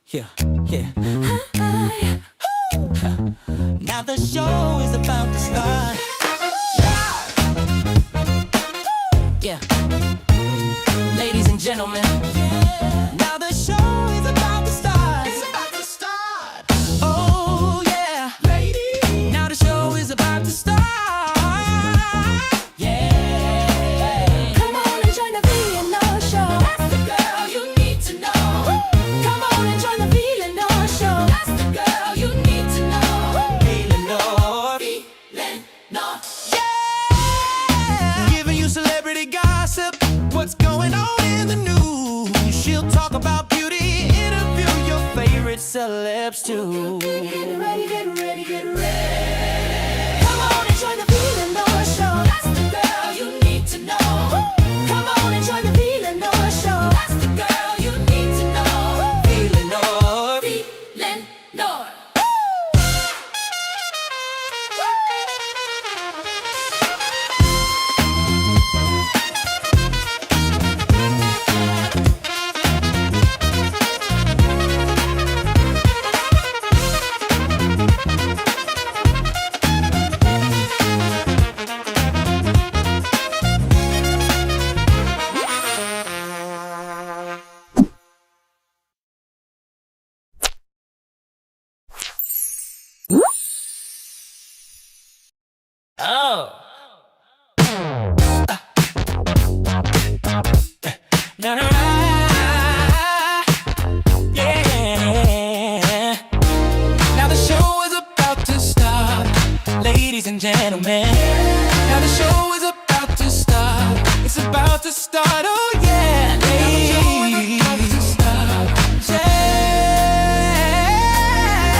Yeah, yeah. Now the show is about to start. Yeah. Ladies and gentlemen, now the show is about to start. It's about to start. Oh yeah, ladies. Now the show is about to start. Yeah. Come on and join the VLenore show. That's the girl you need to know. Come on and join the VLenore show. That's the girl you need to know. VLenore, VLenore. yeah. Giving you celebrity gossip. What's going on in the news? She'll talk about beauty, interview your favorite celebs too. Get ready, get ready, get ready. Come on and join the VLenore show. That's the girl you need to know. Come on and join the VLenore show. That's the girl you need to know. VLenore, VLenore. oh. Na, na, na. Yeah. Now the show is about to start, ladies and gentlemen. Now the show is about to start. It's about to start. Oh yeah, ladies.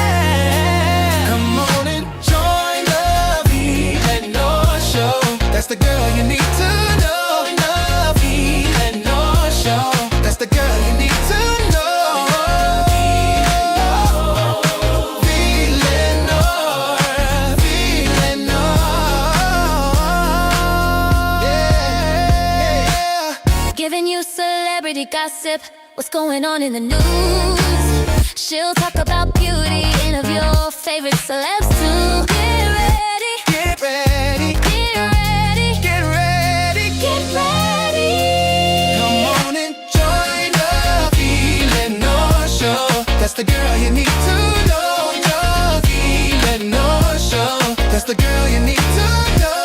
Yeah. Come on and join the VLenore show. That's the girl you need to know. The VLenore show. That's the girl you need to know. VLenore, VLenore. Yeah. Giving you celebrity gossip. What's going on in the news? She'll talk about beauty, interview your favorite celebs too. Get ready, Get ready, get ready, get ready. get ready. Come on and join the VLenore show. That's the girl you need to know. The VLenore show. That's the girl you need to know.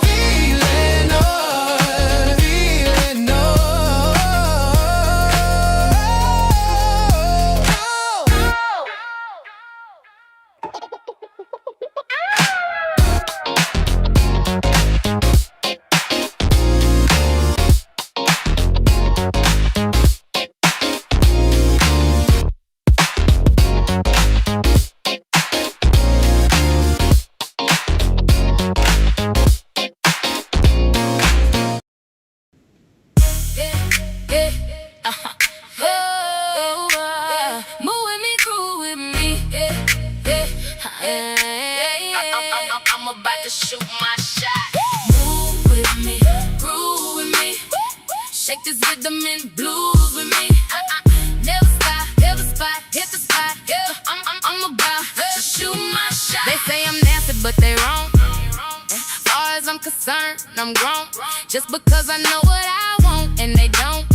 VLenore, Move with me, groove with me. I'm about to shoot my shot. Move with me, groove with me. Shake this rhythm and blues with me. Never stop, never spot, hit the spot. I'm about to shoot my shot. They say I'm nasty, but they wrong. As far as I'm concerned, I'm grown. Just because I know what I want and they don't.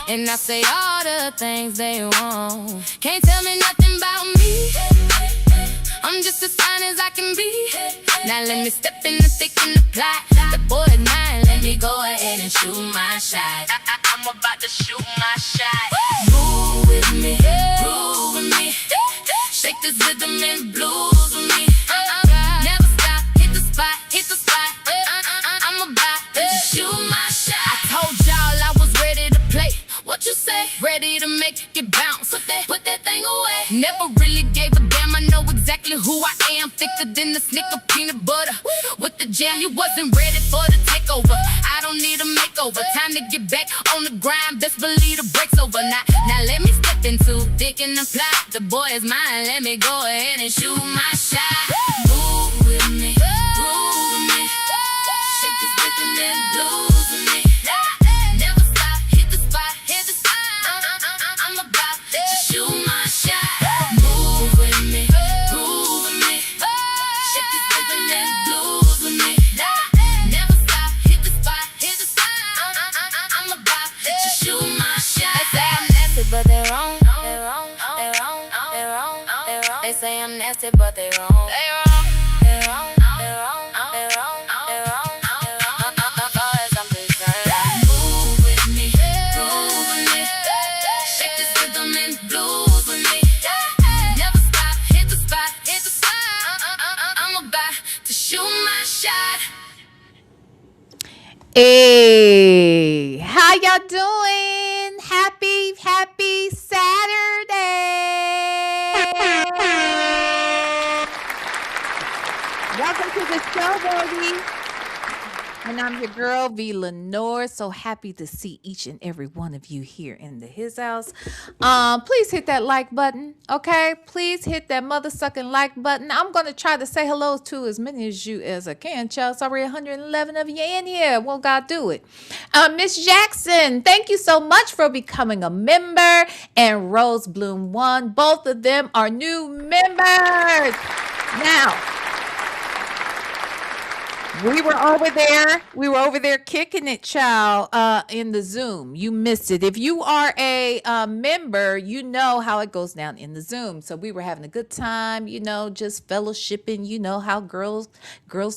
And I say all the things they want. Can't tell me nothing about me. I'm just as fine as I can be. Now let me step in the thick and apply. The boy is mine, let me go ahead and shoot my shot. I'm about to shoot my shot. Move with me, groove with me. Shake this rhythm and blues with me. Never stop, hit the spot, hit the spot. I'm about to shoot my shot. I told y'all I was ready to play. What you say? Ready to make it bounce. Put that thing away. Never really gave a damn. I know exactly who I am. Thicker than the Snicker peanut butter. With the jam, you wasn't ready for the takeover. I don't need a makeover. Time to get back on the grind. Best believe the break's over. Now let me step into thick and apply. The boy is mine. Let me go ahead and shoot my shot. Move with me, groove with me. Shake this rhythm and blues with me. Never stop, hit the spot, hit the spot. about it, but they wrong. They wrong. They wrong. They wrong. They wrong. They wrong. Cause I'm concerned. Move with me. Groove with me. Shake this rhythm and blues with me. Never stop. Hit the spot. Hit the spot. I'm about to shoot my shot. Hey, how y'all doing? Happy Saturday. Welcome to the show, baby. And I'm your girl, VLenore. So happy to see each and every one of you here in his house. Please hit that like button, okay? Please hit that mother-sucking like button. I'm going to try to say hello to as many of you as I can, child. It's already 111 of you in here. Won't God do it? Miss Jackson, thank you so much for becoming a member. And Rose Bloom 1, both of them are new members. Now, we were over there kicking it, child, in the Zoom. You missed it. If you are a member, you know how it goes down in the Zoom. So we were having a good time, just fellowshipping, how girls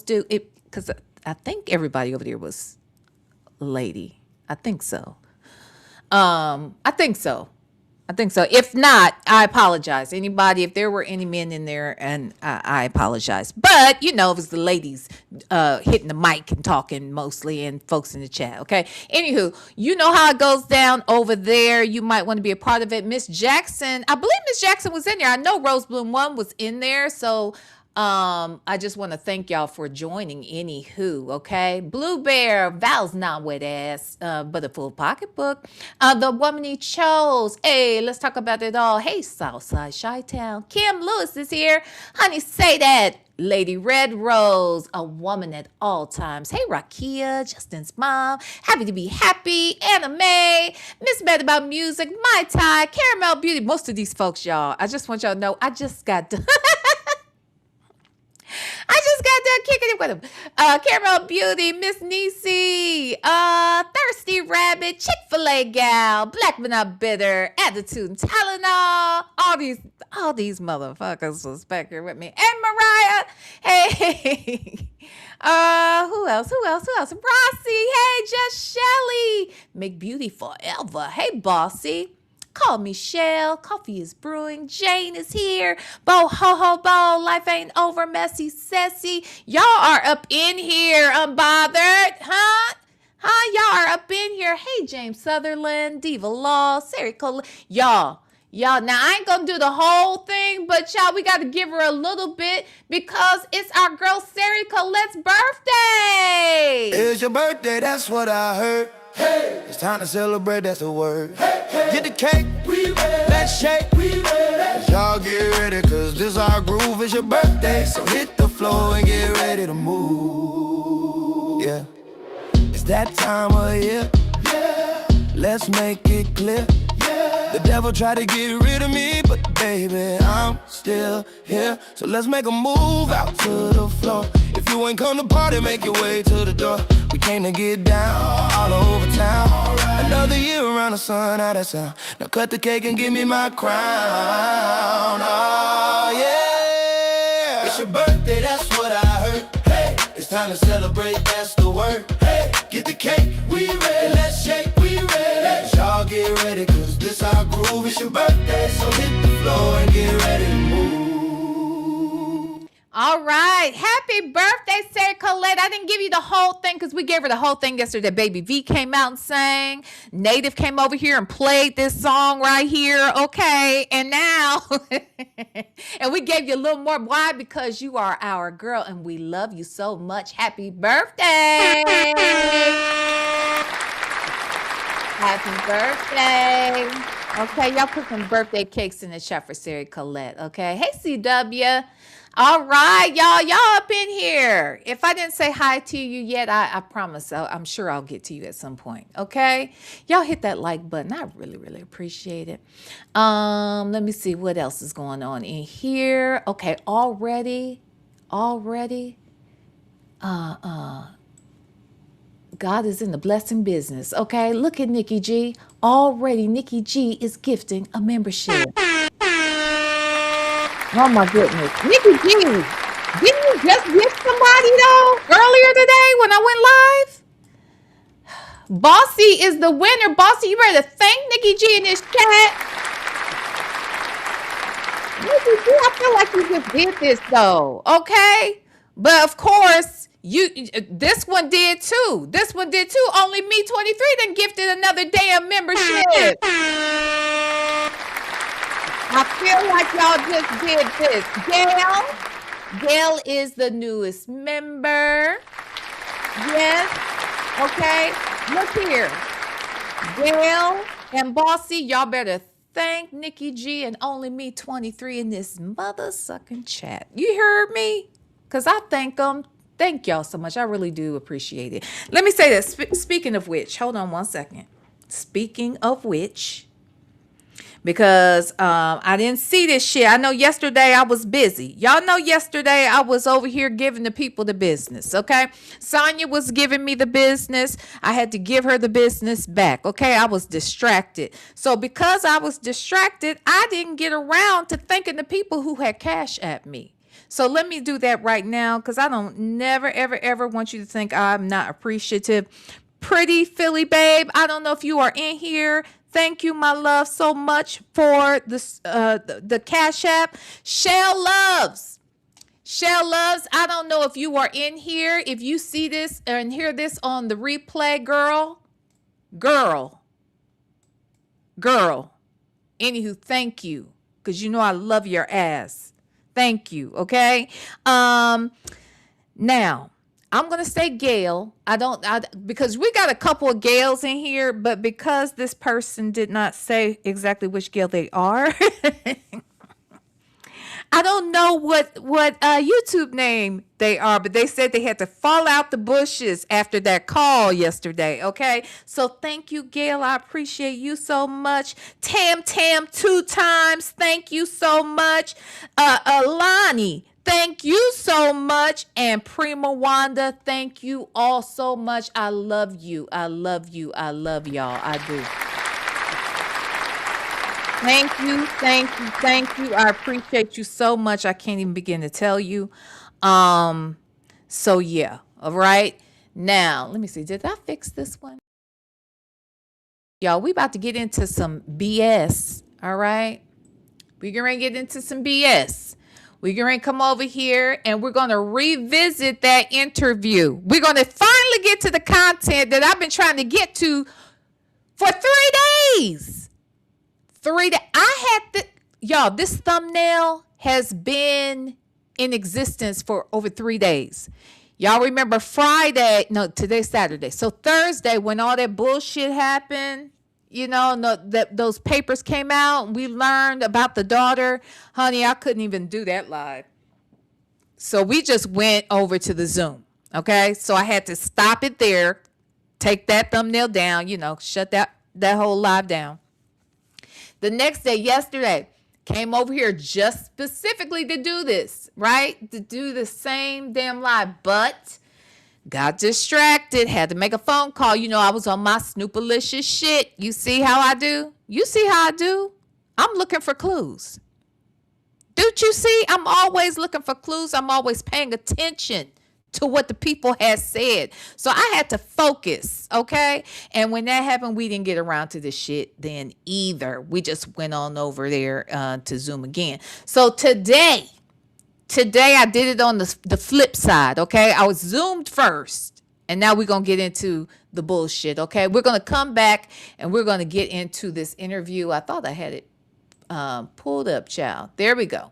do it. Because I think everybody over there was a lady. I think so. If not, I apologize. Anybody, if there were any men in there, and I apologize. But, it was the ladies hitting the mic and talking mostly, and folks in the chat, okay? Anywho, you know how it goes down over there. You might want to be a part of it. Miss Jackson, I believe Miss Jackson was in there. I know Rose Bloom 1 was in there, so I just want to thank y'all for joining. Anywho, okay. Blue Bear, Val's not wet ass, but a full pocketbook. The woman he chose. Hey, let's talk about it all. Hey, Southside Chi-Town. Kim Lewis is here. Honey, say that. Lady Red Rose, a woman at all times. Hey, Rakia, Justin's mom. Happy to be happy. Anna Mae, Miss Mad About Music, My Tai, Caramel Beauty. Most of these folks, y'all, I just want y'all to know, I just got done kicking it with him. Caramel Beauty, Miss Niecy, Thirsty Rabbit, Chick-fil-A Gal, Black but Not Bitter, Attitude and Tylenol. All these motherfuckers was back here with me. And Mariah. Hey. Who else? Rossi. Hey, just Shelly. Make beauty forever. Hey, Bossy. Call me Shell. Coffee is brewing. Jane is here. Bo ho ho bo. Life ain't over. Messy Sassy. Y'all are up in here. Unbothered. Huh? Y'all are up in here. Hey, James Sutherland. Diva Law. Sari Cole. Y'all. Now I ain't gonna do the whole thing, but y'all, we gotta give her a little bit because it's our girl Sari Colette's birthday. It's your birthday, that's what I heard. Hey, it's time to celebrate, that's the word. Hey, hey. Get the cake, we ready. Let's shake, we ready. Y'all get ready, cause this our groove. It's your birthday, so hit the floor and get ready to move. Yeah, it's that time of year. Yeah, let's make it clear. The devil tried to get rid of me, but baby, I'm still here. So let's make a move out to the floor. If you ain't come to party, make your way to the door. We came to get down all over town. Right. Another year around the sun, how that sound? Now cut the cake and give me my crown. Oh yeah, it's your birthday, that's what I heard. Hey, it's time to celebrate, that's the word. Hey, get the cake, we ready. Let's shake, we ready. Y'all get ready, cause this our groove. It's your birthday, so hit the floor and get ready to move. All right. Happy birthday, Sarah Colette. I didn't give you the whole thing because we gave her the whole thing yesterday. Baby V came out and sang. Native came over here and played this song right here. Okay. And now, and we gave you a little more. Why? Because you are our girl and we love you so much. Happy birthday. Happy birthday. Okay. Y'all put some birthday cakes in the chat for Sarah Colette. Okay. Hey, CW. All right, y'all up in here. If I didn't say hi to you yet, I promise I'm sure I'll get to you at some point, okay? Y'all hit that like button. I really, really appreciate it. Let me see what else is going on in here. Okay, already, God is in the blessing business, okay? Look at Nikki G. Already, Nikki G is gifting a membership. Oh my goodness. Nikki G, didn't you just gift somebody though earlier today when I went live? Bossy is the winner. Bossy, you better thank Nikki G in this chat. Nikki G, I feel like you just did this though. Okay. But of course, this one did too. This one did too. Only me 23 then gifted another damn membership. I feel like y'all just did this. Gail is the newest member. Yes. Okay. Look here. Gail and Bossy, y'all better thank Nikki G and only me 23 in this mother sucking chat. You heard me? Because I thank them. Thank y'all so much. I really do appreciate it. Let me say this. Speaking of which, hold on one second. Speaking of which, because I didn't see this shit. I know yesterday I was busy. Y'all know yesterday I was over here giving the people the business, okay? Sonya was giving me the business. I had to give her the business back, okay? I was distracted. So because I was distracted, I didn't get around to thanking the people who had CashApp me. So let me do that right now because I don't never, ever, ever want you to think I'm not appreciative. Pretty Philly babe, I don't know if you are in here. Thank you, my love, so much for this, the Cash App. Shell Loves, I don't know if you are in here. If you see this and hear this on the replay, girl. Anywho, thank you. Because you know I love your ass. Thank you, okay? Now, I'm going to say Gail. Because we got a couple of Gails in here, but because this person did not say exactly which Gail they are, I don't know what YouTube name they are, but they said they had to fall out the bushes after that call yesterday, okay? So thank you, Gail. I appreciate you so much. Tam 2 times, thank you so much. Alani, thank you so much. And Prima Wanda, thank you all so much. I love you. I love you. I love y'all. I do. Thank you. I appreciate you so much. I can't even begin to tell you. So yeah. All right. Now, let me see. Did I fix this one? Y'all, we about to get into some BS. All right. We're going to get into some BS. We're going to come over here and we're going to revisit that interview. We're going to finally get to the content that I've been trying to get to for 3 days. Y'all, this thumbnail has been in existence for over 3 days. Y'all remember Friday? No, today's Saturday. So Thursday, when all that bullshit happened, you know, those papers came out and we learned about the daughter. Honey, I couldn't even do that live. So we just went over to the Zoom. Okay. So I had to stop it there, take that thumbnail down, you know, shut that whole live down. The next day, yesterday, came over here just specifically to do this, right? To do the same damn live, but got distracted, had to make a phone call. You know, I was on my snoopalicious shit. You see how I do? You see how I do? I'm looking for clues. Don't you see? I'm always looking for clues. I'm always paying attention to what the people had said. So I had to focus, okay? And when that happened, we didn't get around to this shit then either. We just went on over there to Zoom again. So today I did it on the flip side, okay? I was Zoomed first, and now we're going to get into the bullshit, okay? We're going to come back, and we're going to get into this interview. I thought I had it pulled up, child. There we go.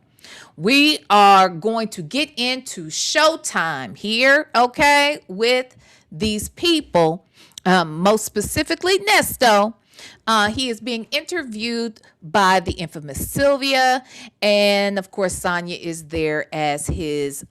We are going to get into showtime here, okay, with these people, most specifically Nesto. He is being interviewed by the infamous Sylvia, and of course Sonya is there as his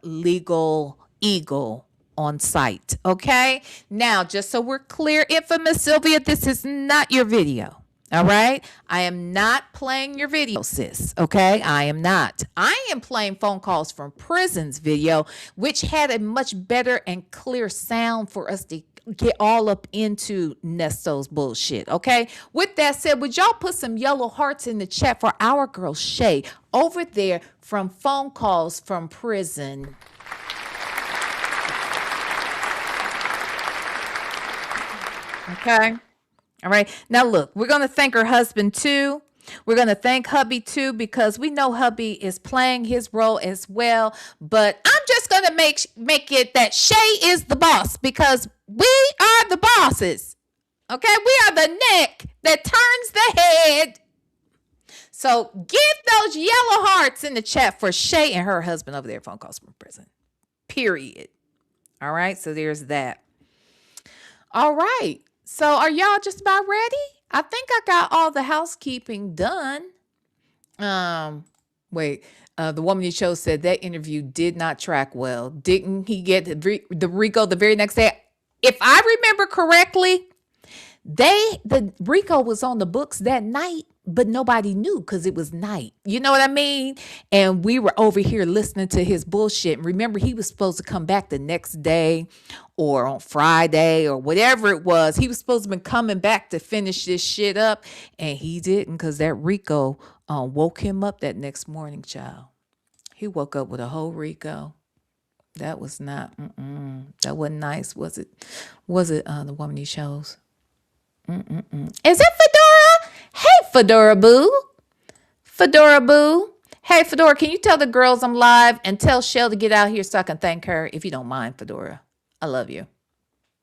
legal eagle on site, okay? Now, just so we're clear, infamous Sylvia, this is not your video. All right. I am not playing your video, sis. Okay. I am not. I am playing phone calls from prison's video, which had a much better and clear sound for us to get all up into Nesto's bullshit. Okay. With that said, would y'all put some yellow hearts in the chat for our girl Shay over there from Phone Calls from Prison? Okay. All right. Now look, we're going to thank her husband too. We're going to thank hubby too, because we know hubby is playing his role as well. But I'm just going to make it that Shay is the boss, because we are the bosses. Okay. We are the neck that turns the head. So give those yellow hearts in the chat for Shay and her husband over there. Phone Calls from Prison. Period. All right. So there's that. All right. So are y'all just about ready? I think I got all the housekeeping done. The woman you chose said that interview did not track well. Didn't he get the Rico the very next day? If I remember correctly, the Rico was on the books that night, but nobody knew because it was night. You know what I mean? And we were over here listening to his bullshit. And remember, he was supposed to come back the next day or on Friday or whatever it was. He was supposed to be coming back to finish this shit up. And he didn't, because that Rico woke him up that next morning, child. He woke up with a whole Rico. That was not, that wasn't nice, was it? Was it the woman he chose? Is it Fedora? Hey, Fedora Boo. Fedora Boo. Hey, Fedora, can you tell the girls I'm live and tell Shell to get out here so I can thank her, if you don't mind, Fedora. I love you,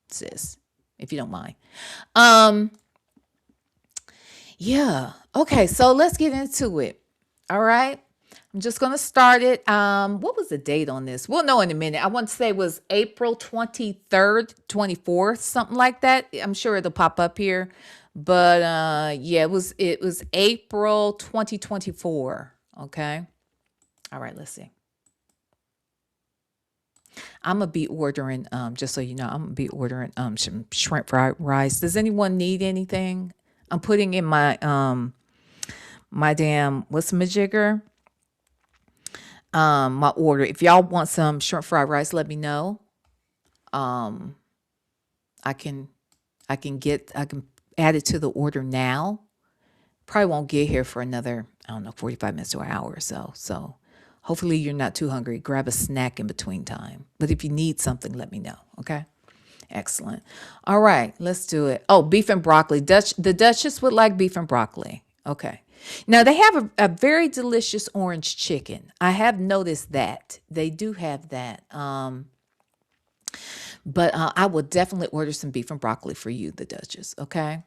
sis, if you don't mind. Yeah. Okay, so let's get into it. All right. I'm just going to start it. What was the date on this? We'll know in a minute. I want to say it was April 23rd, 24th, something like that. I'm sure it'll pop up here. But yeah, it was April 2024. Okay. All right, let's see. I'm going to be ordering, just so you know, I'm going to be ordering some shrimp fried rice. Does anyone need anything? I'm putting in my my damn, what's the majigger? My order. If y'all want some shrimp fried rice, let me know. I can add it to the order now. Probably won't get here for another, 45 minutes to an hour or so. So hopefully you're not too hungry. Grab a snack in between time. But if you need something, let me know. Okay. Excellent. All right, let's do it. Oh, beef and broccoli. The Duchess would like beef and broccoli. Okay. Now, they have a very delicious orange chicken. I have noticed that. They do have that. But I will definitely order some beef and broccoli for you, the Duchess, okay?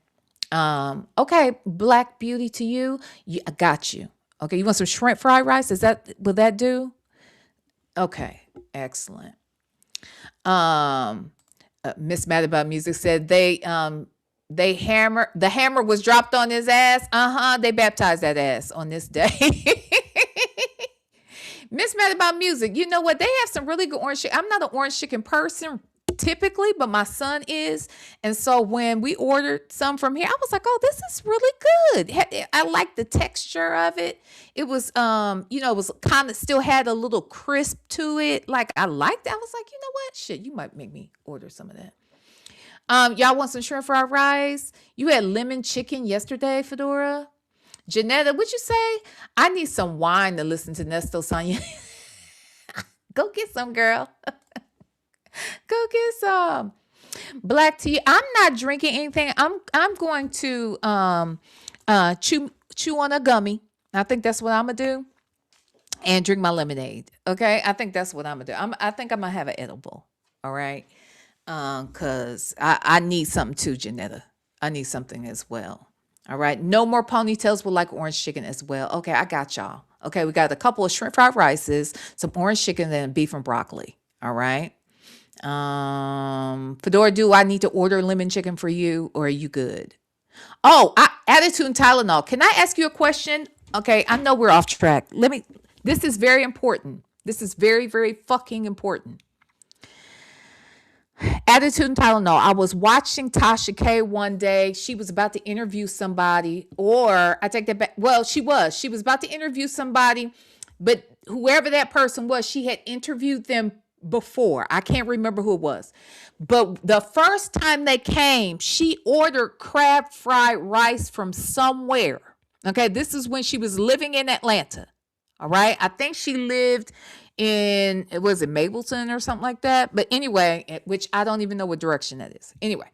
Okay, Black Beauty to you. I got you. Okay, you want some shrimp fried rice? Will that do? Okay, excellent. Miss Mad About Music said the hammer was dropped on his ass. They baptized that ass on this day. Miss Mad About Music, you know what? They have some really good orange chicken. I'm not an orange chicken person typically, but my son is. And so when we ordered some from here, I was like, oh, this is really good. I like the texture of it. It was, it was kind of still had a little crisp to it. Like I liked it. I was like, you know what? Shit, you might make me order some of that. Y'all want some shrimp fried rice? You had lemon chicken yesterday, Fedora. Janetta, what'd you say? I need some wine to listen to Nesto, Sonya. Go get some, girl. Go get some. Black tea. I'm not drinking anything. I'm going to chew on a gummy. I think that's what I'm gonna do. And drink my lemonade. Okay? I think that's what I'm gonna do. I think I'm gonna have an edible. All right. Cause I need something too, Janetta. I need something as well. All right. No more ponytails will like orange chicken as well. Okay, I got y'all. Okay, we got a couple of shrimp fried rices, some orange chicken, and beef and broccoli. All right. Fedora, do I need to order lemon chicken for you, or are you good? Oh, attitude and Tylenol. Can I ask you a question? Okay, I know we're off track. This is very important. This is very, very fucking important. Attitude and Tylenol. I was watching Tasha K one day. She was about to interview somebody, or I take that back. Well, she was about to interview somebody, but whoever that person was, she had interviewed them before. I can't remember who it was. But the first time they came, she ordered crab fried rice from somewhere. Okay, this is when she was living in Atlanta. All right. I think she lived in, was it Mableton or something like that? But anyway, which I don't even know what direction that is. Anyway,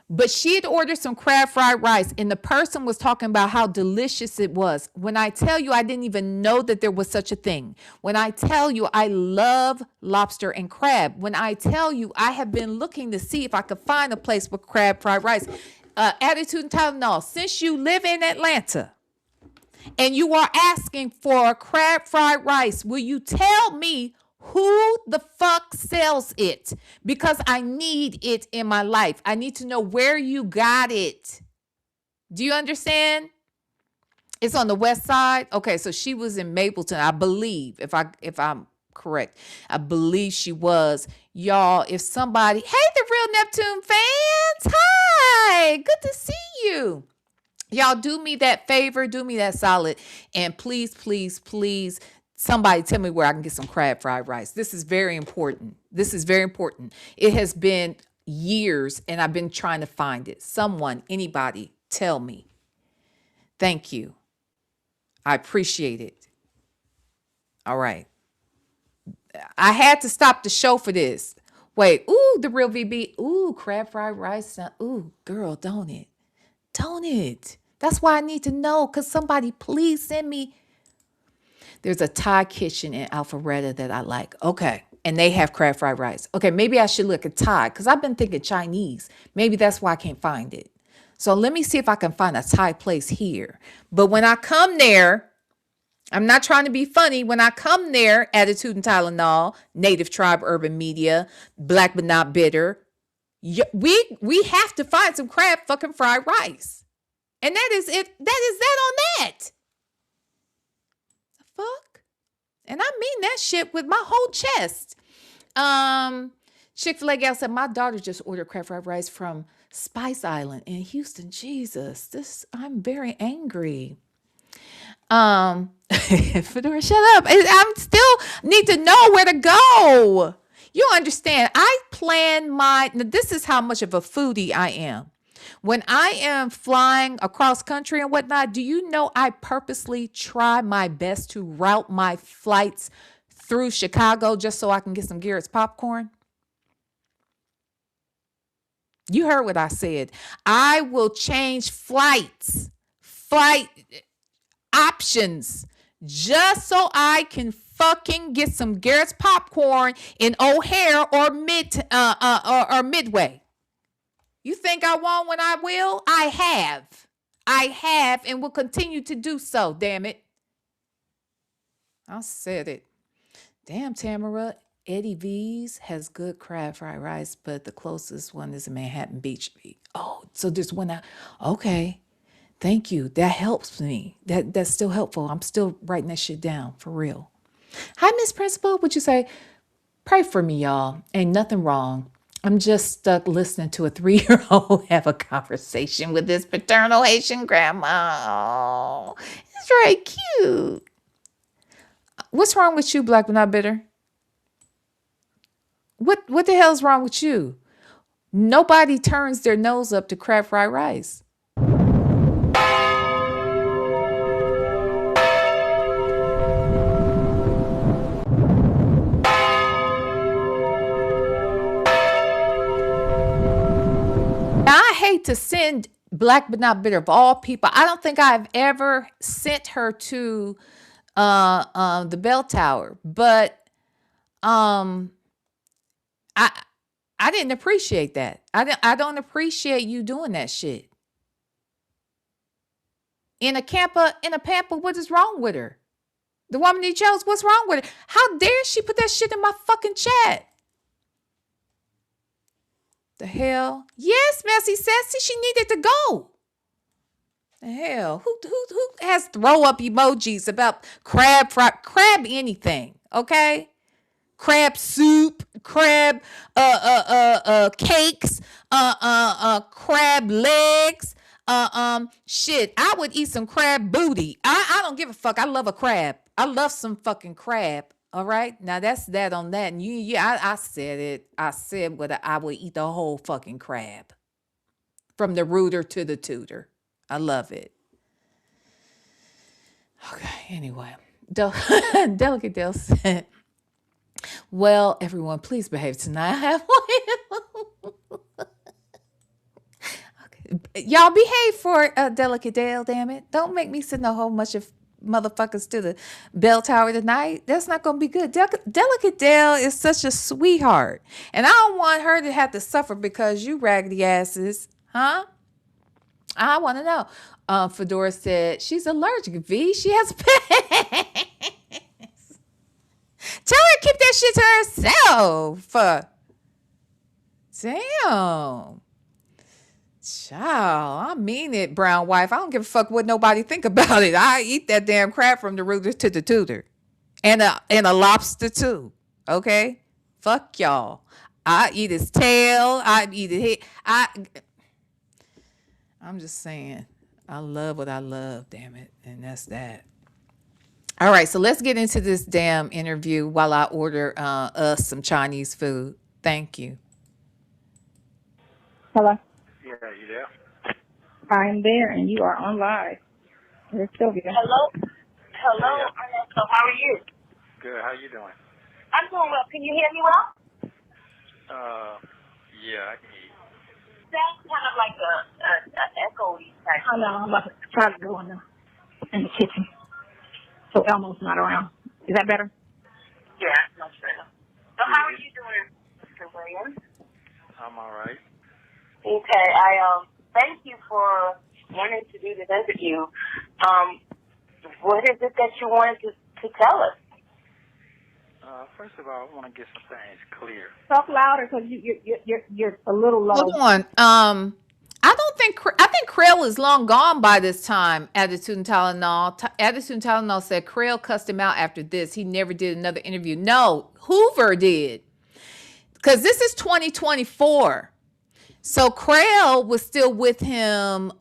but she had ordered some crab fried rice, and the person was talking about how delicious it was. When I tell you, I didn't even know that there was such a thing. When I tell you, I love lobster and crab. When I tell you, I have been looking to see if I could find a place with crab fried rice. Attitude and Tylenol, since you live in Atlanta and you are asking for crab fried rice, will you tell me who the fuck sells it? Because I need it in my life. I need to know where you got it. Do you understand? It's on the west side. Okay, so she was in Mapleton, I believe, if I'm correct. I believe she was. Y'all, if somebody, hey, the Real Neptune fans, hi, good to see you. Y'all do me that favor, do me that solid, and please, please, please, somebody tell me where I can get some crab fried rice. This is very important. This is very important. It has been years and I've been trying to find it. Someone, anybody, tell me. Thank you. I appreciate it. All right. I had to stop the show for this. Wait, ooh, the Real VB. Ooh, crab fried rice. Ooh, girl, don't it? Don't it? That's why I need to know, because somebody please send me. There's a Thai kitchen in Alpharetta that I like. Okay. And they have crab fried rice. Okay, maybe I should look at Thai, because I've been thinking Chinese. Maybe that's why I can't find it. So let me see if I can find a Thai place here. But when I come there, I'm not trying to be funny. When I come there, Attitude and Tylenol, Native Tribe Urban Media, Black But Not Bitter, we have to find some crab fucking fried rice. And that is it. That is that on that. The fuck? And I mean that shit with my whole chest. Chick-fil-A gal said, my daughter just ordered crab fried rice from Spice Island in Houston. Jesus, I'm very angry. Fedora, shut up. I'm still need to know where to go. You understand? I plan this is how much of a foodie I am. When I am flying across country and whatnot, do you know I purposely try my best to route my flights through Chicago just so I can get some Garrett's popcorn? You heard what I said. I will change flight options just so I can fucking get some Garrett's popcorn in O'Hare or Midway. You think I won't when I will? I have and will continue to do so, damn it. I said it. Damn, Tamara, Eddie V's has good crab fried rice, but the closest one is a Manhattan Beach. Oh, so there's one out. Okay. Thank you. That helps me. That's still helpful. I'm still writing that shit down for real. Hi, Miss Principal. Would you say, pray for me, y'all. Ain't nothing wrong. I'm just stuck listening to a 3-year-old have a conversation with this paternal Haitian grandma. Oh, it's very cute. What's wrong with you, Black But Not Bitter? What the hell's wrong with you? Nobody turns their nose up to crab fried rice. I hate to send Black But Not Bitter, of all people. I don't think I've ever sent her to the bell tower, but I didn't appreciate that. I don't appreciate you doing that shit. In a pamper, what is wrong with her? The woman he chose, what's wrong with her? How dare she put that shit in my fucking chat? The hell? Yes, Messy Sassy, she needed to go. The hell? Who has throw up emojis about crab anything, okay? Crab soup, crab cakes, crab legs, shit. I would eat some crab booty. I don't give a fuck. I love a crab. I love some fucking crab. All right. Now that's that on that. And I said it. I said what I would eat the whole fucking crab from the rooter to the tutor. I love it. Okay. Anyway, Delicate Dale said, "Well, everyone, please behave tonight. I have okay. Y'all behave for Delicate Dale. Damn it! Don't make me send a whole bunch of motherfuckers to the bell tower tonight. That's not gonna be good. Delicate Dale is such a sweetheart, and I don't want her to have to suffer because you raggedy asses, huh? I want to know." Fedora said she's allergic. V, she has pets. Tell her to keep that shit to herself. Damn. Child, I mean it, brown wife. I don't give a fuck what nobody think about it. I eat that damn crab from the rooter to the tutor. And a lobster too. Okay? Fuck y'all. I eat his tail. I eat it. I'm just saying. I love what I love, damn it. And that's that. All right, so let's get into this damn interview while I order us some Chinese food. Thank you. Hello. Yeah, you there? I am there, and you are on live. It's Sylvia. Hello? Hello, Yeah. Ernesto. How are you? Good. How you doing? I'm doing well. Can you hear me well? Yeah, I can hear you. Sounds kind of like a echoey type. I know. I'm about to try to go in the kitchen. So Elmo's not around. Is that better? Yeah, much better. So how are you doing, Mr. Williams? I'm all right. Okay, I thank you for wanting to do this interview. What is it that you wanted to tell us? First of all, I want to get some things clear. Talk louder because you're a little low. Hold on. I think Krill is long gone by this time. Attitude and Tylenol. Attitude and Tylenol said Krill cussed him out after this. He never did another interview. No, Hoover did. Because this is 2024. So Krill was still with him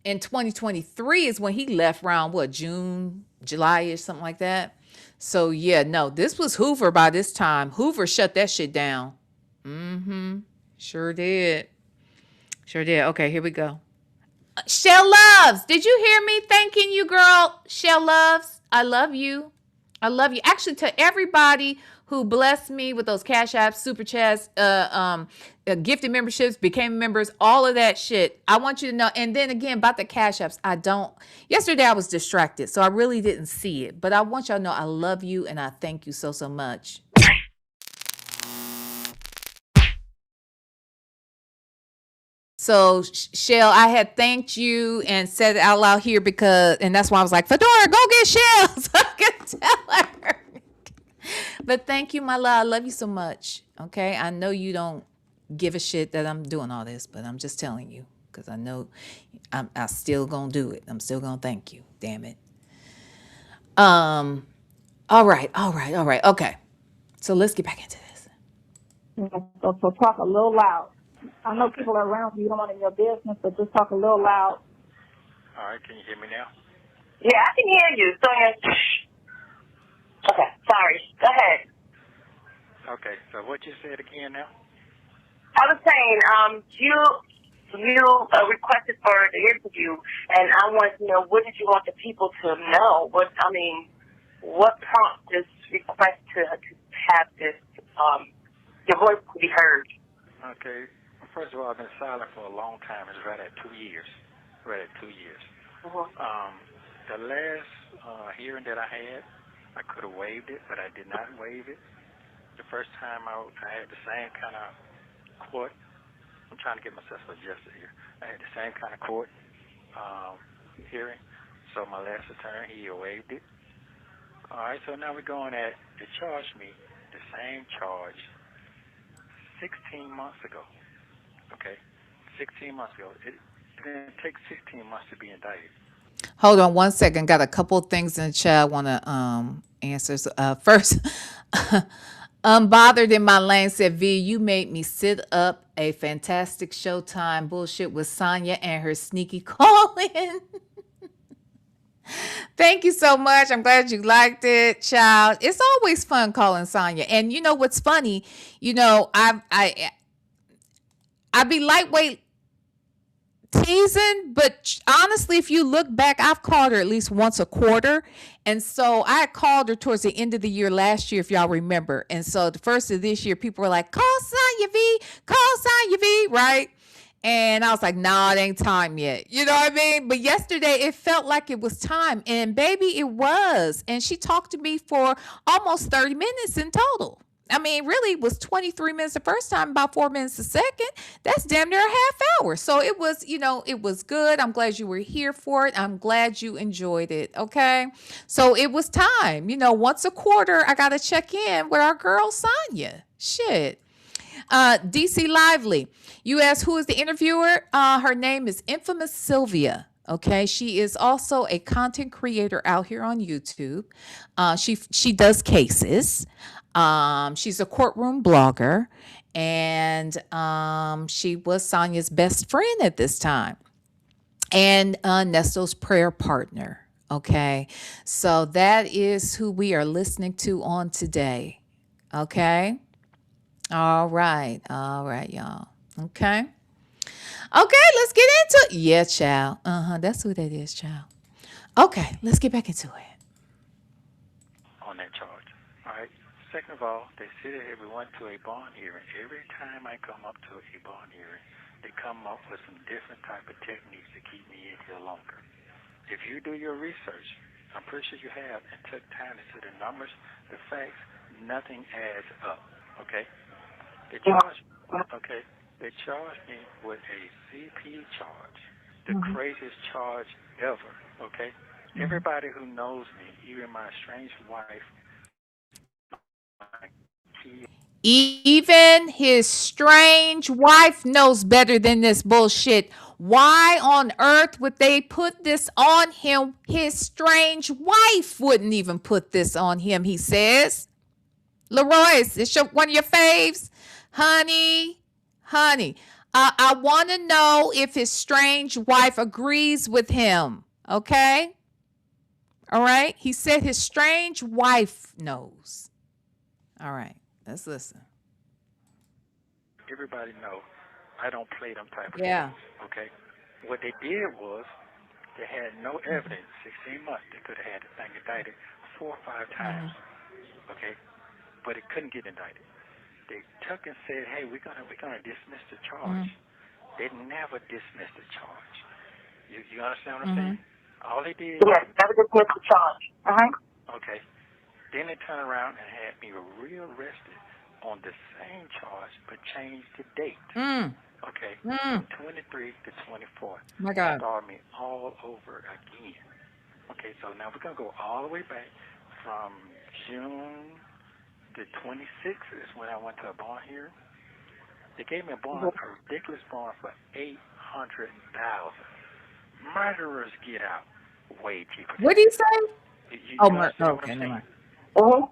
in 2023 is when he left around, June, July or something like that. So, yeah, no, this was Hoover by this time. Hoover shut that shit down. Mm-hmm. Sure did. Sure did. Okay, here we go. Shell Loves, did you hear me thanking you, girl? Shell Loves, I love you. I love you. Actually, to everybody who blessed me with those CashApp, Super Chats, gifted memberships, became members, all of that shit. I want you to know. And then again, about the CashApps, yesterday I was distracted, so I really didn't see it. But I want y'all to know I love you and I thank you so, so much. So, Shell, I had thanked you and said it out loud here and that's why I was like, Fedora, go get Shell so I can tell her. But thank you, my love. I love you so much. Okay? I know you don't give a shit that I'm doing all this, but I'm just telling you because I know I'm still going to do it. I'm still going to thank you. Damn it. All right. Okay. So let's get back into this. So talk a little loud. I know people are around you. You don't want to in your business, but just talk a little loud. All right, can you hear me now? Yeah, I can hear you. Sonya. Okay, sorry. Go ahead. Okay, so what you said again now? I was saying, you requested for the interview, and I wanted to know, what did you want the people to know? What prompted this request to have this, your voice to be heard? Okay, first of all, I've been silent for a long time. It's right at 2 years. Mm-hmm. The last hearing that I had, I could have waived it, but I did not waive it. The first time I had the same kind of court. I'm trying to get myself adjusted here. I had the same kind of court hearing. So my last attorney, he waived it. All right, so now we're going at, they charged me the same charge 16 months ago. Okay, 16 months ago. It didn't take 16 months to be indicted. Hold on one second. Got a couple of things in the chat I want to answer. First, Unbothered in my lane said, V, you made me sit up a fantastic Showtime bullshit with Sonya and her sneaky calling. Thank you so much. I'm glad you liked it, child. It's always fun calling Sonya. And you know what's funny? You know, I be lightweight teasing, but honestly, if you look back, I've called her at least once a quarter. And so I had called her towards the end of the year last year, if y'all remember. And so the first of this year, people were like, call Sonya V, call Sonya V, right? And I was like, nah, it ain't time yet. You know what I mean? But yesterday, it felt like it was time. And baby, it was. And she talked to me for almost 30 minutes in total. I mean, really, it was 23 minutes the first time, about 4 minutes the second. That's damn near a half hour. So it was, you know, it was good. I'm glad you were here for it. I'm glad you enjoyed it. Okay. So it was time. You know, once a quarter, I got to check in with our girl, Sonya. Shit. DC Lively, you asked who is the interviewer? Her name is Infamous Sylvia. Okay, she is also a content creator out here on YouTube. She does cases. She's a courtroom blogger, and she was Sonya's best friend at this time, and Nesto's prayer partner. Okay, so that is who we are listening to on today. Okay. All right, y'all. Okay. Okay, let's get into it. Yeah, child. That's who that is, child. Okay, let's get back into it. On that charge. All right. Second of all, they sit here, we went to a bond hearing. Every time I come up to a bond hearing, they come up with some different type of techniques to keep me in here longer. If you do your research, I'm pretty sure you have, and took time to see the numbers, the facts, nothing adds up. Okay? They charge me with a CP charge, the craziest charge ever, okay? Everybody who knows me, even my estranged wife, Even his strange wife knows better than this bullshit. Why on earth would they put this on him? His strange wife wouldn't even put this on him, he says. Leroy, is this one of your faves? Honey, I want to know if his strange wife agrees with him. Okay? All right? He said his strange wife knows. All right. Let's listen. everybody know I don't play them type of Yeah. games, okay? What they did was they had no evidence, 16 months. They could have had the thing indicted 4 or 5 times, okay? But it couldn't get indicted. They took and said, hey, we're gonna dismiss the charge. They never dismissed the charge. You understand what I'm saying? All they did. Yes, never dismissed the charge. Okay. Then they turned around and had me rearrested on the same charge, but changed the date. Okay. From 23 to 24. My God. Start me all over again. Okay, so now we're gonna go all the way back from June the 26th is when I went to a bond hearing. They gave me a bond, a ridiculous bond for $800,000. Murderers get out way cheaper. What did he say? You Oh, understand what okay, I'm never saying? mind.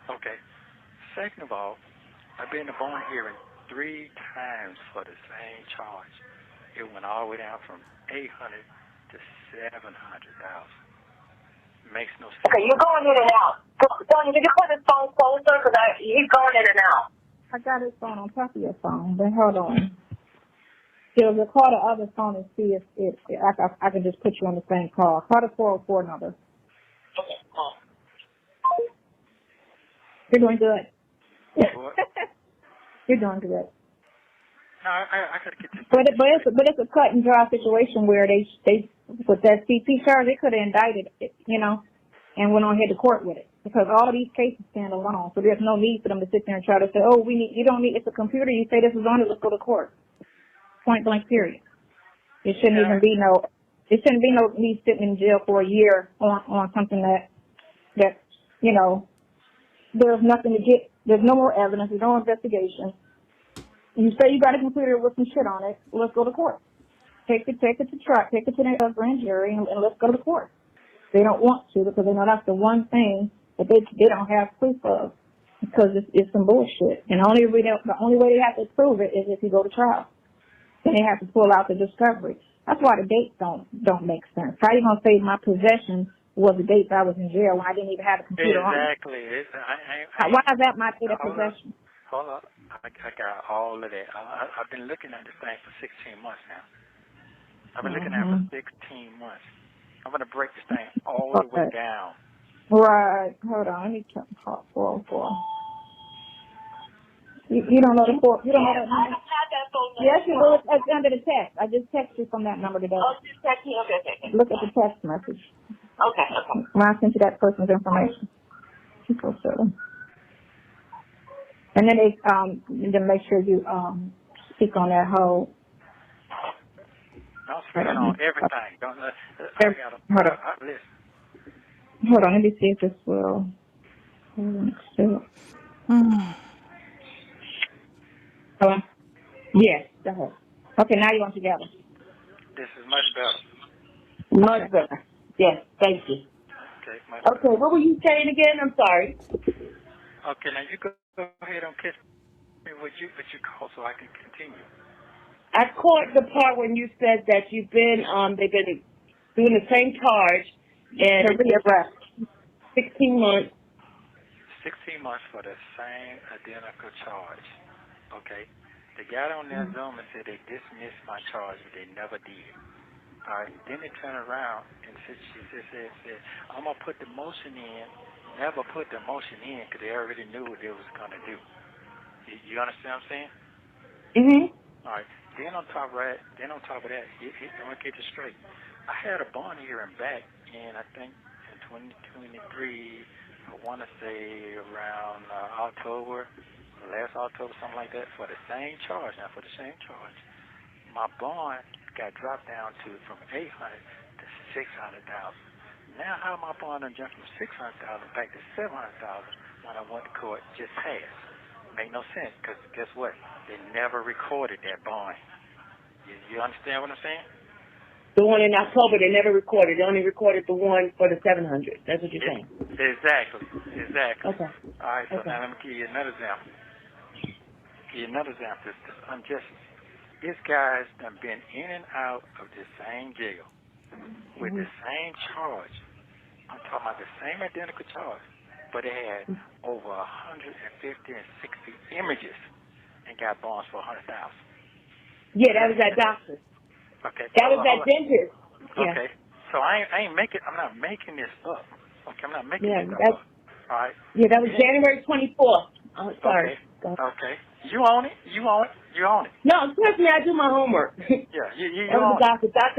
Okay. Second of all, I've been to bond hearing 3 times for the same charge. It went all the way down from $800,000 to $700,000. Makes no sense. Okay, you're going in and out. Sonya, did you put his phone closer? Because he's going in and out. I got his phone on top of your phone, but hold on. You'll record the other phone and see if I can just put you on the same call. Call the 404 number. Okay, cool. You're doing good. What? You're doing good. No, I gotta get this. But it's a cut and dry situation where they with that CP charge, they could have indicted it, and went on ahead to court with it, because all of these cases stand alone. So there's no need for them to sit there and try to say, oh, you don't need, it's a computer. You say this is on it, let's go to court. Point blank, period. It shouldn't even be no me sitting in jail for a year on something that there's nothing to get. There's no more evidence. There's no investigation. You say you got a computer with some shit on it. Let's go to court. Take it to trial. Take it to the grand jury, and let's go to court. They don't want to, because they know that's the one thing that they don't have proof of, because it's some bullshit. And the only way they have to prove it is if you go to trial. Then they have to pull out the discovery. That's why the dates don't make sense. How you gonna say my possession was the dates I was in jail when I didn't even have a computer on? Exactly. Why is that my date of possession? Hold up. I got all of that. I've been looking at this thing for 16 months now. I've been looking at it for 16 months. I'm going to break this thing all the way down. Right. Hold on. Let me check 404. You don't know the 4. You don't know that number? Yes, you do. It's under the text. I just texted you from that number today. Oh, just text me. Okay. Look at the text message. Okay. When I sent you that person's information. And then then make sure you speak on that whole. I'm speaking on everything. Don't listen. Hold on, let me see if this will. Hello? Yes, go ahead. Okay, now you're on together. This is much better. Much better. Yes, thank you. Okay, Okay, what were you saying again? I'm sorry. Okay, now you go ahead and kiss me what you call so I can continue. I caught the part when you said that they've been doing the same charge and 16 months. 16 months for the same identical charge. Okay? They got on their Zoom and said they dismissed my charge, but they never did. All right. Then they turned around and she said, I'm going to put the motion in. Never put the motion in because they already knew what they was going to do. You understand what I'm saying? Mm-hmm. All right. Then on top of that, I'm going to get this straight. I had a bond here and back in, I think, in 2023, I want to say around October, last October, something like that, for the same charge. Now, for the same charge, my bond got dropped down from 800 to 600,000. Now, how my bond done jumped from 600,000 back to 700,000 when I went to court just passed? Make no sense, because guess what? They never recorded that bond. You understand what I'm saying? The one in October, they never recorded. They only recorded the one for the 700. That's what you're saying. Exactly. Okay. All right, so now let me give you another example. This injustice. This guy's done been in and out of the same jail with the same charge. I'm talking about the same identical charge, but it had over 150 and 60 images and got bonds for 100,000. Yeah, that was that doctor. Okay. That was that dentist. Yeah. Okay. So I'm not making this up. Okay, I'm not making this up. All right. Yeah, that was January 24th. Oh, sorry. Okay. You own it. No, trust me, I do my homework. Yeah, you that was own a doctor. I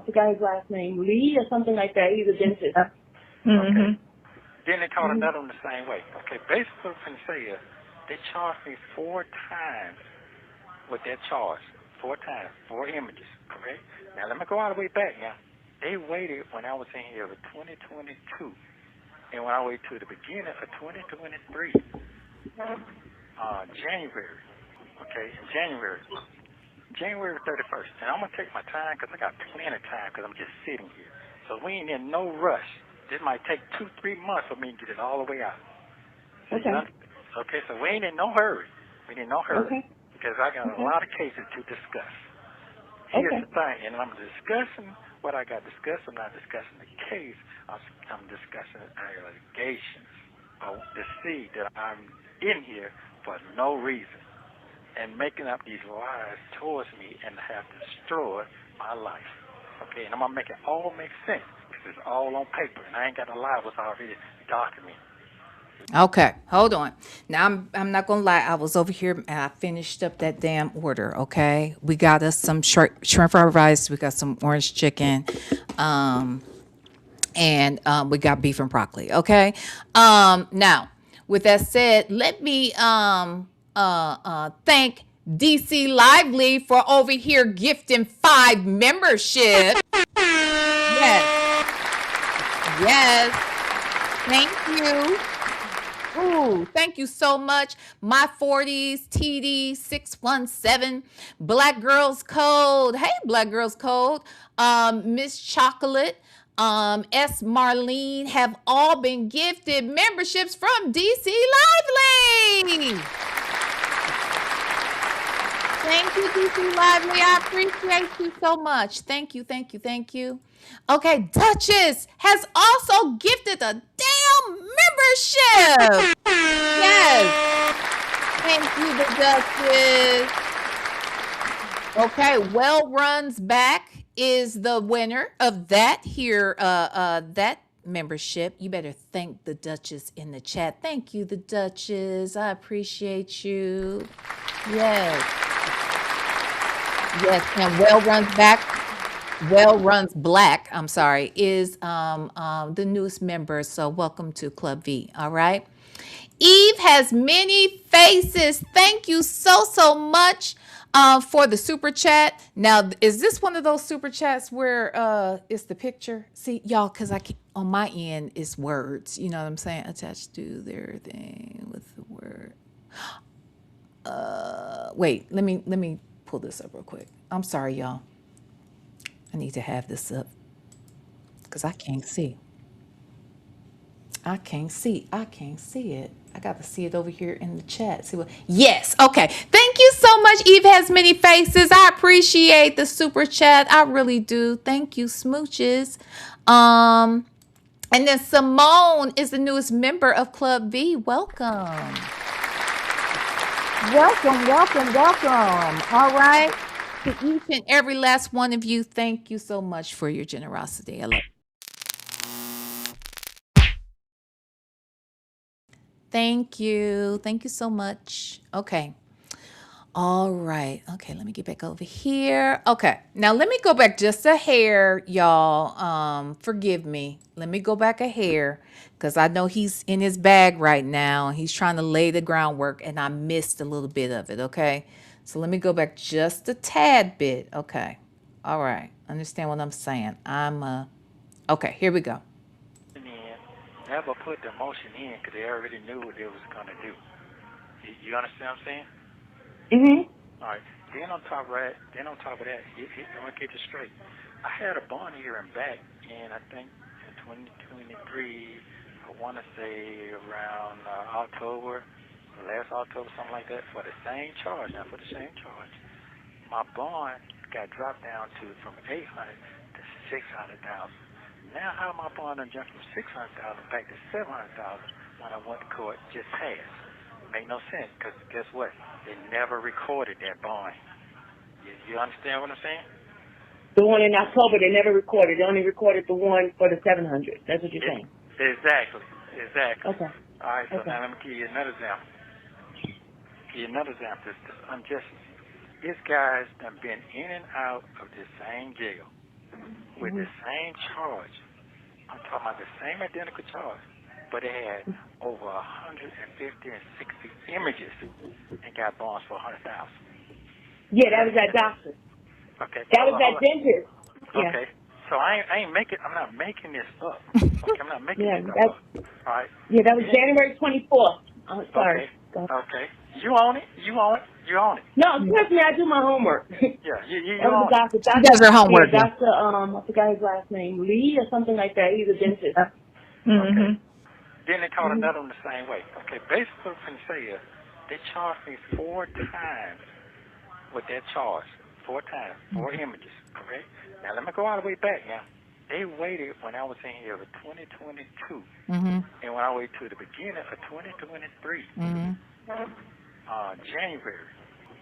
forgot his last name, Lee or something like that. He's a dentist. Okay. Then they caught another one the same way. Okay, basically what I'm going to say is they charged me 4 times with that charge. 4 times, 4 images, correct? Now, let me go all the way back now. They waited when I was in here for 2022, and when I waited to the beginning of 2023, January, okay, January 31st, and I'm going to take my time because I got plenty of time because I'm just sitting here. So we ain't in no rush. This might take 2-3 months for me to get it all the way out. Okay, so we ain't in no hurry. Okay. Because I got a lot of cases to discuss. Here's the thing, and I'm discussing what I got discussed. I'm not discussing the case. I'm discussing allegations to see that I'm in here for no reason and making up these lies towards me and have destroyed my life. Okay, and I'm going to make it all make sense because it's all on paper, and I ain't got to lie what's already documented. Okay, hold on. Now I'm not gonna lie. I was over here and I finished up that damn order. Okay, we got us some shrimp fried rice. We got some orange chicken, and we got beef and broccoli. Okay. Now with that said, let me thank DC Lively for over here gifting 5 membership. Yes. Thank you. Ooh, thank you so much. My 40s, TD 617, Black Girls Code. Hey, Black Girls Code. Miss Chocolate, S. Marlene have all been gifted memberships from DC Lively. Thank you, DC Lively. I appreciate you so much. Thank you, thank you, thank you. Okay, Duchess has also gifted a damn membership. Yes. Thank you, the Duchess. Okay, Well Runs Back is the winner of that here, that membership. You better thank the Duchess in the chat. Thank you, the Duchess. I appreciate you. Yes. Yes, and Well Runs Black, I'm sorry, is the newest member. So welcome to Club V. All right. Eve has many faces. Thank you so much for the super chat. Now, is this one of those super chats where it's the picture? See, y'all, because I can, on my end it's words. You know what I'm saying? Attached to their thing with the word. Wait, let me pull this up real quick. I'm sorry, y'all. I need to have this up because I can't see. I can't see. I can't see it. I got to see it over here in the chat. See what? Yes. Okay. Thank you so much. Eve has many faces. I appreciate the super chat. I really do. Thank you, smooches. And then Simone is the newest member of Club V. Welcome. Welcome. All right. To each and every last one of you, thank you so much for your generosity. I love. Thank you. Thank you so much. Okay. All right. Okay, let me get back over here. Okay. Now let me go back just a hair, y'all. Forgive me. Let me go back a hair because I know he's in his bag right now. He's trying to lay the groundwork and I missed a little bit of it. Okay. So let me go back just a tad bit. Okay. All right. Understand what I'm saying? Okay, here we go. Never put the emotion in because they already knew what they was going to do. You understand what I'm saying? Mm-hmm. All right. Then on top of that, I'm going to get this straight. I had a bond here and back, and I think in 2023, I want to say around October, last October, something like that, for the same charge. Now, for the same charge, my bond got dropped down from 800 to 600,000. Now, how my bond done jumped from 600,000 back to 700,000 when I went to court just passed? Make no sense, because guess what? They never recorded that bond. You understand what I'm saying? The one in October, they never recorded. They only recorded the one for the 700. That's what you're saying. Exactly. Okay. All right, so now let me give you another example. This unjustness. This guy's done been in and out of the same jail with the same charge. I'm talking about the same identical charge, but it had over 150 and 60 images and got bonds for 100,000. Yeah, that was that doctor. Okay. That was that dentist. Okay. So I'm not making this up. Okay, I'm not making this up. All right. Yeah, that was January 24th. Oh, sorry. Okay. You own it. No, trust me, I do my homework. Yeah, you that was own a doctor. She does her homework. Yeah, Dr. I forgot his last name, Lee or something like that. He's a dentist. Okay. Then they caught another one the same way. Okay, basically what I'm saying is they charged me 4 times with that charge. 4 times, 4 images, correct? Now let me go all the way back now. They waited when I was in here for 2022, and when I waited to the beginning of 2023, January,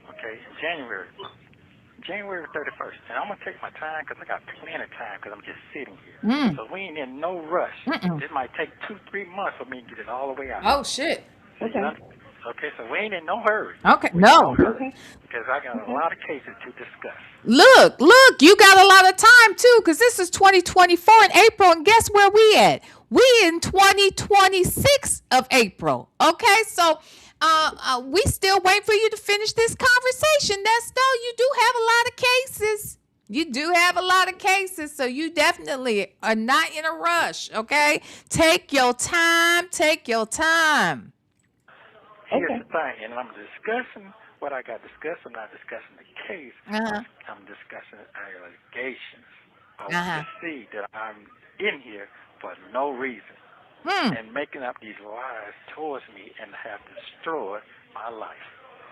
okay, January 31st, and I'm gonna take my time because I got plenty of time because I'm just sitting here. So we ain't in no rush. This might take 2-3 months for me to get it all the way out. Oh shit. Okay, so we ain't in no hurry. Okay, no. Because I got a lot of cases to discuss. Look, you got a lot of time too, because this is 2024 in April, and guess where we at? We in 2026 of April. Okay, so we still wait for you to finish this conversation, Nesto. You do have a lot of cases. So you definitely are not in a rush, okay? Take your time. Here's the thing, and I'm discussing what I got discussed. I'm not discussing the case. I'm discussing allegations. I want to see that I'm in here for no reason and making up these lies towards me and have destroyed my life.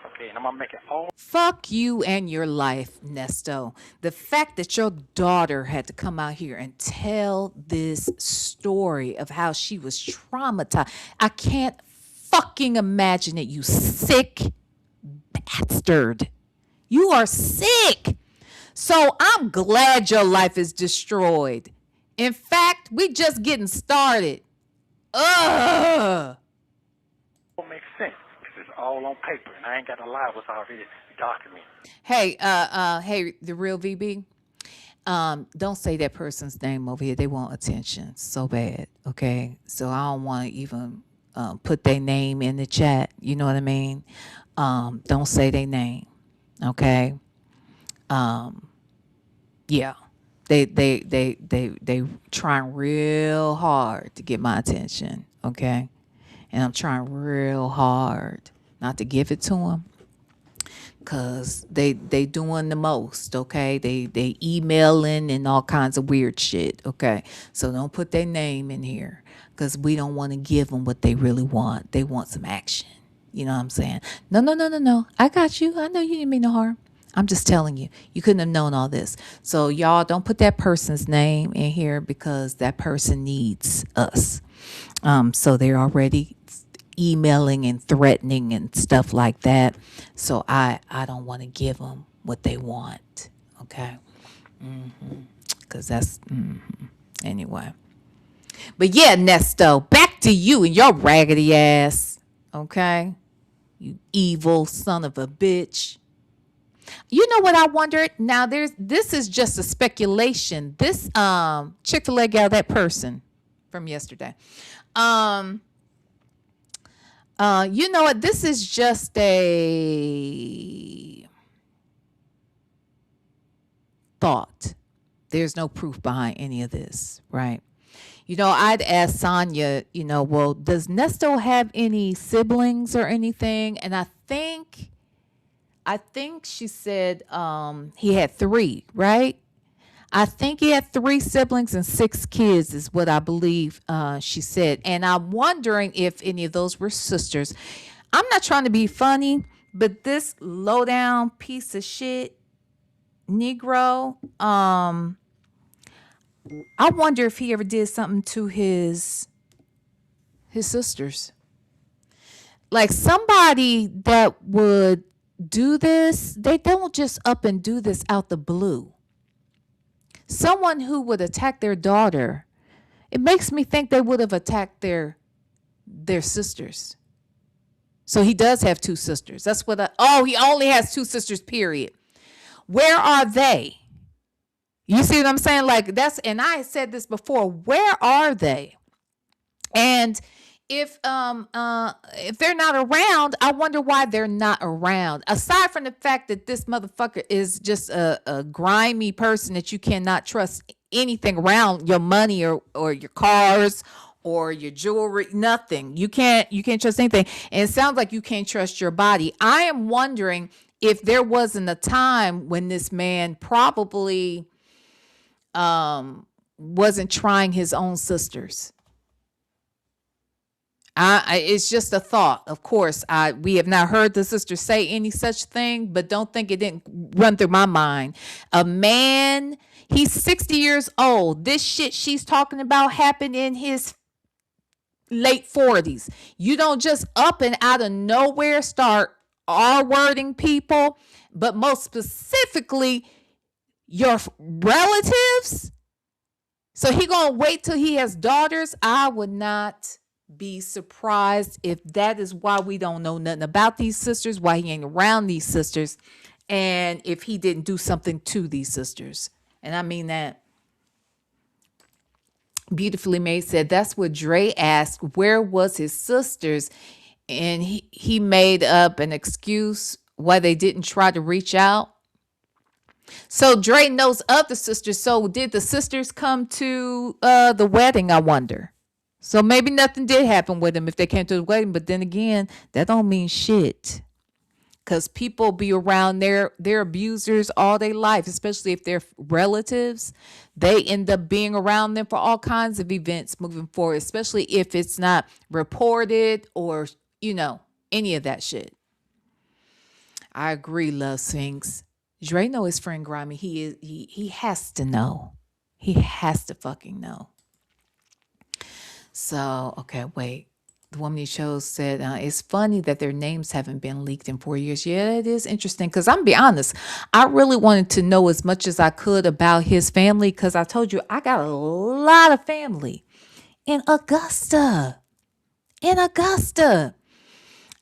Okay, and I'm gonna make it all Fuck you and your life, Nesto. The fact that your daughter had to come out here and tell this story of how she was traumatized. I can't fucking imagine it, you sick bastard. You are sick. So I'm glad your life is destroyed. In fact, we just getting started. Ugh. makes sense because it's all on paper, and I ain't got to lie what's already documented. Hey, the real VB. Don't say that person's name over here. They want attention so bad. Okay, so I don't want to even put their name in the chat. You know what I mean? Don't say their name. Okay. Yeah. They trying real hard to get my attention. Okay. And I'm trying real hard not to give it to them. Cause they doing the most, okay? They emailing and all kinds of weird shit, okay? So don't put their name in here, cause we don't want to give them what they really want. They want some action. You know what I'm saying? No. I got you. I know you didn't mean no harm. I'm just telling you, you couldn't have known all this. So y'all don't put that person's name in here because that person needs us. So they're already emailing and threatening and stuff like that. So I don't want to give them what they want. Okay. Cause that's, anyway. But yeah, Nesto, back to you and your raggedy ass. Okay. You evil son of a bitch. You know what I wondered? Now this is just a speculation. This Chick-fil-A gal, that person from yesterday. You know what? This is just a thought. There's no proof behind any of this, right? You know, I'd ask Sonya, well, does Nesto have any siblings or anything? And I think she said he had 3, right? I think he had 3 siblings and 6 kids is what I believe she said. And I'm wondering if any of those were sisters. I'm not trying to be funny, but this low down piece of shit Negro, I wonder if he ever did something to his sisters. Like somebody that would do this, they don't just up and do this out the blue. Someone who would attack their daughter, it makes me think they would have attacked their sisters. So he does have 2 sisters. That's what he only has 2 sisters, period. Where are they? You see what I'm saying? Like and I said this before, where are they? And if they're not around, I wonder why they're not around. Aside from the fact that this motherfucker is just a grimy person that you cannot trust anything around, your money or your cars or your jewelry, nothing. You can't trust anything. And it sounds like you can't trust your body. I am wondering if there wasn't a time when this man probably wasn't trying his own sisters. It's just a thought. Of course, we have not heard the sister say any such thing, but don't think it didn't run through my mind. A man, he's 60 years old. This shit she's talking about happened in his late 40s. You don't just up and out of nowhere start R-wording people, but most specifically your relatives. So he gonna wait till he has daughters? I would not be surprised if that is why we don't know nothing about these sisters, why he ain't around these sisters, and if he didn't do something to these sisters. And I mean that. Beautifully Made said that's what Dre asked, where was his sisters? And he made up an excuse why they didn't try to reach out. So Dre knows of the sisters. So did the sisters come to the wedding, I wonder? So maybe nothing did happen with them if they came to the wedding. But then again, that don't mean shit. Because people be around their abusers all their life, especially if they're relatives. They end up being around them for all kinds of events moving forward, especially if it's not reported or, any of that shit. I agree, Love Sphinx. Dre know his friend Grimy. He has to know. He has to fucking know. So, okay, wait. The woman he chose said, it's funny that their names haven't been leaked in 4 years. Yeah, it is interesting because I'm be honest. I really wanted to know as much as I could about his family because I told you I got a lot of family in Augusta. In Augusta.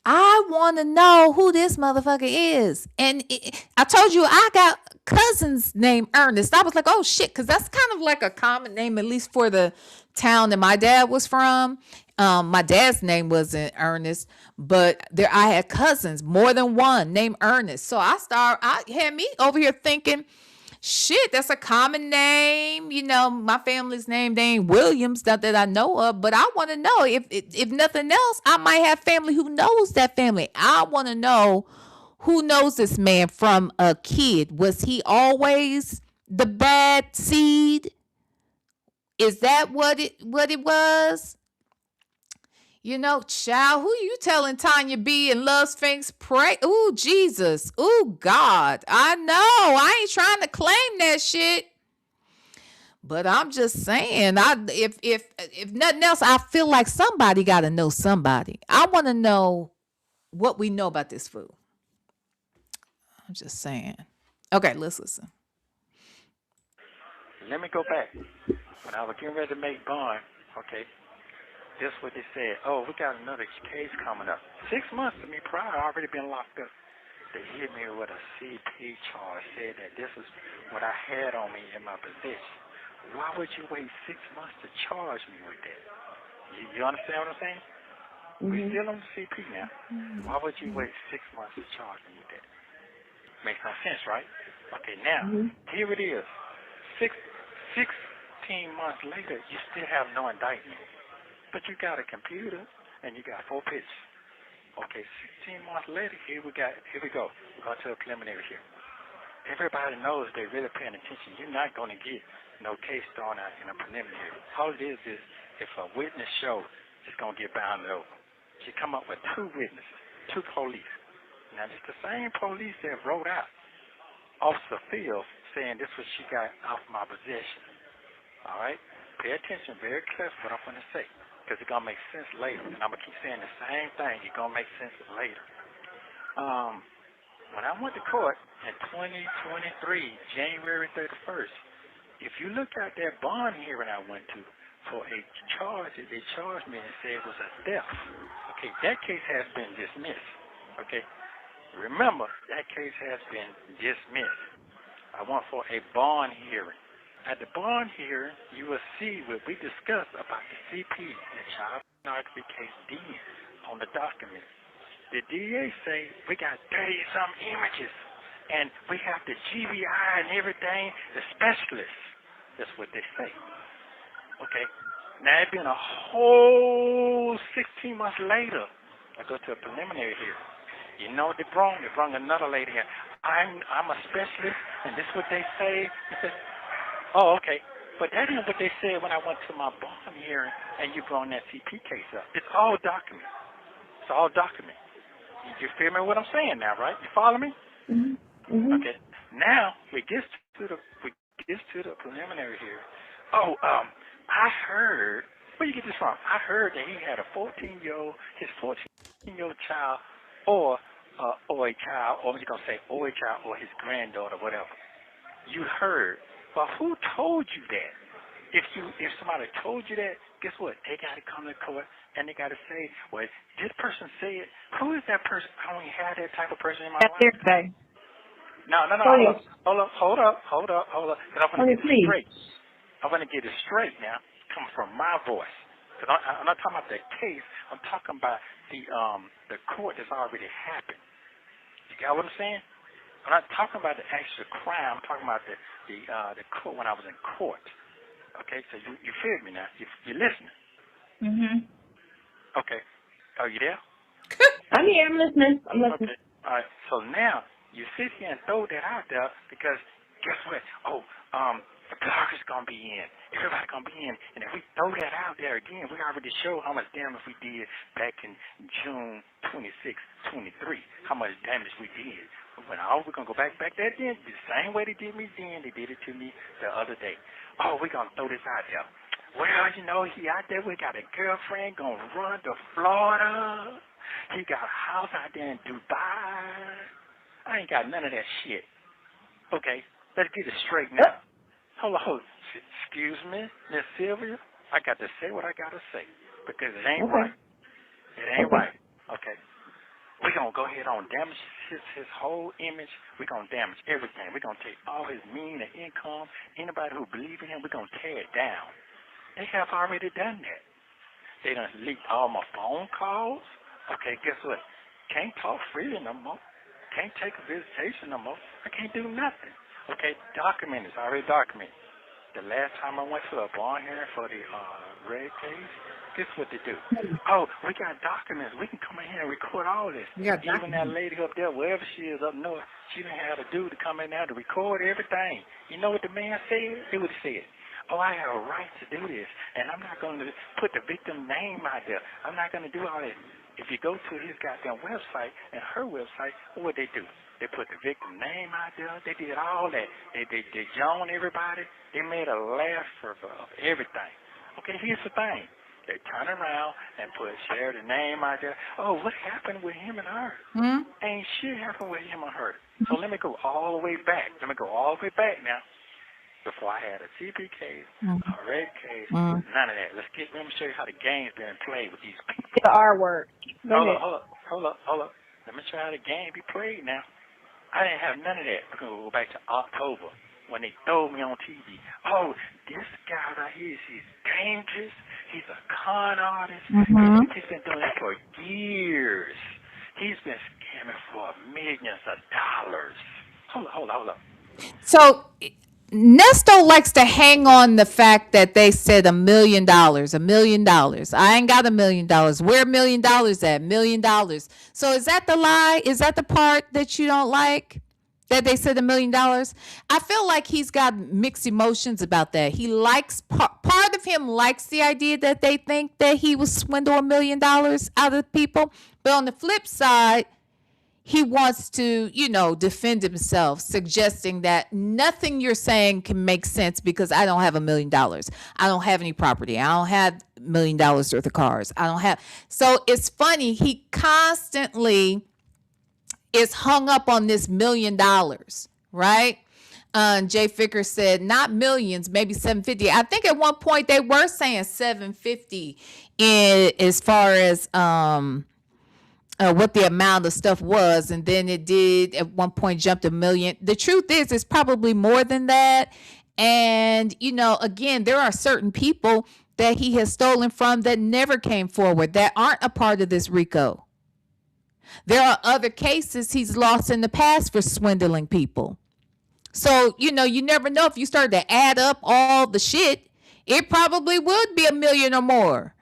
I want to know who this motherfucker is. And I told you I got cousins named Ernest. I was like, oh shit, because that's kind of like a common name, at least for the town that my dad was from. My dad's name wasn't Ernest, but there I had cousins, more than one, named Ernest. So I had me over here thinking, shit, that's a common name. You know, my family's name, they ain't Williams, not that I know of, but I want to know if nothing else, I might have family who knows that family. I want to know who knows this man from a kid. Was he always the bad seed? Is that what it was? You know, child, who you telling Tanya B and Love Sphinx pray? Ooh, Jesus. Ooh, God. I know. I ain't trying to claim that shit. But I'm just saying, if nothing else, I feel like somebody got to know somebody. I want to know what we know about this food. I'm just saying. Okay, let's listen. Let me go back. When I was getting ready to make bond, okay, this is what they said. Oh, we got another case coming up. 6 months to me prior, I already been locked up. They hit me with a CP charge, said that this is what I had on me in my possession. Why would you wait 6 months to charge me with that? You understand what I'm saying? We still on the CP now. Why would you wait 6 months to charge me with that? Makes no sense, right? Okay, now, here it is. 16 months later, you still have no indictment. But you got a computer and you got 4 pictures. Okay, 16 months later, here we go. We're going to a preliminary here. Everybody knows they're really paying attention. You're not going to get no case thrown out in a preliminary. All it is if a witness shows, it's going to get bounded over. She come up with 2 witnesses, 2 police. Now, it's the same police that wrote out Officer Fields saying this was she got off my possession. All right? Pay attention very carefully what I'm going to say because it's going to make sense later. And I'm going to keep saying the same thing. It's going to make sense later. When I went to court in 2023, January 31st, if you look at that bond hearing I went to for a charge that they charged me and said it was a theft, okay, that case has been dismissed. Okay? Remember, that case has been dismissed. I went for a bond hearing. At the bond hearing, you will see what we discussed about the CP, the child pornography case D on the document. The DA say we got 30-some images, and we have the GBI and everything, the specialists. That's what they say. Okay. Now, it's been a whole 16 months later. I go to a preliminary here. You know what they brought? They brought another lady here. I'm a specialist, and this is what they say. I said, oh, okay. But that isn't what they said when I went to my bond hearing, and you brought that CP case up. It's all documented. It's all documented. You feel me what I'm saying now, right? You follow me? Okay. Now we get to the preliminary here. Oh, I heard. Where you get this from? I heard that he had a 14-year-old child, or a child, or you're gonna say or a child, or his granddaughter, whatever. You heard. But who told you that? If somebody told you that, guess what? They got to come to court and they got to say, well, this person said, who is that person? I don't have that type of person in my life. Thursday. No. Hold up. Because I'm going to get it straight. I'm going to get it straight now, coming from my voice. Because I'm not talking about the case. I'm talking about the court that's already happened. You got what I'm saying? I'm not talking about the actual crime. I'm talking about the court when I was in court. Okay, so you feel me now? You're listening. Okay. Are you there? I'm here. I'm listening. Okay. All right. So now you sit here and throw that out there because guess what? Oh, the blogger's gonna be in. Everybody's gonna be in. And if we throw that out there again, we already showed how much damage we did back in June 26, 23, how much damage we did. When we're going to go back there then, the same way they did me then, they did it to me the other day. Oh, we're going to throw this out there. Well, you know, he out there, we got a girlfriend going to run to Florida. He got a house out there in Dubai. I ain't got none of that shit. Okay, let's get it straight now. Hold on. Excuse me, Miss Sylvia. I got to say what I got to say because it ain't right. It ain't right. Okay. We're going to go ahead on damage his whole image. We're going to damage everything. We're going to take all his meaning and income. Anybody who believes in him, we're going to tear it down. They have already done that. They done leaked all my phone calls. Okay, guess what? Can't talk freely no more. Can't take a visitation no more. I can't do nothing. Okay, documented. It's already documented. The last time I went to a barn hearing for the red case, guess what they do? Oh, we got documents. We can come in here and record all this. Even that lady up there, wherever she is up north, she done had a dude to come in there to record everything. You know what the man said? He would have said, oh, I have a right to do this, and I'm not going to put the victim name out there. I'm not going to do all this. If you go to his goddamn website and her website, what would they do? They put the victim name out there. They did all that. They joined everybody. They made a laugh of everything. Okay, here's the thing. They turn around and share the name out there. Oh, what happened with him and her? Ain't shit happened with him and her. So let me go all the way back. Let me go all the way back now. Before I had a TP case, a red case, none of that. Let me show you how the game's been played with these people. The R word. Hold up. Let me show you how the game be played now. I didn't have none of that. We're going to go back to October when they throw me on TV. Oh, this guy right here, he's dangerous. He's a con artist. He's been doing it for years. He's been scamming for millions of dollars. Hold up. So Nesto likes to hang on the fact that they said $1 million, $1 million. I ain't got $1 million. Where $1 million at? $1 million. So is that the lie? Is that the part that you don't like? That they said $1 million? I feel like he's got mixed emotions about that. He likes, part of him likes the idea that they think that he was swindled $1 million out of people. But on the flip side, he wants to, defend himself, suggesting that nothing you're saying can make sense because I don't have $1 million. I don't have any property. I don't have $1 million worth of cars. I don't have. So it's funny. He constantly is hung up on this $1 million, right? Jay Ficker said not millions, maybe 750. I think at one point they were saying 750 as far as what the amount of stuff was, and then it did at one point jump to $1 million. The truth is, it's probably more than that. And again, there are certain people that he has stolen from that never came forward, that aren't a part of this RICO. There are other cases he's lost in the past for swindling people. So, you never know. If you start to add up all the shit, it probably would be $1 million or more.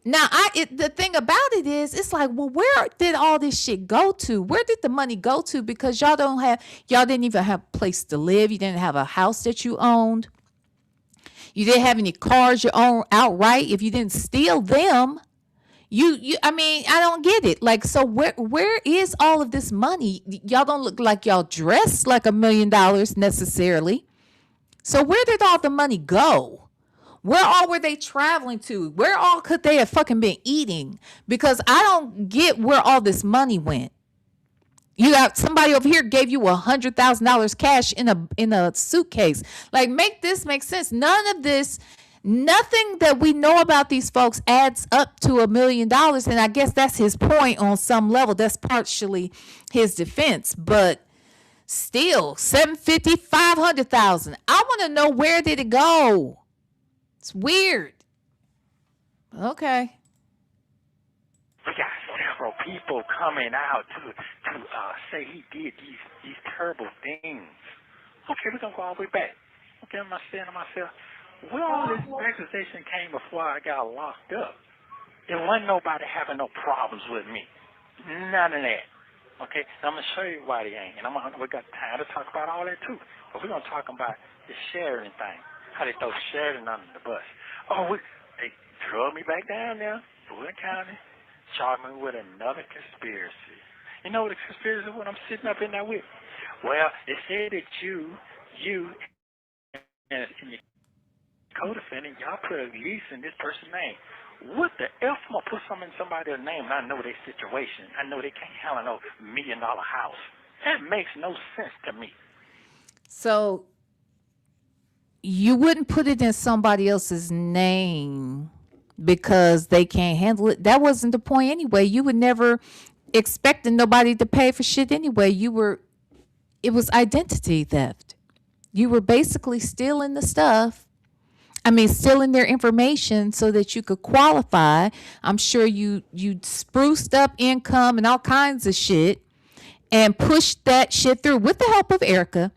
Now, the thing about it is, it's like, well, where did all this shit go to? Where did the money go to? Because y'all didn't even have a place to live. You didn't have a house that you owned. You didn't have any cars you own outright. If you didn't steal them, I don't get it. Like, so where is all of this money? Y'all don't look like y'all dressed like $1 million necessarily. So where did all the money go? Where all were they traveling to? Where all could they have fucking been eating? Because I don't get where all this money went. You got somebody over here gave you $100,000 cash in a suitcase. Like, make this make sense. Nothing that we know about these folks adds up to $1 million. And I guess that's his point on some level. That's partially his defense. But still, $750,000, $500,000. I want to know, where did it go? It's weird. Okay. We got several people coming out to say he did these terrible things. Okay, we're going to go all the way back. Okay, I'm saying to myself, where all this accusation came before I got locked up? There wasn't nobody having no problems with me. None of that. Okay, and I'm going to show you why they ain't. And we got time to talk about all that too. But we're going to talk about the sharing thing. How they throw Sheridan under the bus. Oh, they drug me back down there, Fulton County, charged me with another conspiracy. You know what a conspiracy is? What I'm sitting up in there with? Well, it said that you and your co-defendant, y'all put a lease in this person's name. What the F am I put something in somebody's name and I know their situation? I know they can't handle no $1 million house. That makes no sense to me. So you wouldn't put it in somebody else's name because they can't handle it. That wasn't the point anyway. You would never expecting nobody to pay for shit anyway. It was identity theft. You were basically stealing the stuff. Stealing their information so that you could qualify. I'm sure you spruced up income and all kinds of shit and pushed that shit through with the help of Erica.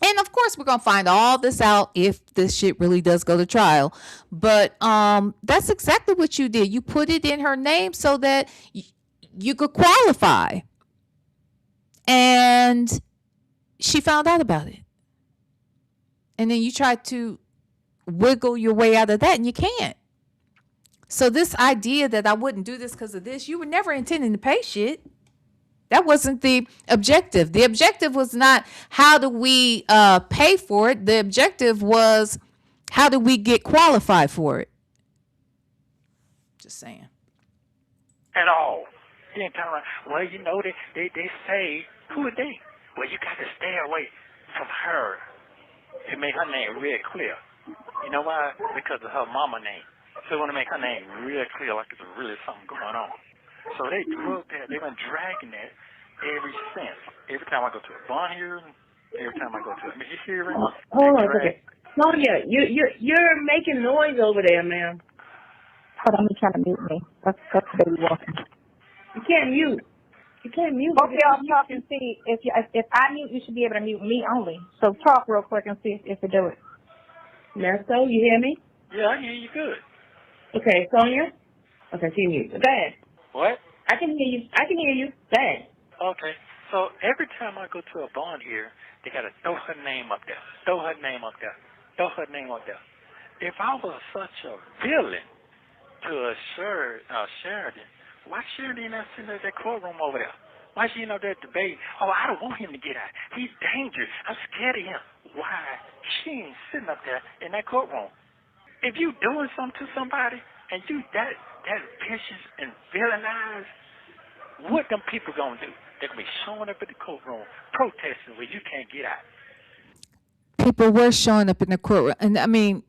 And of course, we're going to find all this out if this shit really does go to trial. But that's exactly what you did. You put it in her name so that you could qualify. And she found out about it. And then you tried to wiggle your way out of that, and you can't. So this idea that I wouldn't do this because of this, you were never intending to pay shit. That wasn't the objective. The objective was not how do we pay for it. The objective was how do we get qualified for it. Just saying. At all. You ain't telling, well, you know, they say, who are they? Well, you got to stay away from her. It made her name real clear. You know why? Because of her mama name. So they want to make her name real clear, like there's really something going on. So they drug that. They've been dragging that ever since. Every time I go to a bond hearing, every time I go to a hearing. Hold on a second. Sonya, you're making noise over there, ma'am. Hold on, I'm trying to mute me. That's baby walking. You can't mute. You can't mute. Both y'all talk and see if I mute, you should be able to mute me only. So talk real quick and see if it do it. Nesto, you hear me? Yeah, I hear you good. Okay, Sonya? Okay, she mute. Go ahead. What? I can hear you. Go ahead. Okay. So every time I go to a bond here, they got to throw her name up there. Throw her name up there. Throw her name up there. If I was such a villain to a Sheridan, why Sheridan not sitting at that courtroom over there? Why she in there debating? Oh, I don't want him to get out. He's dangerous. I'm scared of him. Why she ain't sitting up there in that courtroom? If you doing something to somebody and you that vicious and villainized, what them people gonna do? They're gonna be showing up at the courtroom protesting where you can't get out. People were showing up in the courtroom, and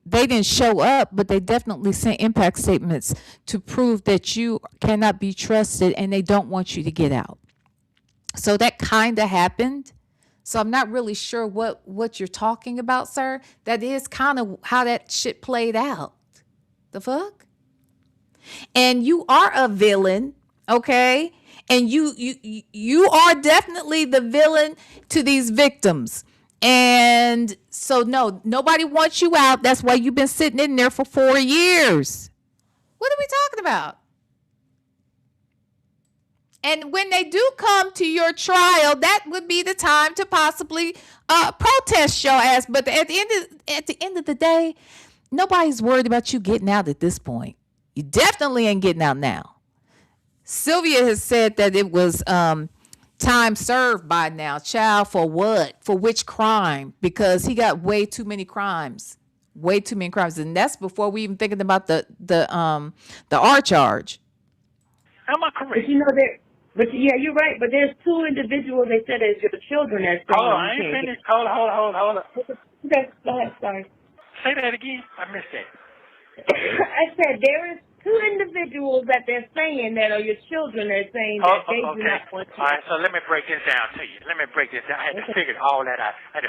they didn't show up, but they definitely sent impact statements to prove that you cannot be trusted and they don't want you to get out. So that kind of happened. So I'm not really sure what you're talking about, sir. That is kind of how that shit played out. The fuck? And you are a villain, okay? And you are definitely the villain to these victims. And so no, nobody wants you out. That's why you've been sitting in there for 4 years. What are we talking about? And when they do come to your trial, that would be the time to possibly protest your ass. But at the end of the day, nobody's worried about you getting out at this point. You definitely ain't getting out now. Sylvia has said that it was time served by now. Child, for what? For which crime? Because he got way too many crimes. Way too many crimes. And that's before we even thinking about the R charge. Am I correct? But you know that. But yeah, you're right. But there's two individuals they said as your children that's saying. Hold on, I ain't finished. Hold on. Okay, go ahead. Sorry. Say that again. I missed that. I said there is two individuals that they're saying that are your children that are saying that they do not want you. All right, so let me break this down to you. I had to figure all that out. Let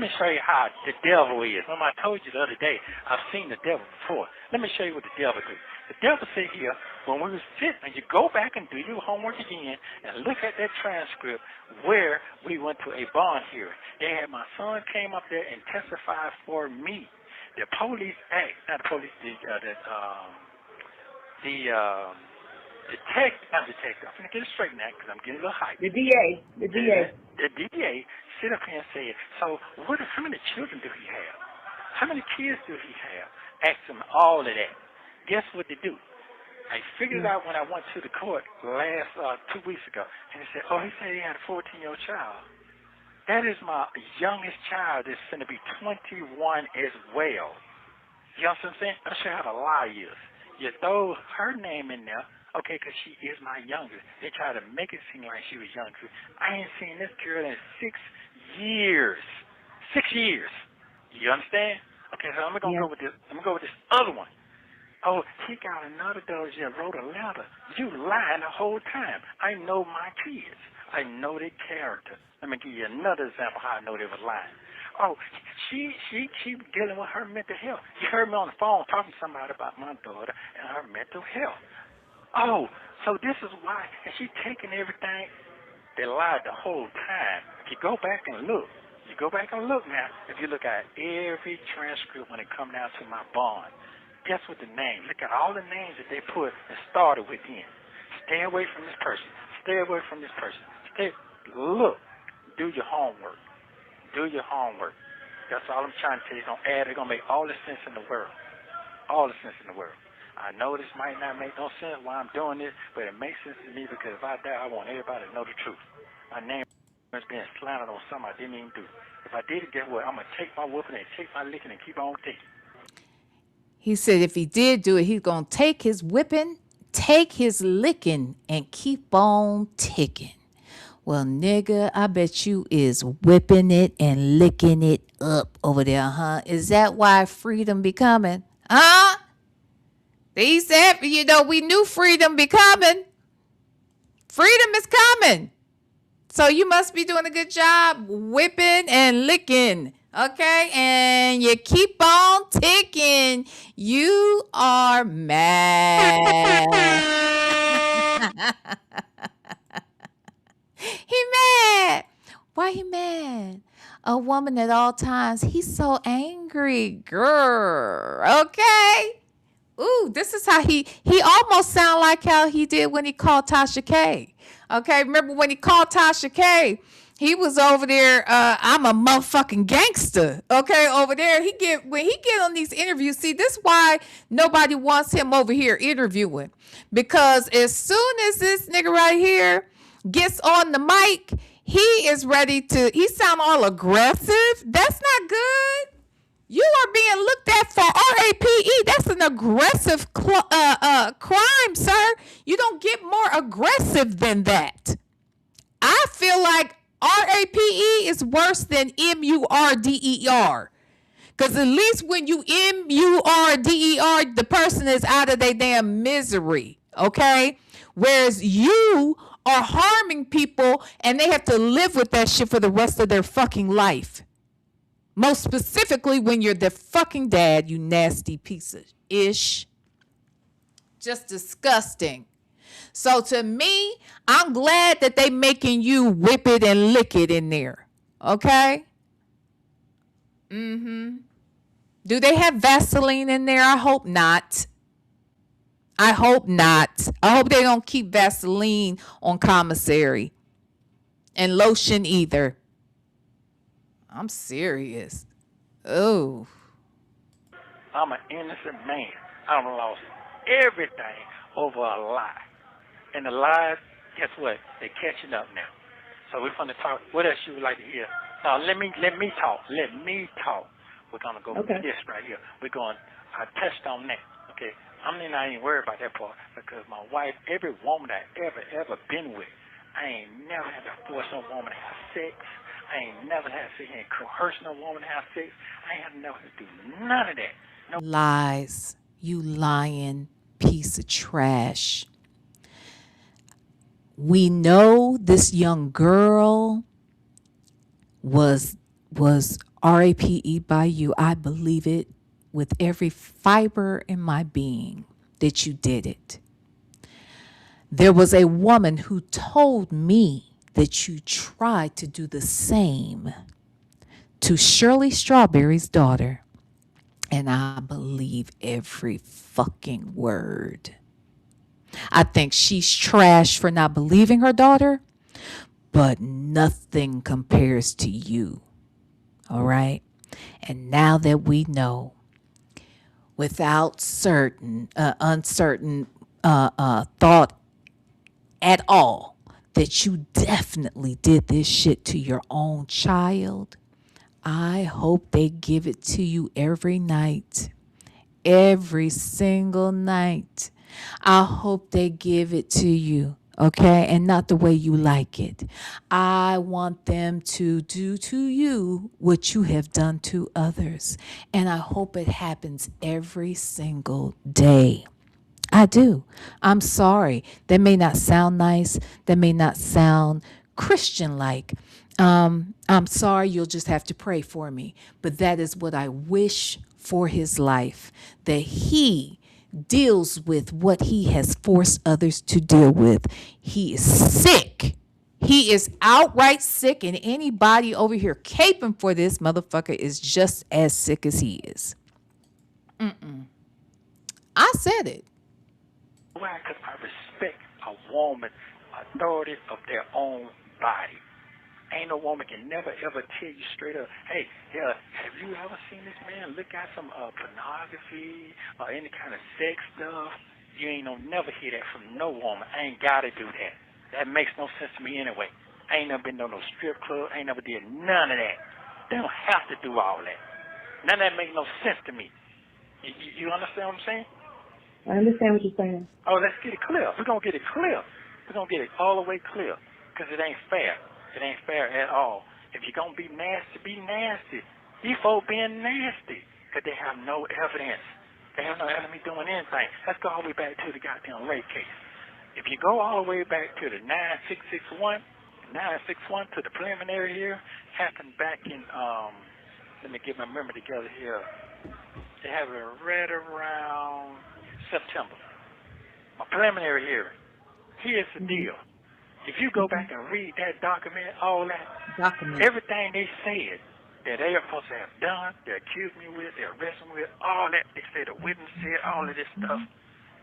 me show you how the devil is. Remember I told you the other day, I've seen the devil before. Let me show you what the devil do. The devil said here, when we were sitting, and you go back and do your homework again and look at that transcript where we went to a bond hearing. They had my son came up there and testified for me. The police act, not the police, I'm going to get it straight now because I'm getting a little hyped. The DA. The DA sit up here and said, so how many children do he have? How many kids do he have? Asked him all of that. Guess what they do? I figured it out when I went to the court last 2 weeks ago, and he said, he said he had a 14-year-old child. That is my youngest child that's going to be 21 as well. You know what I'm saying? I'll show you how the lie is. You throw her name in there, okay, because she is my youngest. They try to make it seem like she was younger. I ain't seen this girl in 6 years. 6 years. You understand? Okay, so I'm gonna go with this. I'm gonna go with this other one. Oh, he got another doge that wrote a letter. You lying the whole time. I know my kids. I know their character. Let me give you another example how I know they were lying. Oh, she dealing with her mental health. You heard me on the phone talking to somebody about my daughter and her mental health. Oh, so this is why. And she taking everything. They lied the whole time. If you go back and look, now, if you look at every transcript when it come down to my bond, guess what the name? Look at all the names that they put and started within. Stay away from this person. Stay away from this person. Look. Do your homework. Do your homework. That's all I'm trying to tell you. It's going to make all the sense in the world. All the sense in the world. I know this might not make no sense why I'm doing this, but it makes sense to me because if I die, I want everybody to know the truth. My name is being slandered on something I didn't even do. If I did it, guess what? I'm going to take my whooping and take my licking and keep on taking. He said if he did do it, he's going to take his whipping, take his licking, and keep on ticking. Well, nigga, I bet you is whipping it and licking it up over there, huh? Is that why freedom be coming? Huh? He said, we knew freedom be coming. Freedom is coming. So you must be doing a good job whipping and licking. Okay, and you keep on ticking. You are mad. He mad. Why he mad? A woman at all times. He's so angry, girl. Okay. Ooh, this is how he almost sound like how he did when he called Tasha K. Okay, remember when he called Tasha K? He was over there, I'm a motherfucking gangster. Okay, over there. When he get on these interviews, see, this is why nobody wants him over here interviewing. Because as soon as this nigga right here gets on the mic, he is ready to, he sound all aggressive. That's not good. You are being looked at for RAPE. That's an aggressive crime, sir. You don't get more aggressive than that. I feel like RAPE is worse than MURDER. Because at least when you MURDER, the person is out of their damn misery. Okay? Whereas you are harming people and they have to live with that shit for the rest of their fucking life. Most specifically when you're their fucking dad, you nasty piece of ish. Just disgusting. So to me, I'm glad that they making you whip it and lick it in there. Okay? Do they have Vaseline in there? I hope not. I hope not. I hope they don't keep Vaseline on commissary. And lotion either. I'm serious. Oh. I'm an innocent man. I've lost everything over a lie. And the lies, guess what? They're catching up now. So we're going to talk. What else you would like to hear? Now, let me talk. Let me talk. We're going to go with this right here. We're going, I touched on that. Okay? I'm not even worried about that part because my wife, every woman I ever been with, I ain't never had to force no woman to have sex. I ain't never had to sit here and coerce no woman to have sex. I ain't never had to do none of that. No. Lies. You lying piece of trash. We know this young girl was RAPE by you. I believe it with every fiber in my being that you did it. There was a woman who told me that you tried to do the same to Shirley Strawberry's daughter. And I believe every fucking word. I think she's trash for not believing her daughter, but nothing compares to you. All right? And now that we know, without uncertain thought at all that you definitely did this shit to your own child, I hope they give it to you every night, every single night. I hope they give it to you, okay? And not the way you like it. I want them to do to you what you have done to others. And I hope it happens every single day. I do. I'm sorry. That may not sound nice. That may not sound Christian like. I'm sorry. You'll just have to pray for me. But that is what I wish for his life, that he deals with what he has forced others to deal with. He is sick. He is outright sick, and anybody over here caping for this motherfucker is just as sick as he is. I said it. Why? Because I respect a woman's authority of their own body. Ain't no woman can never ever tell you straight up, hey, yeah, have you ever seen this man look at some pornography or any kind of sex stuff? You ain't gonna never hear that from no woman. I ain't gotta do that. That makes no sense to me anyway. I ain't never been to no strip club. I ain't never did none of that. They don't have to do all that. None of that makes no sense to me. You understand what I'm saying? I understand what you're saying. Oh, let's get it clear. We're going to get it clear. We're going to get it all the way clear because it ain't fair. It ain't fair at all. If you're going to be nasty, be nasty. These folk being nasty because they have no evidence. They have no evidence doing anything. Let's go all the way back to the goddamn rape case. If you go all the way back to the 9661 to the preliminary here, happened back in, let me get my memory together here. They have it right around September. A preliminary hearing. Here's the deal. If you go back and read that document, all that, everything they said that they are supposed to have done, they accused me with, they arrested me with, all that, they said the witness said, all of this stuff.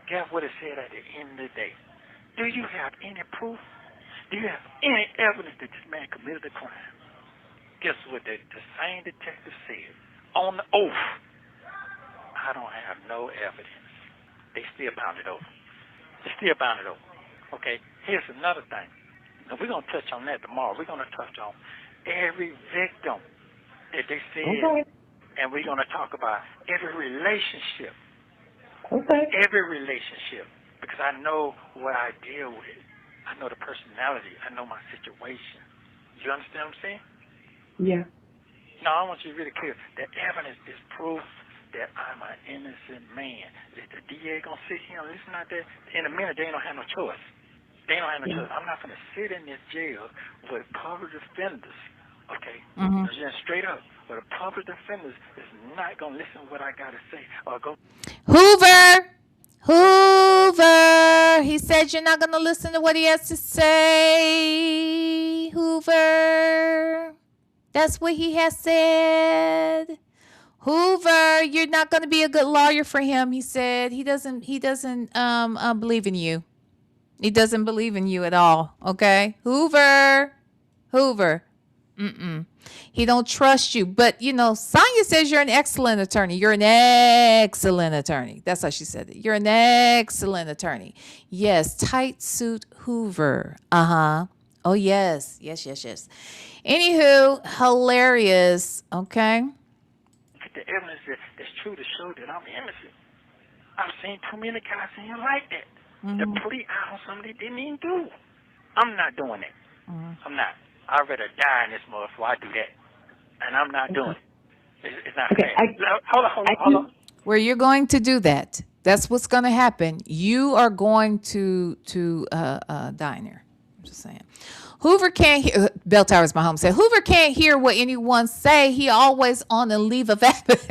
Guess what it said at the end of the day? Do you have any proof? Do you have any evidence that this man committed a crime? Guess what the same detective said? On the oath, I don't have no evidence. They still bound it over. Okay, here's another thing. Now, we're going to touch on that tomorrow. We're going to touch on every victim that they said. Okay. And we're going to talk about every relationship. Okay. Every relationship. Because I know what I deal with. I know the personality. I know my situation. You understand what I'm saying? Yeah. No, I want you to be really clear. The evidence is proof that I'm an innocent man. That the DA gonna sit here and listen out there. In a minute, they don't have no choice. They don't have no choice. I'm not gonna sit in this jail with public defenders. Okay, just straight up. But the public defenders is not gonna listen to what I gotta say or go. Hoover. He said you're not gonna listen to what he has to say. Hoover. That's what he has said. Hoover, you're not going to be a good lawyer for him. He said he doesn't believe in you. He doesn't believe in you at all. Okay, Hoover. He don't trust you. But Sonya says you're an excellent attorney. You're an excellent attorney. That's how she said it. You're an excellent attorney. Yes, tight suit Hoover. Oh yes. Anywho, hilarious. Okay. The evidence that's true to show that I'm innocent. I've seen too many guys in here like that. The police out on something they didn't even do. I'm not doing that. I'm not. I'd rather die in this mother before I do that. And I'm not doing it. It's not fair. Hold on. Where you're going to do that. That's what's going to happen. You are going to die in there. I'm just saying. Hoover can't hear. Bell Towers, my home said Hoover can't hear what anyone say. He always on a leave of absence.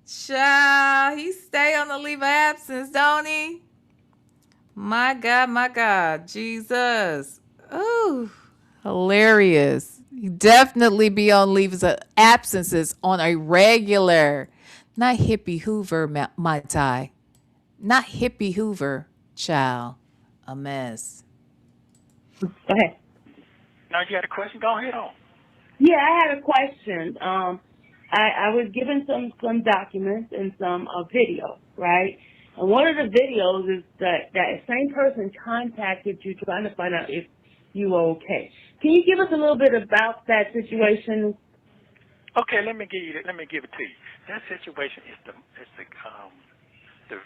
Child, he stay on the leave of absence, don't he? My God, Jesus. Ooh, hilarious. He definitely be on leaves of absences on a regular. Not hippie Hoover, my tie. Not hippie Hoover, child. A mess. Go ahead. Now you had a question? Go ahead on. Yeah, I had a question. I was given some documents and some video, right? And one of the videos is that same person contacted you trying to find out if you were okay. Can you give us a little bit about that situation? Okay, let me give it to you. That situation is the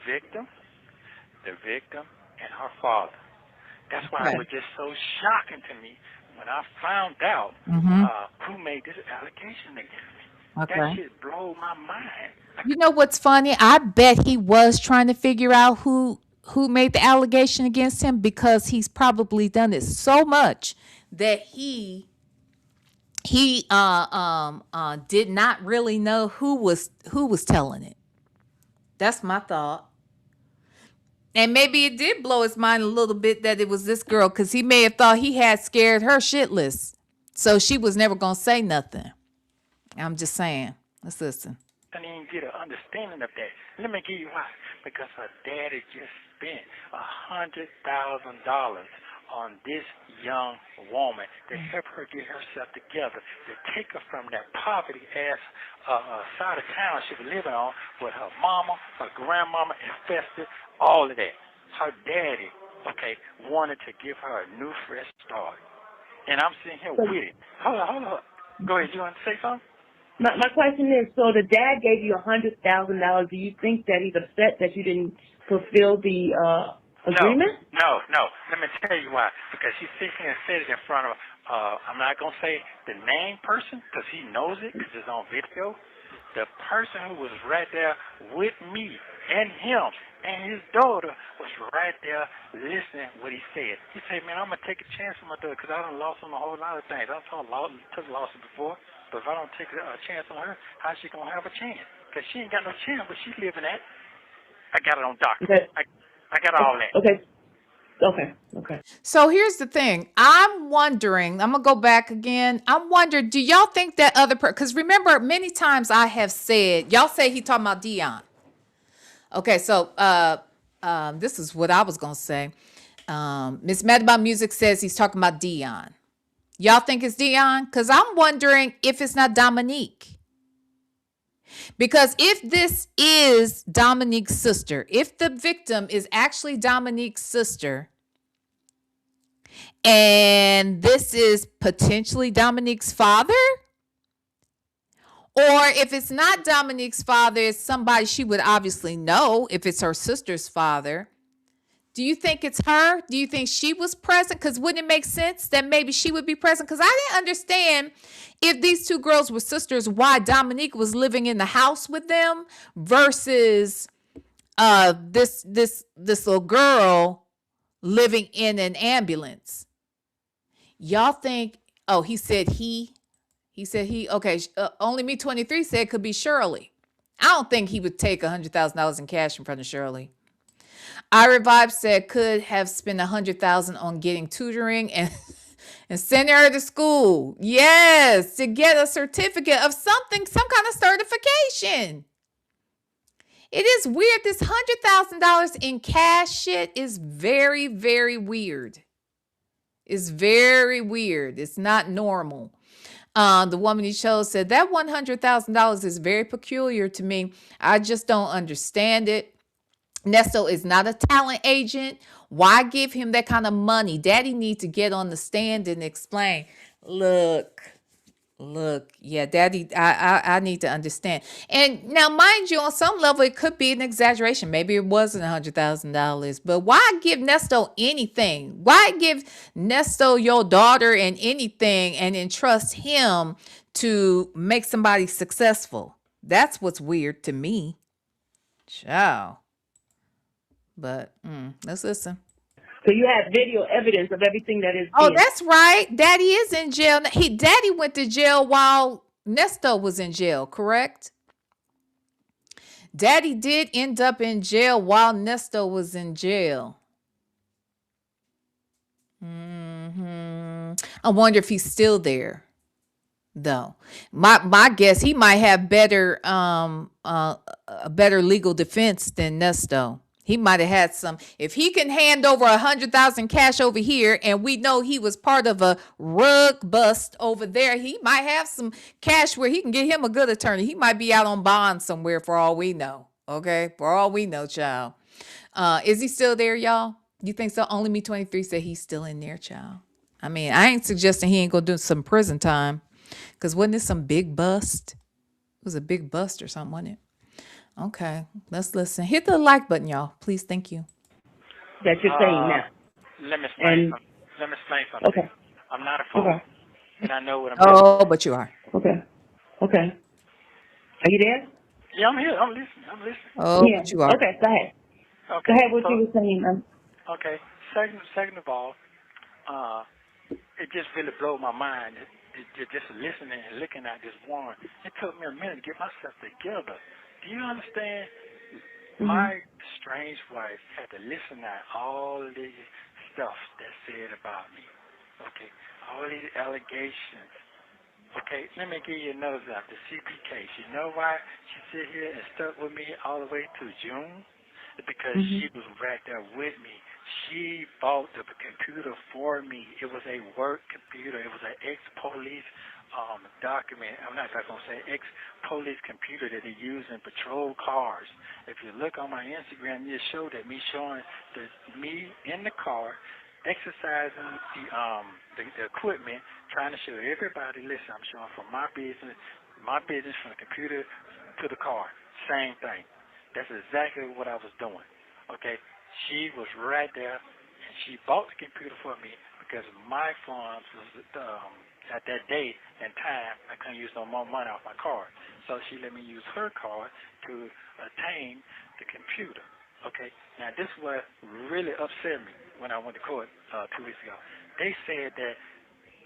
victim, and her father. That's why it was just so shocking to me when I found out who made this allegation against me. Okay. That shit blew my mind. You know what's funny? I bet he was trying to figure out who made the allegation against him, because he's probably done it so much that he did not really know who was telling it. That's my thought. And maybe it did blow his mind a little bit that it was this girl, because he may have thought he had scared her shitless, so she was never gonna say nothing. I'm just saying. Let's listen. I didn't even get an understanding of that. Let me give you why. Because her daddy just spent $100,000 on this young woman to help her get herself together, to take her from that poverty-ass side of town she was living on with her mama, her grandmama, infested, all of that. Her daddy, wanted to give her a new, fresh start. And I'm sitting here with it. Hold on. Go ahead. You want to say something? My question is, so the dad gave you $100,000. Do you think that he's upset that you didn't fulfill the agreement? No. Let me tell you why. Because she sits here and said it in front of, I'm not going to say the name person, because he knows it, because it's on video. The person who was right there with me and him and his daughter was right there listening what he said. He said, man, I'm going to take a chance on my daughter, because I done lost on a whole lot of things. I took losses before. But if I don't take a chance on her, how's she going to have a chance? Because she ain't got no chance, but she's living that. I got it on document. Okay. I got all that. Okay. So here's the thing. I'm wondering, I'm going to go back again. I'm wondering, do y'all think that other person, because remember, many times I have said, y'all say he talking about Dion. Okay, so this is what I was going to say. Miss Mad About Music says he's talking about Dion. Y'all think it's Dion? Because I'm wondering if it's not Dominique. Because if this is Dominique's sister, if the victim is actually Dominique's sister, and this is potentially Dominique's father, or if it's not Dominique's father, it's somebody she would obviously know if it's her sister's father. Do you think it's her? Do you think she was present? Because wouldn't it make sense that maybe she would be present? Because I didn't understand, if these two girls were sisters, why Dominique was living in the house with them versus this little girl living in an ambulance. Y'all think? Oh, he said he. Okay, only me 23 said could be Shirley. I don't think he would take $100,000 in cash in front of Shirley. I Revive said could have spent $100,000 on getting tutoring and send her to school. Yes, to get a certificate of something, some kind of certification. It is weird. This $100,000 in cash shit is very, very weird. It's very weird. It's not normal. The woman he chose said that $100,000 is very peculiar to me. I just don't understand it. Nesto is not a talent agent. Why give him that kind of money? Daddy needs to get on the stand and explain. Look, yeah, Daddy, I need to understand. And now, mind you, on some level, it could be an exaggeration. Maybe it wasn't $100,000, but why give Nesto anything? Why give Nesto your daughter and anything and entrust him to make somebody successful? That's what's weird to me. Ciao. But let's listen. So you have video evidence of everything that is. Oh, that's right. Daddy is in jail. Daddy went to jail while Nesto was in jail, correct? Daddy did end up in jail while Nesto was in jail. I wonder if he's still there, though. My guess, he might have a better legal defense than Nesto. He might have had some. If he can hand over $100,000 cash over here, and we know he was part of a rug bust over there, he might have some cash where he can get him a good attorney. He might be out on bond somewhere for all we know. Okay, for all we know, child. Is he still there, y'all? You think so? Only Me 23 said he's still in there, child. I mean, I ain't suggesting he ain't gonna do some prison time. Cause wasn't this some big bust? It was a big bust or something, wasn't it? Okay, let's listen. Hit the like button, y'all. Please, thank you. That you're saying now. Let me explain And something. Let me explain something. okay, I'm not a fool, okay, and I know what I'm doing. Oh, but you are. okay, okay. Are you there? Yeah, I'm here. I'm listening. I'm listening. Oh, Yeah. but you are. Okay, go ahead. Okay. Go ahead. What So, you were saying? okay. Second of all, it just really blew my mind. Just listening and looking at this woman. It took me a minute to get myself together. Do you understand? My strange wife had to listen to all of this stuff that's said about me. Okay, all these allegations. Okay, let me give you another example. The CP case. You know why she sit here and stuck with me all the way to June? Because she was right there with me. She bought the computer for me. It was a work computer. It was an ex-police document. I'm not going to say ex-police computer that they use in patrol cars. If you look on my Instagram, you show that me showing me in the car exercising the equipment, trying to show everybody, listen, I'm showing from my business from the computer to the car. Same thing. That's exactly what I was doing. Okay? She was right there, and she bought the computer for me because my funds was at that day and time, I couldn't use no more money off my card. So she let me use her card to attain the computer. Okay? Now, this is what really upset me when I went to court 2 weeks ago. They said that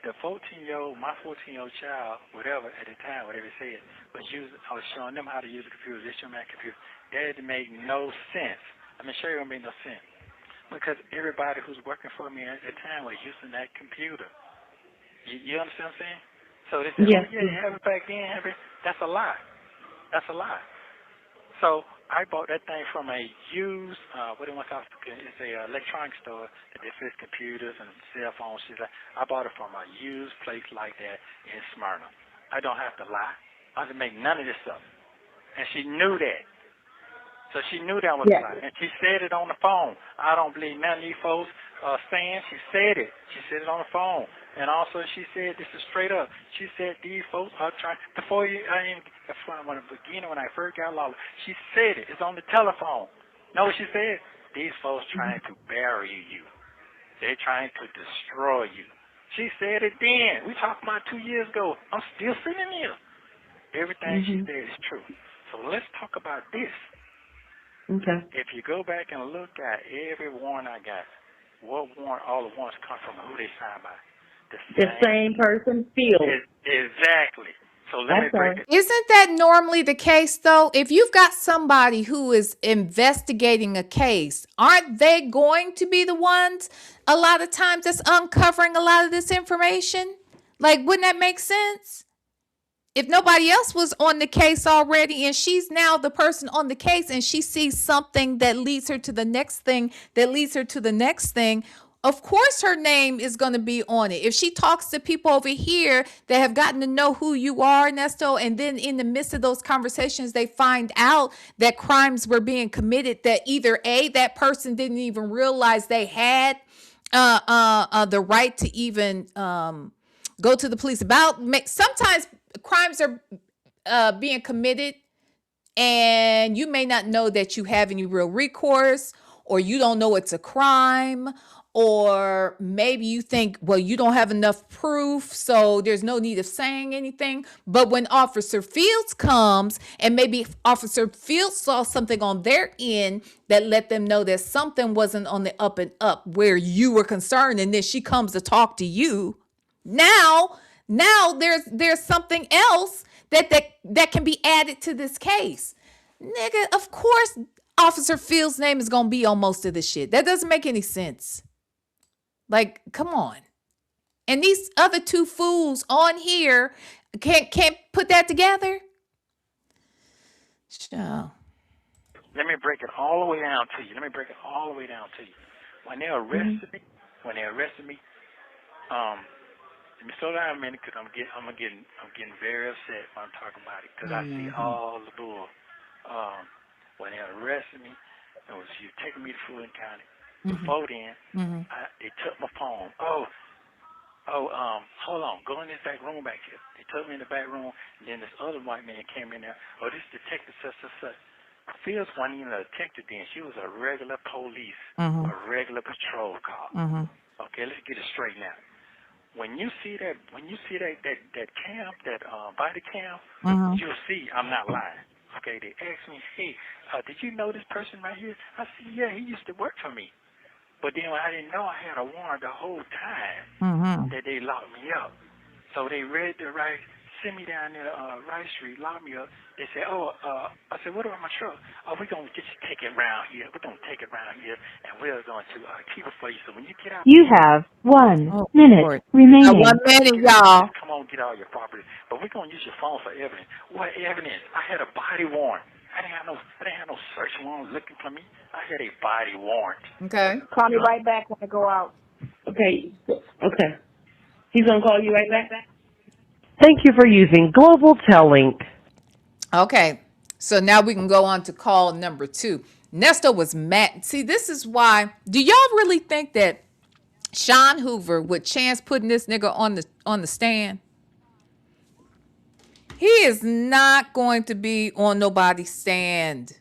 the my 14-year-old child, whatever, at the time, whatever it said, I was showing them how to use the computer, this your man computer. That made no sense. I'm sure it made no sense. Because everybody who's working for me at the time was using that computer. You understand what I'm saying? So they said, Yes. oh, yeah, you have it back then. That's a lie. That's a lie. So I bought that thing from a used, it's a electronic store that they fix computers and cell phones. I bought it from a used place like that in Smyrna. I don't have to lie. I didn't make none of this stuff. And she knew that. So she knew that was a lie. And she said it on the phone. I don't believe none of these folks saying. She said it. She said it on the phone. And also she said, this is straight up, she said these folks are trying, when I first got Lawler, she said it. It's on the telephone. Know what she said? These folks trying to bury you. They're trying to destroy you. She said it then. We talked about 2 years ago. I'm still sitting here. Everything she said is true. So let's talk about this. Okay. If you go back and look at every warrant I got, what warrant all the warrants come from, who they signed by. The same person, Field. Exactly. So let me break it. Isn't that normally the case, though? If you've got somebody who is investigating a case, aren't they going to be the ones a lot of times that's uncovering a lot of this information? Like, wouldn't that make sense? If nobody else was on the case already and she's now the person on the case and she sees something that leads her to the next thing, that leads her to the next thing, of course her name is going to be on it. If she talks to people over here that have gotten to know who you are, Nesto, and then in the midst of those conversations, they find out that crimes were being committed, that either A, that person didn't even realize they had the right to even go to the police about. Sometimes crimes are being committed and you may not know that you have any real recourse, or you don't know it's a crime, or maybe you think, well, you don't have enough proof, so there's no need of saying anything. But when Officer Fields comes, and maybe Officer Fields saw something on their end that let them know that something wasn't on the up and up where you were concerned, and then she comes to talk to you. Now there's something else that can be added to this case. Nigga, of course Officer Fields' name is gonna be on most of this shit. That doesn't make any sense. Like, come on. And these other two fools on here can't put that together. Sure. Let me break it all the way down to you. When they arrested me, let me slow down a minute because I'm getting very upset when I'm talking about it because I see all the bull. When they arrested me, She was taking me to Fulton County. Before then, they took my phone. Hold on. Go in this back room back here. They took me in the back room, and then this other white man came in there. Oh, this detective such. Phyllis wasn't even a detective then. She was a regular police, a regular patrol car. Okay, let's get it straight now. When you see that cam, that body cam, you'll see I'm not lying. Okay, they asked me, hey, did you know this person right here? I said, yeah, he used to work for me. But then I didn't know I had a warrant the whole time that they locked me up. So they read the right, sent me down there Rice Street, locked me up. They said, I said, what about my truck? Oh, we're going to just take it around here. We're going to take it around here, and we're going to keep it for you. So when you get out, You have 1 minute Lord. remaining. 1 minute, y'all. just come on, get all your property. But we're going to use your phone for evidence. What evidence? I had a body warrant. I didn't have no search warrant looking for me. I had a body warrant. Okay. Call me right back when I go out. Okay. He's gonna call you right back. Thank you for using Global Tel-Link. Okay. So now we can go on to call number 2. Nesto was mad. See, this is why. Do y'all really think that Sean Hoover would chance putting this nigga on the stand? He is not going to be on nobody's stand.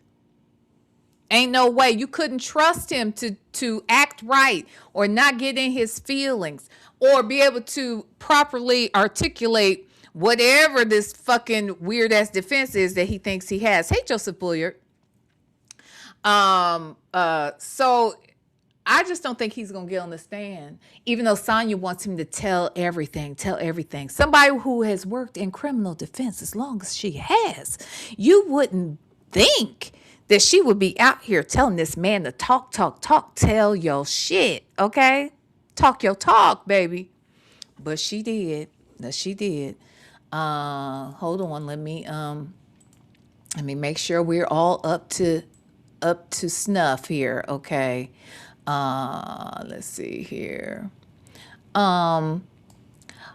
Ain't no way. You couldn't trust him to act right or not get in his feelings or be able to properly articulate whatever this fucking weird ass defense is that he thinks he has. Hey, Joseph Bulliard. So I just don't think he's going to get on the stand, even though Sonya wants him to tell everything. Somebody who has worked in criminal defense as long as she has, you wouldn't think that she would be out here telling this man to talk, tell your shit, okay? Talk your talk, baby. But she did. Hold on, let me make sure we're all up to snuff here, okay? Let's see here. Mama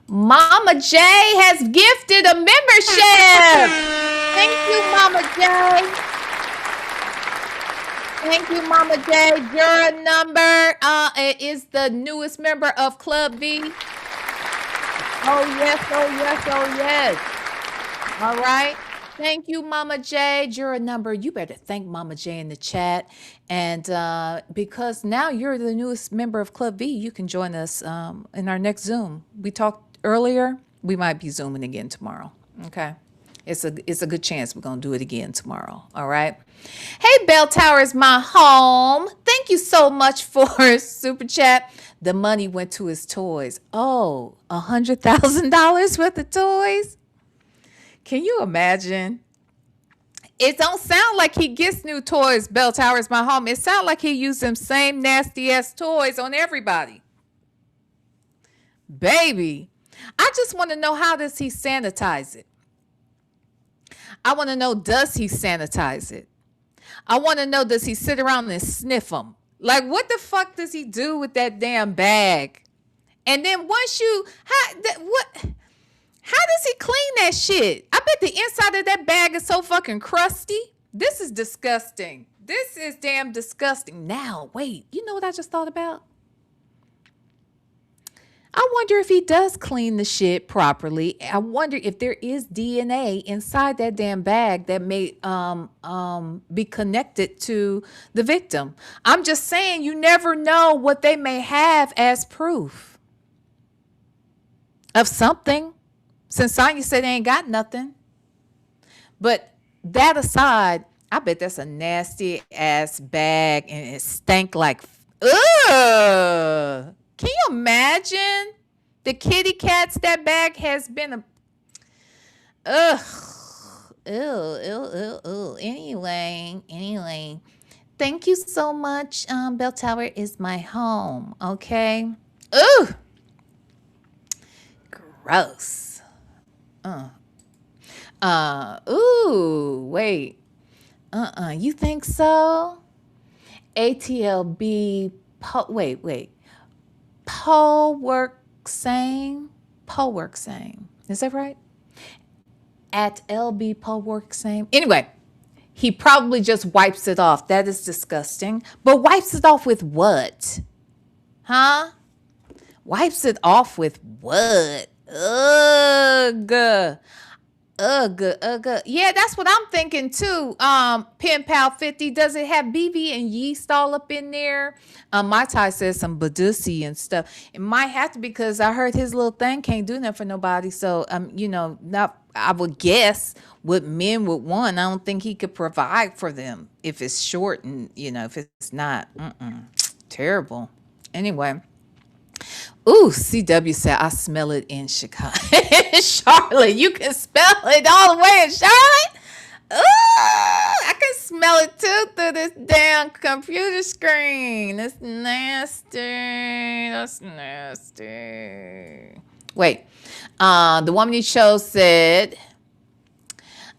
J has gifted a membership. Thank you, Mama J. Thank you, Mama J. Your number is the newest member of Club V. Oh yes. All right. Thank you, Mama J. Jura number. You better thank Mama J in the chat. And because now you're the newest member of Club V, you can join us in our next Zoom. We talked earlier. We might be Zooming again tomorrow. Okay. It's a good chance we're going to do it again tomorrow. All right. Hey, Bell Tower is my home. Thank you so much for super chat. The money went to his toys. Oh, $100,000 worth of toys. Can you imagine? It don't sound like he gets new toys, Bell Tower is my home. It sounds like he used them same nasty ass toys on everybody. Baby, I just want to know, how does he sanitize it? I want to know, does he sanitize it? I want to know, does he sit around and sniff them? Like, what the fuck does he do with that damn bag? And then once how does he clean that shit? I bet the inside of that bag is so fucking crusty. This is disgusting. This is damn disgusting. Now, wait, you know what I just thought about? I wonder if he does clean the shit properly. I wonder if there is DNA inside that damn bag that may be connected to the victim. I'm just saying, you never know what they may have as proof of something. Since Sonya said they ain't got nothing. But that aside, I bet that's a nasty ass bag and it stank like, ugh. Can you imagine the kitty cats that bag has been ugh. Ew. Anyway. Thank you so much. Bell Tower is my home. Okay. Ooh. Gross. Wait. You think so? ATLB. Wait. Polework same. Is that right? At LB Polework same. Anyway, He probably just wipes it off. That is disgusting. But wipes it off with what? Huh? Wipes it off with what? Ugh. Ugh. Yeah, that's what I'm thinking too. Pen Pal 50, does it have BB and yeast all up in there? My Ty says some Badusi and stuff. It might have to because I heard his little thing can't do nothing for nobody. So, not I would guess what men would want. I don't think he could provide for them if it's short and if it's not. Terrible. Anyway. Ooh, CW said, I smell it in Chicago. Charlotte, you can smell it all the way in Charlotte? Ooh, I can smell it too through this damn computer screen. That's nasty. Wait, the woman you chose said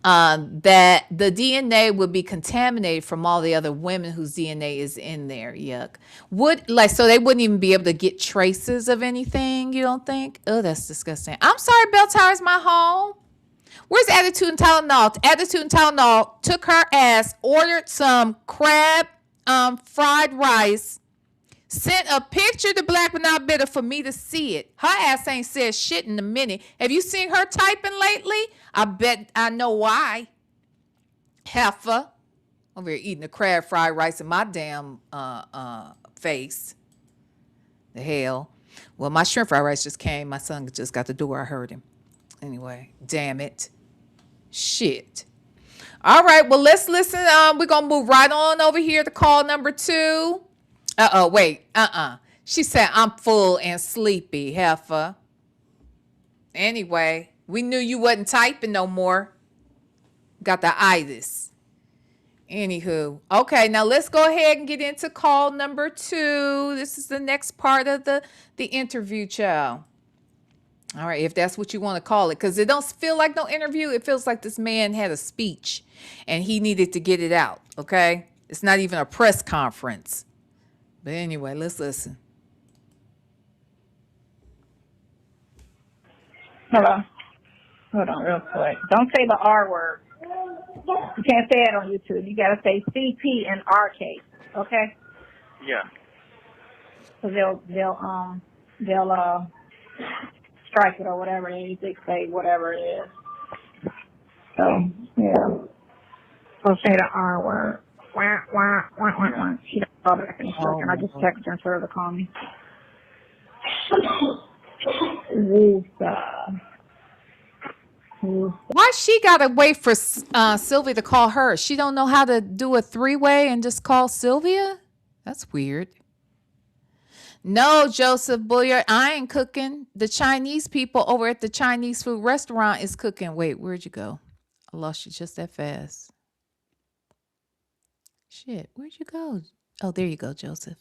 that the DNA would be contaminated from all the other women whose DNA is in there. Yuck. So they wouldn't even be able to get traces of anything, you don't think? Oh, that's disgusting. I'm sorry, Bell Tower's my home. Where's Attitude and Tylenol? Attitude and Tylenol took her ass, ordered some crab fried rice, sent a picture to Black but Not Bitter for me to see it. Her ass ain't said shit in a minute. Have you seen her typing lately? I bet I know why. Heifer. Over here eating the crab fried rice in my damn face. The hell. Well, my shrimp fried rice just came. My son just got the door. I heard him. Anyway, damn it. Shit. All right, well, let's listen. We're going to move right on over here to call number 2. She said, I'm full and sleepy, heifer. Anyway, we knew you wasn't typing no more. Got the itis. Anywho. Okay, now let's go ahead and get into call number 2. This is the next part of the interview, child. All right, if that's what you want to call it. Because it don't feel like no interview. It feels like this man had a speech and he needed to get it out, okay? It's not even a press conference. But anyway, let's listen. Hello. Hold on real quick. Don't say the R word. You can't say it on YouTube. You gotta say CP and RK. Okay? Yeah. So they'll strike it or whatever it is. They say whatever it is. So yeah. So say the R word. Wah, wah, wah, wah, wah. She don't call back in a second. I just texted her and told her to call me. Why she gotta wait for Sylvia to call her? She don't know how to do a 3-way and just call Sylvia? That's weird. No, Joseph Bulliard, I ain't cooking. The Chinese people over at the Chinese food restaurant is cooking. Wait, where'd you go? I lost you just that fast. Shit, where'd you go? Oh, there you go, Joseph.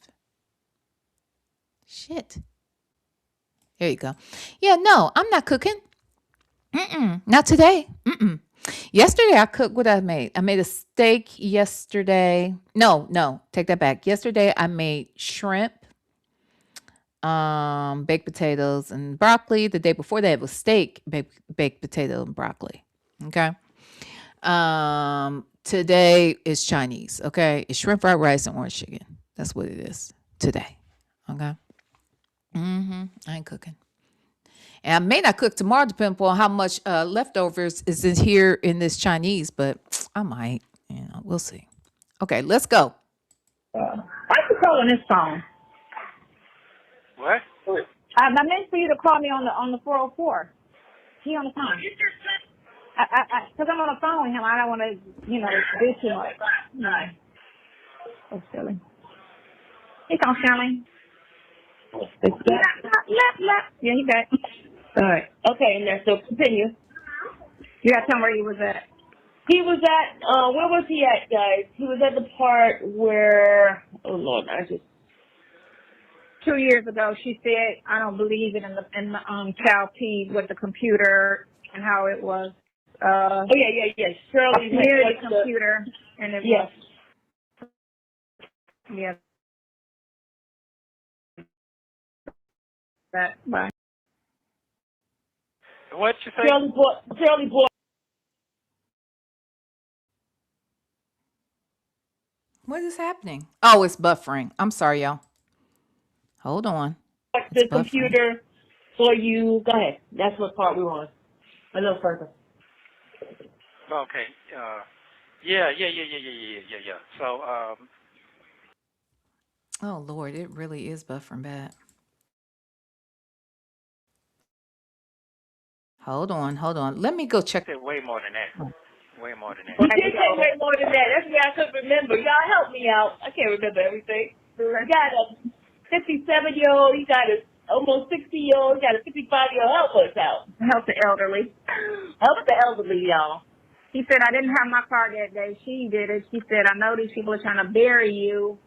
Shit. There you go. Yeah, no, I'm not cooking. Not today. Yesterday I cooked what I made. I made a steak yesterday. No, take that back. Yesterday I made shrimp, baked potatoes, and broccoli. The day before that was steak, baked potato, and broccoli. Okay. Today is Chinese. Okay, it's shrimp fried rice and orange chicken. That's what it is today. Okay. I ain't cooking. And I may not cook tomorrow, depending on how much leftovers is in here in this Chinese, but I might. We'll see. Okay, let's go. Why you calling this phone? What? I meant for you to call me on the 404. He on the phone. Because I'm on the phone with him. I don't want to, do too much. No. So silly. He's on Shirley. Yeah, he back. All right. Okay, and there. So continue. You got to tell him where he was at. He was at, where was he at, guys? He was at the part where, oh Lord, 2 years ago, she said, I don't believe it in the child P with the computer and how it was. Yeah. Shirley near the computer, and it yes. was. Yeah. Bye. What you say? Shirley bought. What is happening? Oh, it's buffering. I'm sorry, y'all. Hold on. It's The buffering. computer for you. Go ahead. That's what part we want. A little further. Okay. Yeah. So, Oh, Lord, it really is buffering bad. Hold on. Let me go check. I said way more than that. Way more than that. You did say way more than that. That's why I couldn't remember. Y'all help me out. I can't remember everything. You got a 57-year-old. You got a almost 60-year-old. You got a 55-year-old. Help us out. Help the elderly. Help the elderly, y'all. He said, I didn't have my car that day. She did it. She said, I know these people are trying to bury you.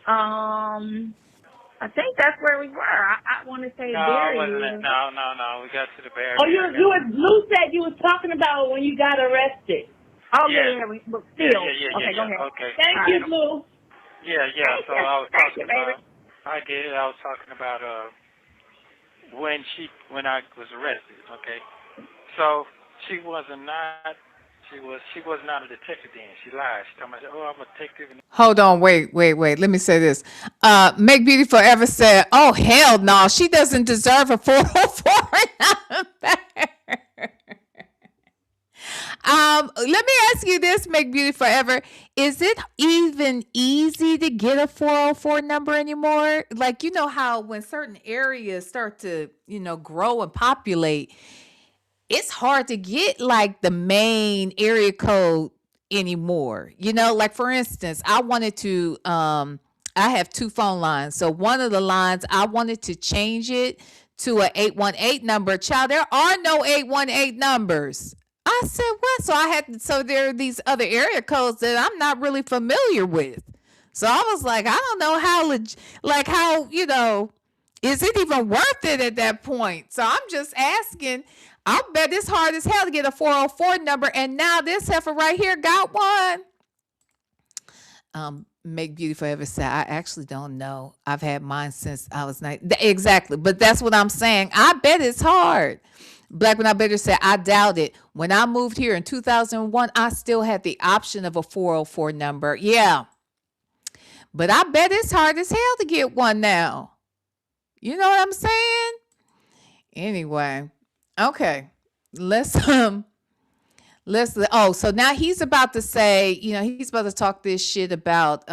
I think that's where we were. I want to say No, bury wasn't you. it? No. We got to the barrier. Oh, Lou said you was talking about when you got arrested. Oh, Yeah. yeah, but still. Okay, go ahead. Okay. Thank you, Lou. Yeah. So I was Thank you, talking baby. about. I did. I was talking about when I was arrested. Okay. So she was not a detective then. She lied. She told me, I'm a detective. Hold on, wait. Let me say this. Make Beauty Forever said, "Oh hell no, she doesn't deserve a 404 number." Let me ask you this, Make Beauty Forever. Is it even easy to get a 404 number anymore? Like, you know how when certain areas start to, grow and populate, it's hard to get like the main area code anymore. Like for instance, I wanted to I have two phone lines. So one of the lines I wanted to change it to a 818 number. Child, there are no 818 numbers. I said, what? So there are these other area codes that I'm not really familiar with. So I was like, I don't know how, is it even worth it at that point? So I'm just asking. I bet it's hard as hell to get a 404 number, and now this heifer right here got one. Make Beauty Forever said, I actually don't know. I've had mine since I was 9. Exactly, but that's what I'm saying. I bet it's hard. Black When I Better said, I doubt it. When I moved here in 2001, I still had the option of a 404 number. Yeah, but I bet it's hard as hell to get one now. You know what I'm saying? Anyway. Okay, let's so now he's about to say, he's about to talk this shit about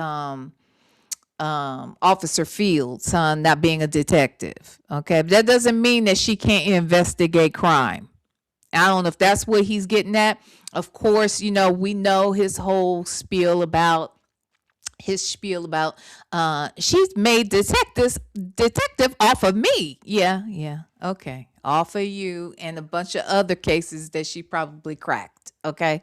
Officer Fields, not being a detective. Okay, but that doesn't mean that she can't investigate crime. I don't know if that's what he's getting at. Of course, we know his whole spiel about she's made detective off of me. Yeah. Okay. Off of you and a bunch of other cases that she probably cracked. Okay.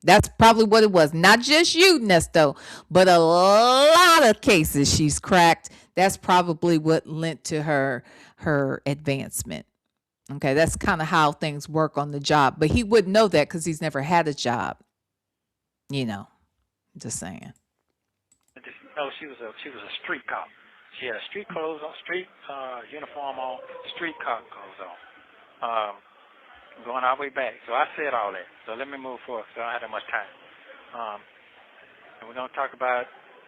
That's probably what it was. Not just you, Nesto, but a lot of cases she's cracked. That's probably what lent to her advancement. Okay. That's kind of how things work on the job. But he wouldn't know that because he's never had a job. Just saying. No, she was a street cop. She had street clothes on, street uniform on, street cop clothes on. Going all the way back. So I said all that. So let me move forward. So I don't have that much time. And we're gonna talk about.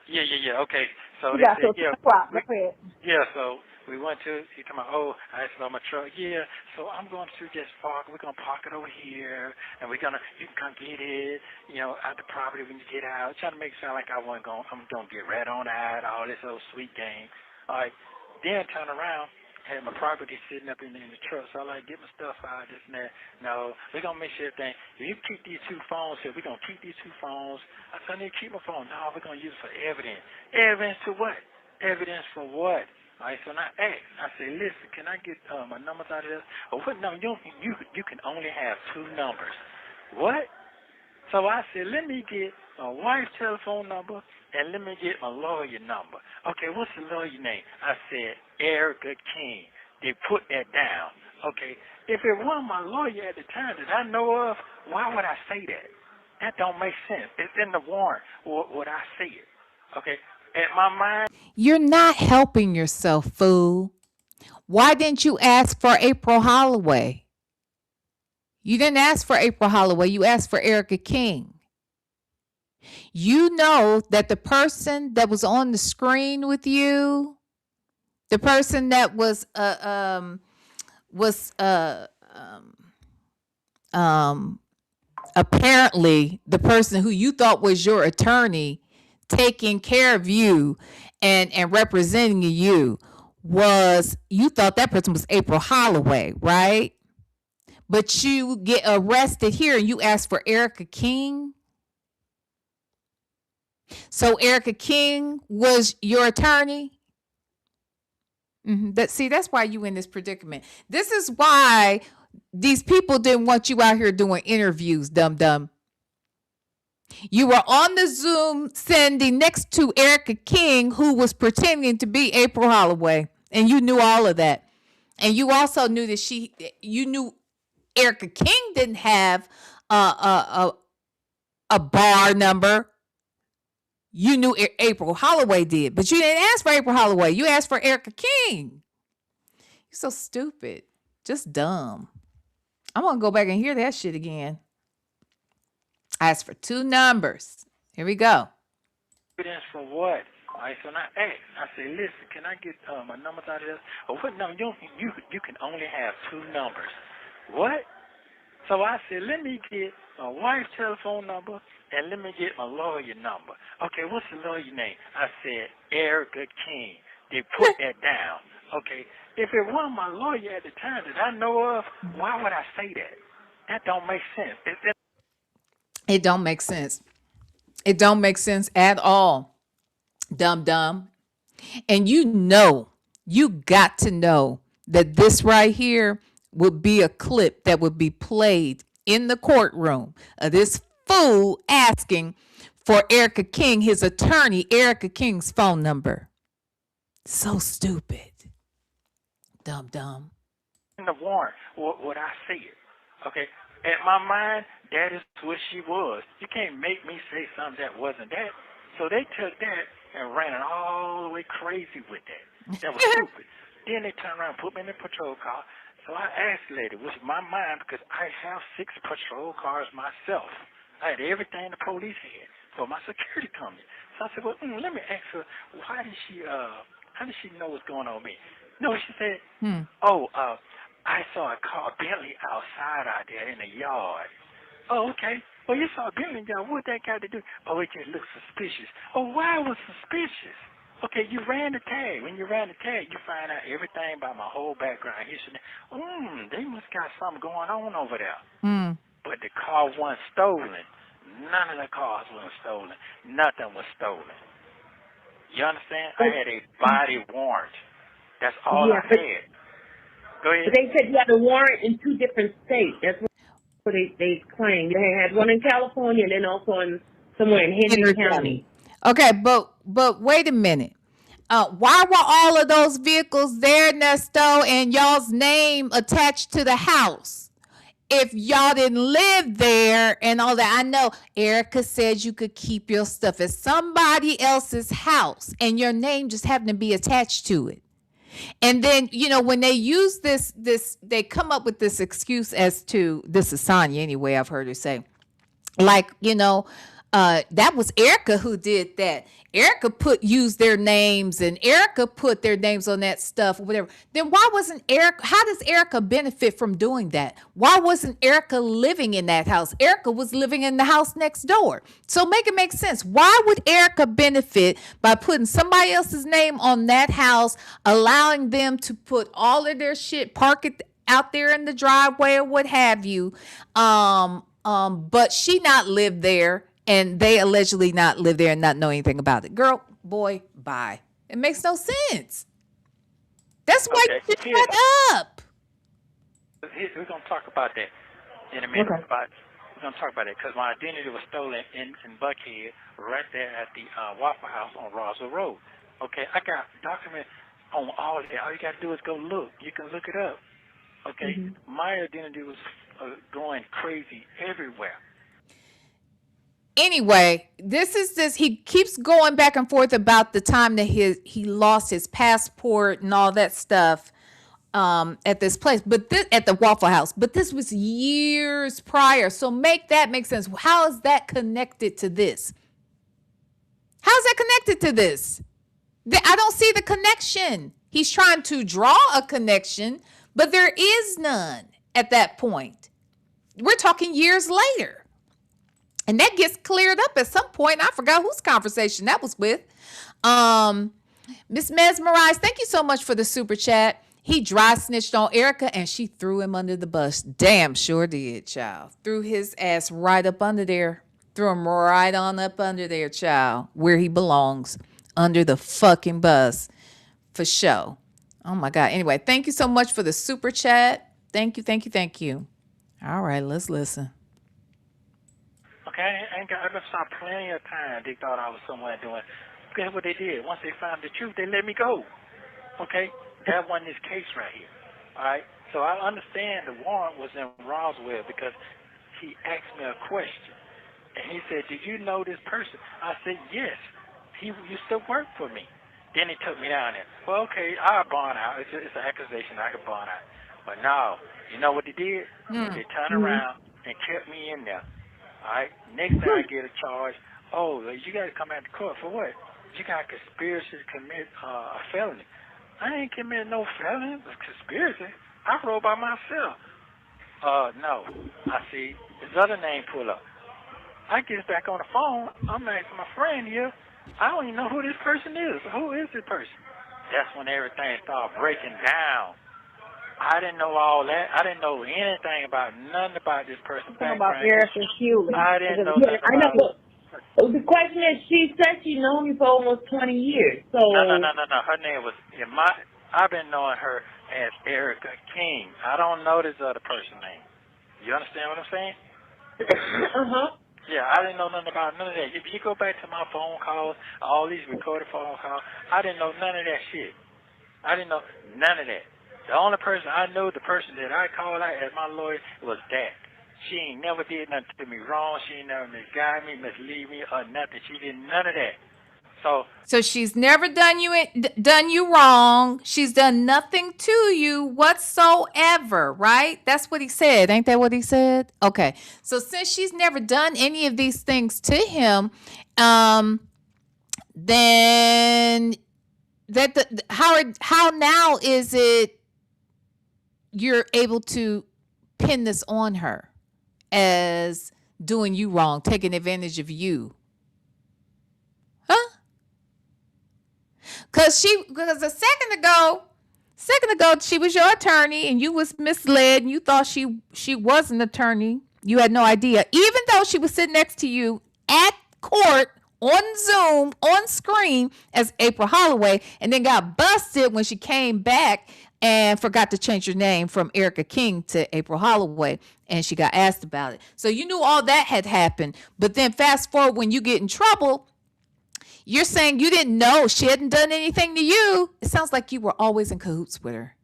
Yeah. Okay. So they said, so we went to. He told me, I asked about my truck. Yeah. So I'm going to just park. We're gonna park it over here, and you can come get it. Out the property when you get out. Trying to make it sound like I'm gonna get red on out. All this old sweet game. All right. Then turn around. Had my property sitting up in the truck, so I get my stuff out, this and that. No, we're going to make sure everything. If you keep these two phones here, we're going to keep these two phones. I said, I need to keep my phone. No, we're going to use it for evidence. Evidence to what? Evidence for what? All right, so now I say, listen, can I get my numbers out of this? Or what number? You can only have two numbers. What? So I said, let me get my wife's telephone number and let me get my lawyer number. Okay, what's the lawyer name? I said, Erica King. They put that down. Okay, if it wasn't my lawyer at the time that I know of, why would I say that? That don't make sense. It's in the warrant. Would I say it? Okay, in my mind. You're not helping yourself, fool. Why didn't you ask for April Holloway? You didn't ask for April Holloway. You asked for Erica King. You know that the person that was on the screen with you, the person that was apparently the person who you thought was your attorney taking care of you and representing you, was, you thought that person was April Holloway, right? But you get arrested here and you ask for Erica King. So Erica King was your attorney. That's why you in this predicament. This is why these people didn't want you out here doing interviews, dum. You were on the Zoom sending next to Erica King, who was pretending to be April Holloway, and you knew all of that. And you also knew that you knew Erica King didn't have a bar number. You knew April Holloway did, but you didn't ask for April Holloway. You asked for Erica King. You're so stupid. Just dumb. I'm going to go back and hear that shit again. I asked for 2 numbers. Here we go. Evidence for what? So now, I say, listen, can I get my numbers out of this? Oh, what? No, you can only have 2 numbers. What? So I said, let me get my wife's telephone number and let me get my lawyer number. Okay, what's the lawyer name? I said, Erica King. They put that down. Okay, if it wasn't my lawyer at the time that I know of, why would I say that? That don't make sense. It don't make sense. It don't make sense at all. Dumb. And you got to know that this right here would be a clip that would be played in the courtroom of this fool asking for Erica King, his attorney, Erica King's phone number. So stupid. Dumb. In the warrant, would I see it? Okay, in my mind, that is what she was. You can't make me say something that wasn't that. So they took that and ran it all the way crazy with that. That was stupid. Then they turned around and put me in the patrol car. So I asked the lady, which is my mind, because I have 6 patrol cars myself. I had everything the police had for my security company. So I said, well, let me ask her, how did she know what's going on with me? No, she said, I saw a car, Bentley, outside out there in the yard. Oh, okay. Well, you saw a Bentley yard. What that got to do? Oh, it just looks suspicious. Oh, why was suspicious? Okay, you ran the tag. When you ran the tag, you find out everything about my whole background history. They must got something going on over there. But the car wasn't stolen. None of the cars were stolen. Nothing was stolen. You understand? I had a body warrant. That's all I had. Go ahead. But they said you had a warrant in 2 different states. That's what they claimed. They had one in California and then also in somewhere in Henry County. Okay, but wait a minute. Why were all of those vehicles there, Nesto, and y'all's name attached to the house? If y'all didn't live there and all that, I know Erica said you could keep your stuff at somebody else's house and your name just happened to be attached to it. And then, when they use this, they come up with this excuse as to, this is Sonya anyway, I've heard her say, like, that was Erica who did that. Erica used their names and Erica put their names on that stuff or whatever. Then why wasn't Erica, how does Erica benefit from doing that? Why wasn't Erica living in that house? Erica was living in the house next door. So make it make sense. Why would Erica benefit by putting somebody else's name on that house, allowing them to put all of their shit, park it out there in the driveway or what have you, but she not live there? And they allegedly not live there and not know anything about it. Girl, boy, bye. It makes no sense. That's why you should shut up. We're going to talk about that in a minute. Okay. We're going to talk about that because my identity was stolen in Buckhead right there at the Waffle House on Roswell Road. Okay, I got documents on all of that. All you got to do is go look. You can look it up. Okay, My identity was going crazy everywhere. Anyway, he keeps going back and forth about the time that he lost his passport and all that stuff at this place, but at the Waffle House. But this was years prior. So make sense. How is that connected to this? How's that connected to this? I don't see the connection. He's trying to draw a connection, but there is none at that point. We're talking years later. And that gets cleared up at some point. I forgot whose conversation that was with. Miss Mesmerized, thank you so much for the super chat. He dry snitched on Erica and she threw him under the bus. Damn sure did, child. Threw his ass right up under there. Threw him right on up under there, child, where he belongs, under the fucking bus, for sure. Oh my God. Anyway, thank you so much for the super chat. Thank you, thank you, thank you. All right, let's listen. Okay, I've saw plenty of time they thought I was somewhere doing. Guess what they did? Once they found the truth, they let me go. Okay? That wasn't his case right here. All right? So I understand the warrant was in Roswell because he asked me a question. And he said, did you know this person? I said, yes. He used to work for me. Then he took me down there. Well, okay, I'll bond out. It's an accusation I could bond out. But no, you know what they did? They turned around and kept me in there. All right? Next time I get a charge, you got to come out to court for what? You got conspiracy to commit a felony. I ain't committed no felony. It's conspiracy. I rode by myself. No. I see his other name pull up. I get back on the phone. I'm asking my friend here. I don't even know who this person is. Who is this person? That's when everything started breaking down. I didn't know all that. I didn't know anything about nothing about this person's background. About Erica Hewlett. I didn't know nothing about The question is, she said she known you for almost 20 years. So No. Her name was I've been knowing her as Erica King. I don't know this other person's name. You understand what I'm saying? Yeah, I didn't know nothing about none of that. If you go back to my phone calls, all these recorded phone calls, I didn't know none of that shit. I didn't know none of that. The only person I know, the person that I called out as my lawyer, was that. She ain't never did nothing to me wrong. She ain't never misguided me, mislead me, or nothing. She did none of that. So she's never done you wrong. She's done nothing to you whatsoever, right? That's what he said. Ain't that what he said? Okay. So since she's never done any of these things to him, then how now is it you're able to pin this on her as doing you wrong, taking advantage of you? Huh? Because a second ago she was your attorney and you was misled and you thought she was an attorney. You had no idea, even though she was sitting next to you at court on Zoom on screen as April Holloway, and then got busted when she came back and forgot to change her name from Erica King to April Holloway, and she got asked about it. So you knew all that had happened, but then fast forward when you get in trouble, you're saying you didn't know she hadn't done anything to you. It sounds like you were always in cahoots with her,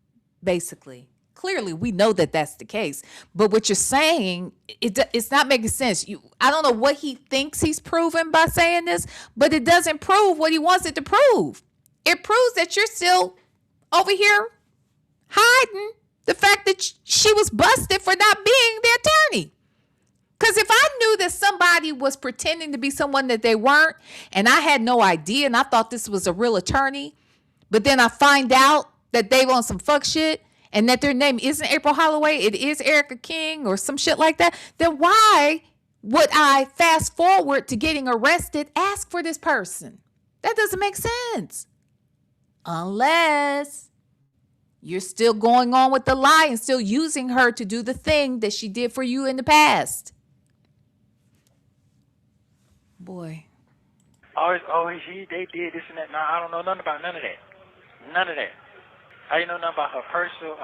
basically. Clearly, we know that that's the case. But what you're saying, it's not making sense. I don't know what he thinks he's proven by saying this, but it doesn't prove what he wants it to prove. It proves that you're still over here hiding the fact that she was busted for not being the attorney. Because if I knew that somebody was pretending to be someone that they weren't, and I had no idea, and I thought this was a real attorney, but then I find out that they on some fuck shit, and that their name isn't April Holloway, it is Erica King or some shit like that, then why would I fast forward to getting arrested, ask for this person? That doesn't make sense. Unless you're still going on with the lie and still using her to do the thing that she did for you in the past. Boy. They did this and that. No, I don't know nothing about none of that. None of that. I didn't know nothing about her personal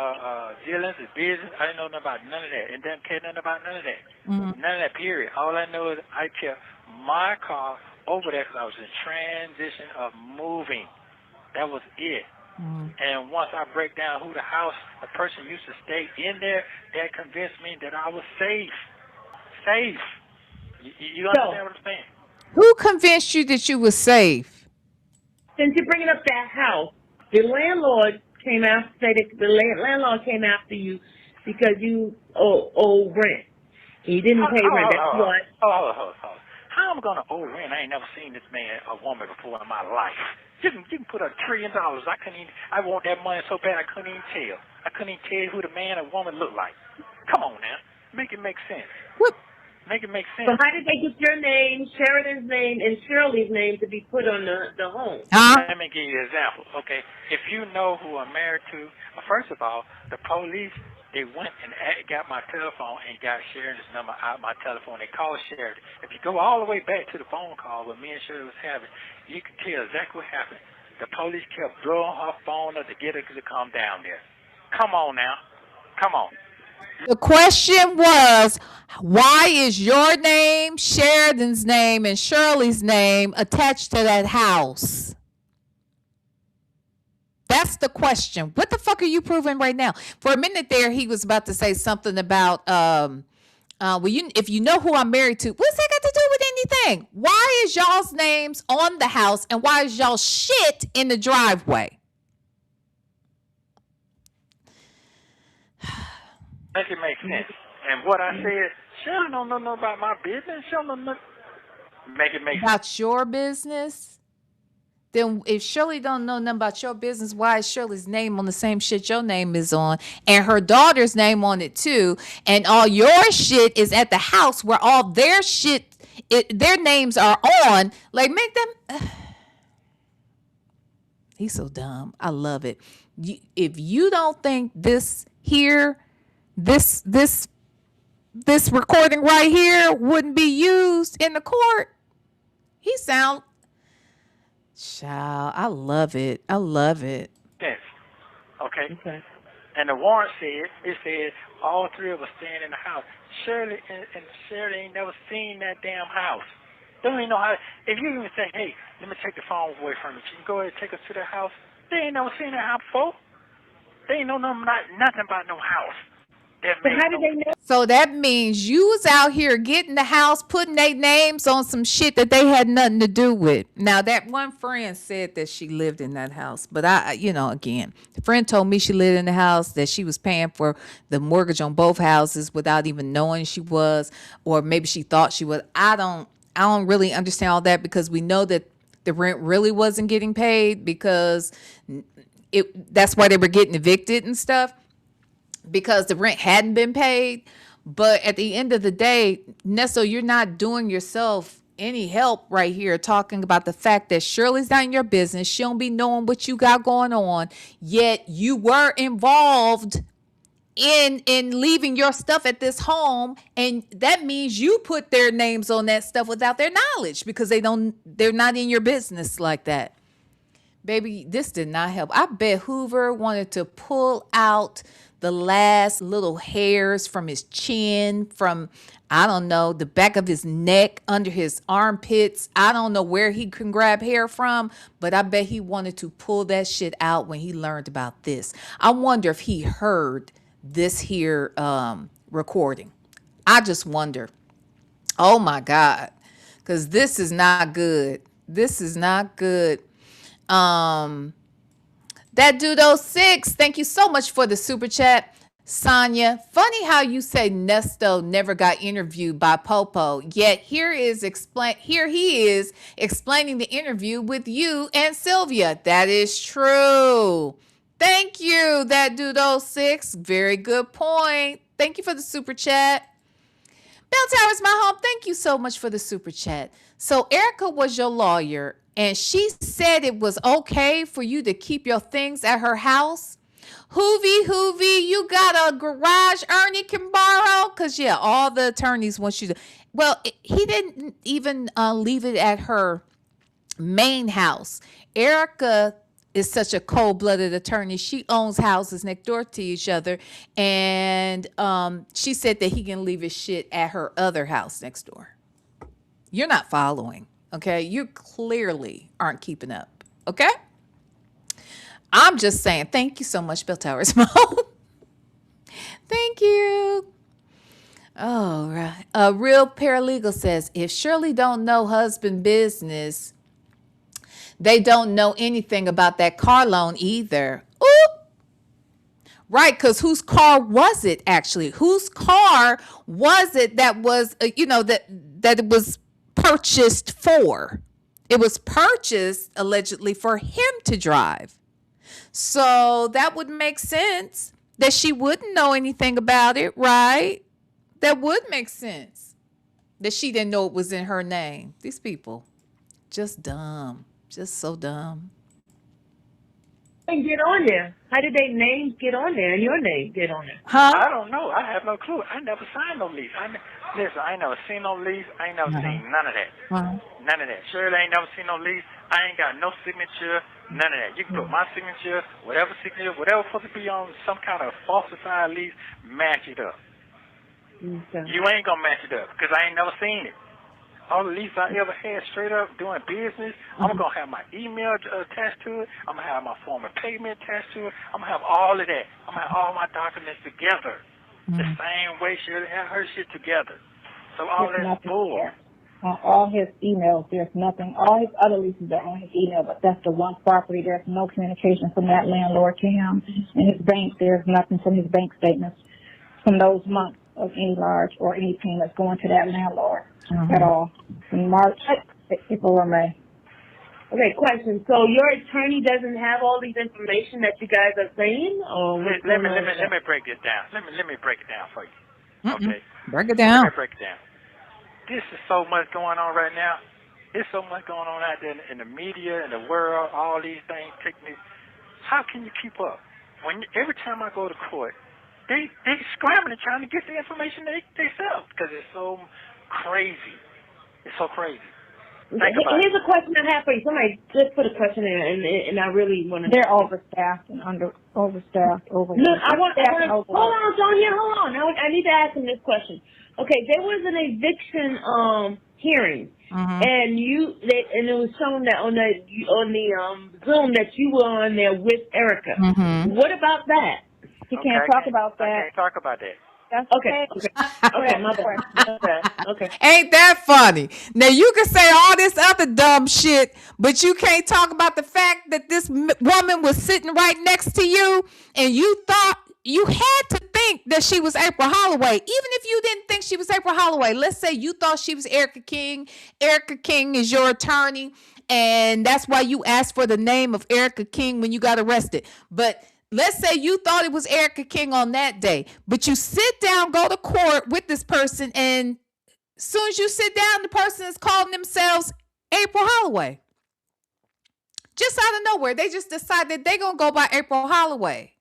dealings and business. I didn't know nothing about none of that. And didn't care nothing about none of that. None of that, period. All I know is I kept my car over there because I was in transition of moving. That was it. And once I break down who the person used to stay in there, that convinced me that I was safe. Safe. You understand what I'm saying? Who convinced you that you were safe? Since you're bringing up that house, the landlord came after you because you owe rent. He didn't pay rent. That's what. How am I gonna owe rent? I ain't never seen this man, a woman before in my life. You can put $1 trillion. I want that money so bad I couldn't even tell. I couldn't even tell who the man or woman looked like. Come on now, make it make sense. What? Make it make sense. So how did they get your name, Sheridan's name, and Shirley's name to be put on the home? Let me give you an example. Okay, if you know who I'm married to, first of all, the police, they went and got my telephone and got Sheridan's number out of my telephone. They called Sheridan. If you go all the way back to the phone call where me and Sheridan was having, you can tell exactly what happened. The police kept blowing her phone up to get her to come down there. Come on now. Come on. The question was, why is your name, Sheridan's name, and Shirley's name attached to that house? That's the question. What the fuck are you proving right now? For a minute there, he was about to say something about, if you know who I'm married to, what's that got to do with anything? Why is y'all's names on the house, and why is y'all shit in the driveway? Make it make sense. And what I said, Shirley don't know nothing about my business. She don't know nothing. Make it make sense. About your business? Then if Shirley don't know nothing about your business, why is Shirley's name on the same shit your name is on, and her daughter's name on it too, and all your shit is at the house where all their shit, their names are on? Like, make them. He's so dumb. I love it. If you don't think this here, this recording right here wouldn't be used in the court, he sound. Child, I love it. I love it. Yes. Okay. And the warrant said all three of us staying in the house. Shirley and Shirley ain't never seen that damn house. They don't even know how. If you even say, hey, let me take the phone away from you, you can go ahead and take us to their house. They ain't never seen that house before. They ain't know nothing about no house. But how did they know? So that means you was out here getting the house, putting their names on some shit that they had nothing to do with. Now, that one friend said that she lived in that house. But again, the friend told me she lived in the house, that she was paying for the mortgage on both houses without even knowing she was, or maybe she thought she was. I don't really understand all that, because we know that the rent really wasn't getting paid, because that's why they were getting evicted and stuff, because the rent hadn't been paid. But at the end of the day, Nesto, you're not doing yourself any help right here, talking about the fact that Shirley's not in your business. She don't be knowing what you got going on, yet you were involved in leaving your stuff at this home, and that means you put their names on that stuff without their knowledge, because they're not in your business like that. Baby, this did not help. I bet Hoover wanted to pull out the last little hairs from his chin, from, I don't know, the back of his neck, under his armpits. I don't know where he can grab hair from, but I bet he wanted to pull that shit out when he learned about this. I wonder if he heard this here recording. I just wonder. Oh my God. Because this is not good. This is not good. That dude 06, thank you so much for the super chat. Sonya, funny how you say Nesto never got interviewed by Popo, yet here he is explaining the interview with you and Sylvia. That is true. Thank you, that dude 06. Very good point. Thank you for the super chat. Bell Towers, my home, thank you so much for the super chat. So Erica was your lawyer, and she said it was okay for you to keep your things at her house. Hoovy, you got a garage Ernie can borrow? Because, yeah, all the attorneys want you to. Well, he didn't even leave it at her main house. Erica is such a cold-blooded attorney. She owns houses next door to each other, and she said that he can leave his shit at her other house next door. You're not following, okay? You clearly aren't keeping up, okay? I'm just saying, thank you so much, Bill Towers. Thank you. All right. A real paralegal says, if Shirley don't know husband business, they don't know anything about that car loan either. Oop. Right, because whose car was it actually? Whose car was it that was, that it was purchased for. It was purchased allegedly for him to drive. So that would make sense that she wouldn't know anything about it, right? That would make sense that she didn't know it was in her name. These people, just dumb, just so dumb. They get on there. How did their names get on there and your name get on there? Huh? I don't know. I have no clue. I never signed no lease. Listen, I ain't never seen no lease. I ain't never seen none of that. None of that. Shirley ain't never seen no lease. I ain't got no signature. None of that. You can put my signature, whatever supposed to be on some kind of falsified lease, match it up. Okay. You ain't gonna match it up because I ain't never seen it. All the leases I ever had straight up doing business, I'm gonna have my email attached to it. I'm gonna have my form of payment attached to it. I'm gonna have all of that. I'm gonna have all my documents together. The same way Shirley had her shit together. So all that's bull. On all his emails, there's nothing. All his other leases are on his email, but that's the one property. There's no communication from that landlord to him. And his bank, there's nothing from his bank statements from those months of any large or any payments going to that landlord at all. From March, April, or May. Okay, question. So your attorney doesn't have all these information that you guys are saying? Or Let me break this down. Let me break it down for you. Okay? Break it down. Let me break it down. This is so much going on right now. There's so much going on out there in the media, in the world, all these things, techniques. How can you keep up? Every time I go to court, they scrambling trying to get the information they sell because it's so crazy. It's so crazy. Here's a question I have for you. Somebody just put a question in, and I really want to. They're overstaffed and overstaffed. Look, hold on, Sonya, hold on. I need to ask him this question. Okay, there was an eviction hearing, and it was shown that on the Zoom that you were on there with Erica. What about that? He can't talk about that. I can't talk about that. That's okay. Okay, my bad. Okay. Ain't that funny? Now you can say all this other dumb shit, but you can't talk about the fact that this woman was sitting right next to you, and you thought you had to think that she was April Holloway, even if you didn't think she was April Holloway. Let's say you thought she was Erica King. Erica King is your attorney, and that's why you asked for the name of Erica King when you got arrested. But let's say you thought it was Erica King on that day, but you sit down, go to court with this person, and as soon as you sit down, the person is calling themselves April Holloway. Just out of nowhere, they just decide that they're going to go by April Holloway.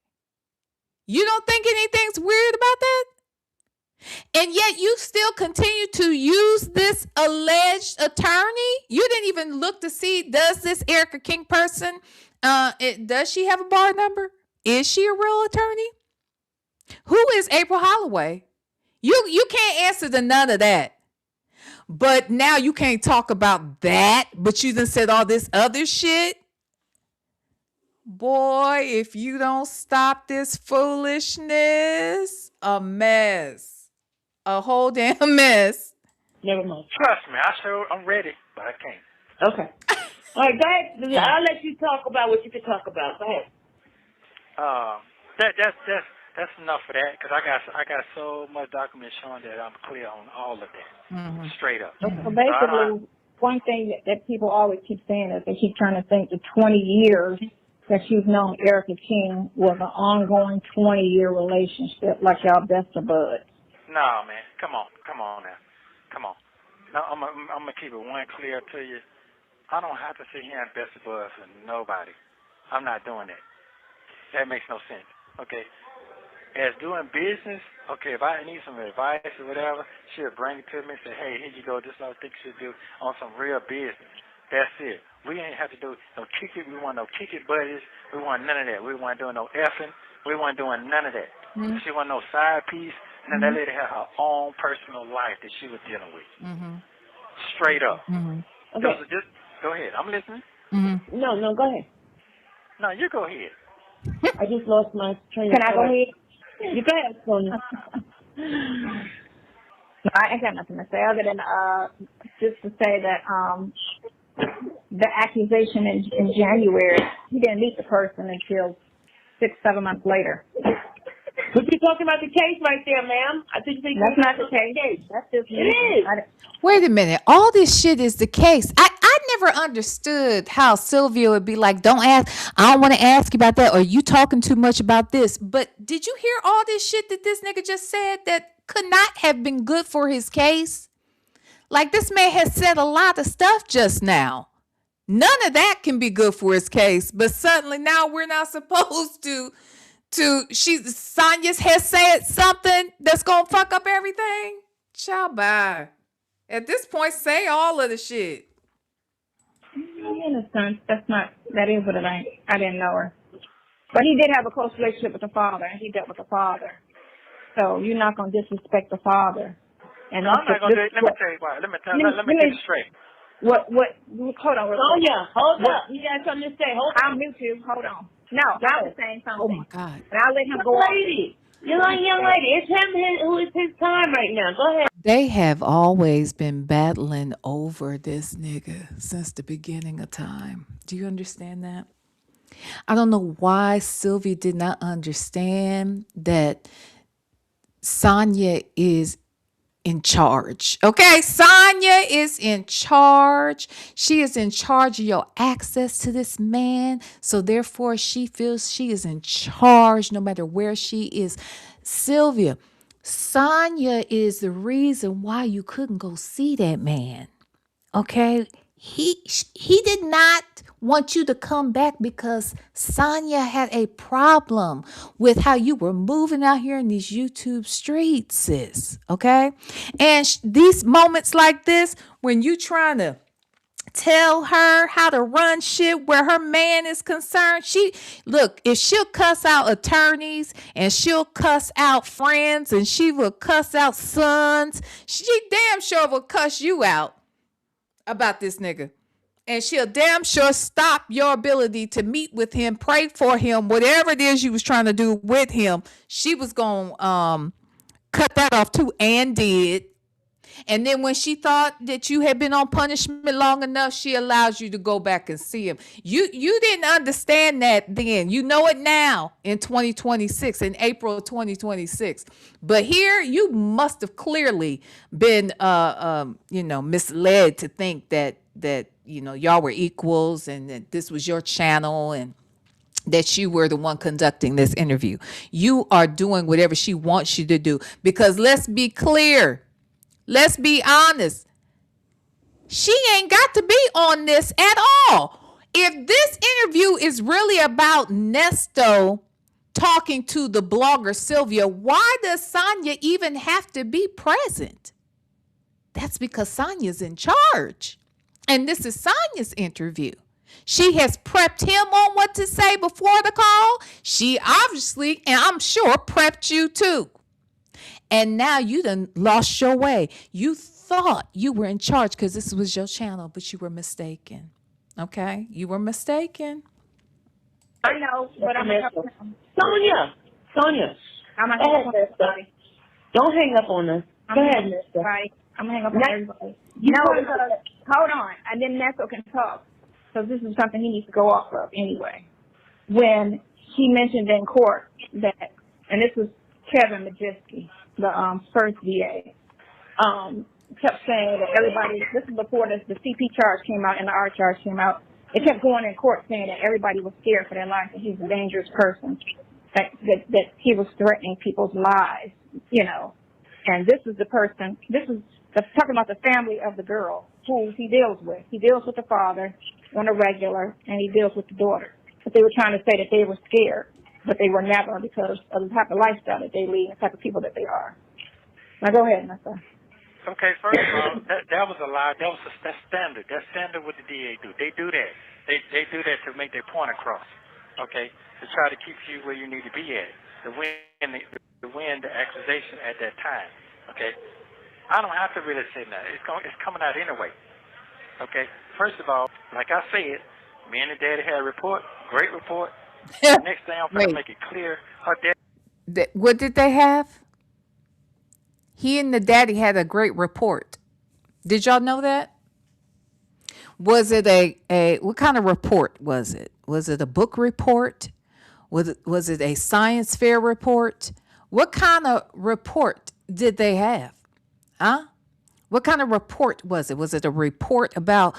You don't think anything's weird about that? And yet you still continue to use this alleged attorney? You didn't even look to see, does this Erica King person, does she have a bar number? Is she a real attorney? Who is April Holloway? You can't answer to none of that. But now you can't talk about that, but you done said all this other shit. Boy, if you don't stop this foolishness, a mess. A whole damn mess. Never mind. Trust me, I'm ready, but I can't. Okay. All right, go ahead. I'll let you talk about what you can talk about. Go ahead. That's enough for that because I got so much document showing that I'm clear on all of that, straight up. So basically, one thing that people always keep saying is they keep trying to think the 20 years that you've known Erica King was an ongoing 20-year relationship, like y'all best of buds. No, man, come on now, come on. Now I'm gonna keep it one clear to you. I don't have to sit here and best of buds for nobody. I'm not doing that. That makes no sense. Okay. As doing business, okay, if I need some advice or whatever, she'll bring it to me and say, hey, here you go, this is what I think you should do on some real business. That's it. We ain't have to do no kick it. We want no kick it buddies. We want none of that. We want doing no effing. We want doing none of that. She want no side piece. And that lady had her own personal life that she was dealing with. Straight up. Okay. Just go ahead. I'm listening. No, go ahead. No, you go ahead. I just lost my train of thought. Can I go ahead? You go ahead, Sonya. I ain't got nothing to say other than just to say that the accusation in January, he didn't meet the person until 6-7 months later. But you're talking about the case right there, ma'am. I think That's not the case. That's just it is. Wait a minute. All this shit is the case. I never understood how Sylvia would be like, don't ask. I don't want to ask you about that. Or you talking too much about this. But did you hear all this shit that this nigga just said that could not have been good for his case? Like, this man has said a lot of stuff just now. None of that can be good for his case. But suddenly now we're not supposed to Sonya has said something that's gonna fuck up everything. Ciao, bye. At this point, say all of the shit. In a sense, that is what it ain't. I didn't know her. But he did have a close relationship with the father, and he dealt with the father. So you're not going to disrespect the father. And No, I'm not going to do it. Let me tell you why. Let me get it straight. Hold on. Sonya, hold up. You got something to say. Hold on. I'll mute you. Hold on. No, I was saying something. Oh, my God. And I'll let him go on. You're like, young lady. It's him who is his time right now. Go ahead. They have always been battling over this nigga since the beginning of time. Do you understand that? I don't know why Sylvia did not understand that Sonya is in charge. Okay, Sonya is in charge. She is in charge of your access to this man. So therefore, she feels she is in charge no matter where she is. Sylvia, Sonya is the reason why you couldn't go see that man. Okay? He did not want you to come back because Sonya had a problem with how you were moving out here in these YouTube streets, sis. Okay? And these moments like this, when you trying to tell her how to run shit where her man is concerned, if she'll cuss out attorneys and she'll cuss out friends and she will cuss out sons, she damn sure will cuss you out about this nigga. And she'll damn sure stop your ability to meet with him, pray for him, whatever it is you was trying to do with him. She was going to cut that off too, and did. And then when she thought that you had been on punishment long enough, she allows you to go back and see him. You didn't understand that then. You know it now in 2026, in April of 2026. But here you must have clearly been misled to think that y'all were equals and that this was your channel and that you were the one conducting this interview. You are doing whatever she wants you to do, because let's be clear. Let's be honest. She ain't got to be on this at all. If this interview is really about Nesto talking to the blogger Sylvia, why does Sonya even have to be present? That's because Sonya's in charge. And this is Sonya's interview. She has prepped him on what to say before the call. She obviously, and I'm sure, prepped you too. And now you done lost your way. You thought you were in charge because this was your channel, but you were mistaken. Okay? You were mistaken. I know, but I'm Sonya. I'm going to hang up on everybody. Don't hang up on us. Go ahead, Nesto. Right. I'm going to hang up on everybody. Hold on. And then Nesto can talk. So this is something he needs to go off of anyway. When he mentioned in court that, and this was Kevin Majewski, the first VA, kept saying that everybody, this is before the CP charge came out and the R charge came out, it kept going in court saying that everybody was scared for their life, that he's a dangerous person, that he was threatening people's lives, And this is the person, talking about the family of the girl who he deals with. He deals with the father on a regular, and he deals with the daughter. But they were trying to say that they were scared. But they were never, because of the type of lifestyle that they lead and the type of people that they are. Now go ahead, Nessa. Okay, first of all, that was a lie. That's standard. That's standard what the DA do. They do that. They do that to make their point across. Okay, to try to keep you where you need to be at, to win the accusation at that time. Okay, I don't have to really say that. It's coming out anyway. Okay, first of all, like I said, me and the daddy had a report, great report. Next thing I'm going to make it clear. What did they have? He and the daddy had a great report. Did y'all know that? Was it a what kind of report was it? Was it a book report? Was it a science fair report? What kind of report did they have? Huh? What kind of report was it? Was it a report about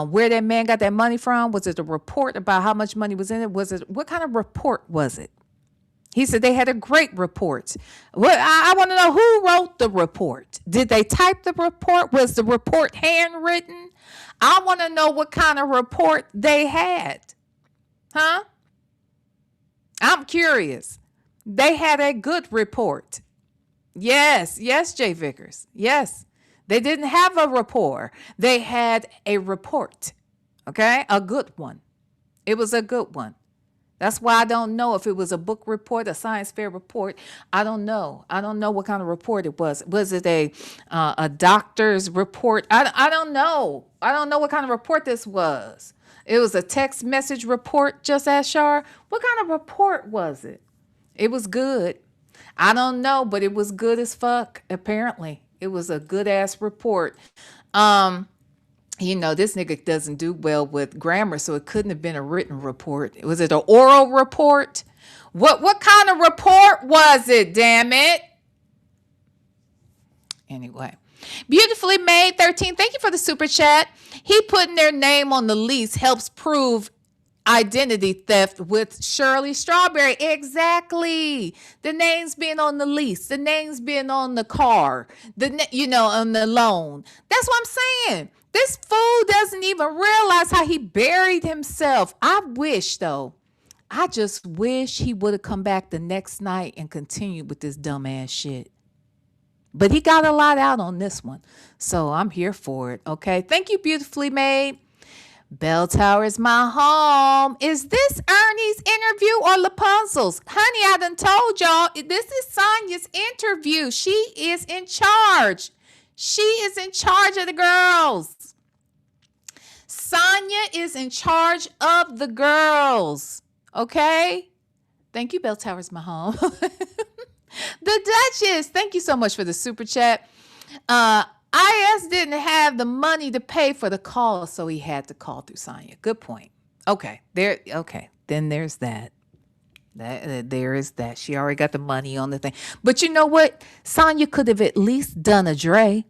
where that man got that money from? Was it a report about how much money was in it? What kind of report was it? He said they had a great report. Well, I want to know who wrote the report. Did they type the report? Was the report handwritten? I want to know what kind of report they had. Huh? I'm curious. They had a good report. Yes, Jay Vickers. Yes. They didn't have a rapport. They had a report. Okay? A good one. It was a good one. That's why I don't know if it was a book report, a science fair report. I don't know. I don't know what kind of report it was. Was it a doctor's report? I don't know. I don't know what kind of report this was. It was a text message report, just ask Shar. What kind of report was it? It was good. I don't know, but it was good as fuck, apparently. It was a good-ass report. This nigga doesn't do well with grammar, so it couldn't have been a written report. Was it an oral report? What kind of report was it, damn it? Anyway. Beautifully Made 13, thank you for the super chat. He putting their name on the lease helps prove identity theft with Shirley Strawberry. Exactly. The names being on the lease, the names being on the car, on the loan. That's what I'm saying. This fool doesn't even realize how he buried himself. I just wish he would have come back the next night and continued with this dumbass shit. But he got a lot out on this one. So I'm here for it. Okay. Thank you, Beautifully Made. Bell Tower is my home. Is this Ernie's interview or Rapunzel's? Honey, I done told y'all, this is Sonya's interview. She is in charge. She is in charge of the girls. Sonya is in charge of the girls. Okay? Thank you, Bell Tower is my home. The Duchess, thank you so much for the super chat. IS didn't have the money to pay for the call, so he had to call through Sonya. Good point. Okay, then there's that. There is that. She already got the money on the thing. But you know what? Sonya could have at least done a Dre.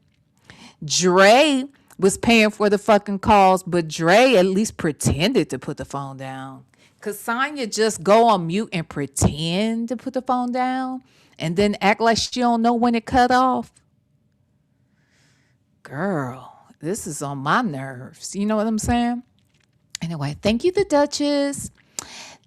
Dre was paying for the fucking calls, but Dre at least pretended to put the phone down. Because Sonya just go on mute and pretend to put the phone down and then act like she don't know when it cut off. Girl, this is on my nerves. You know what I'm saying? Anyway, thank you, the Duchess.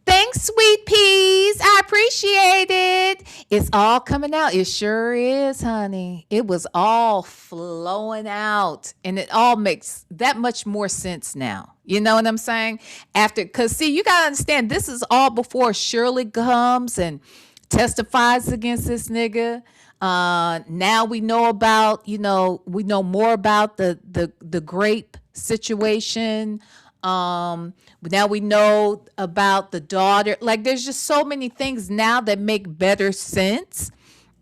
Thanks, Sweet Peas. I appreciate it. It's all coming out. It sure is, honey. It was all flowing out. And it all makes that much more sense now. You know what I'm saying? Because, see, you got to understand, this is all before Shirley comes and testifies against this nigga. Now we know about, we know more about the grape situation. Now we know about the daughter. Like, there's just so many things now that make better sense.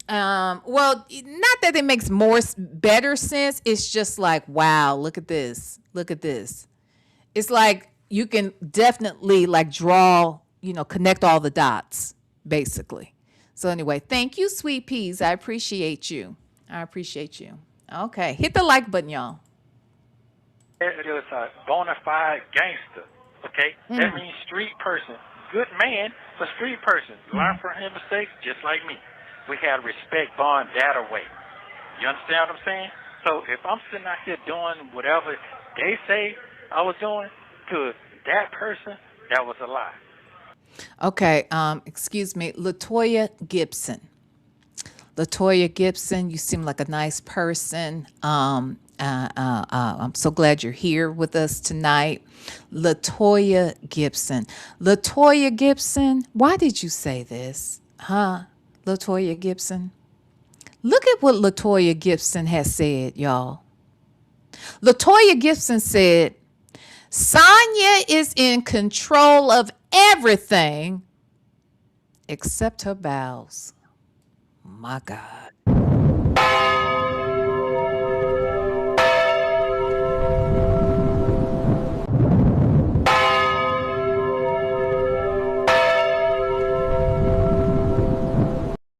Well, not that it makes better sense. It's just like, wow, look at this. Look at this. It's like you can definitely like draw, connect all the dots, basically. So anyway, thank you, Sweet Peas. I appreciate you. Okay, hit the like button, y'all. It was a bona fide gangster, okay? That means street person. Good man, but street person. Learn from his mistakes just like me. We had respect bond that away. You understand what I'm saying? So if I'm sitting out here doing whatever they say I was doing to that person, that was a lie. Okay, excuse me, Latoya Gibson. Latoya Gibson, you seem like a nice person. I'm so glad you're here with us tonight. Latoya Gibson. Latoya Gibson, why did you say this? Huh? Latoya Gibson? Look at what Latoya Gibson has said, y'all. Latoya Gibson said, Sonya is in control of everything except her bowels. My God.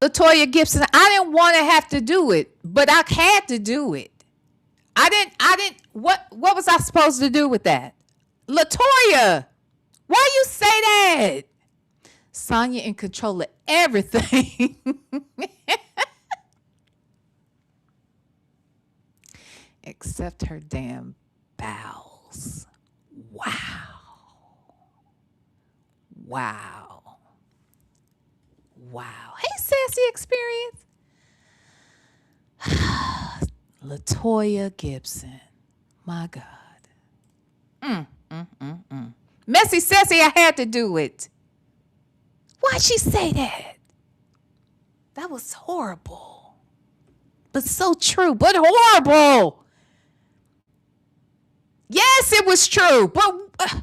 LaToya Gibson, I didn't want to have to do it, but I had to do it. What was I supposed to do with that? LaToya, why you say that? Sonya in control of everything. Except her damn bowels. Wow. Wow. Wow. Hey, Sassy Experience. LaToya Gibson. My God. Messy Sassy, I had to do it. Why'd she say that? That was horrible. But so true, but horrible. Yes, it was true, but I'm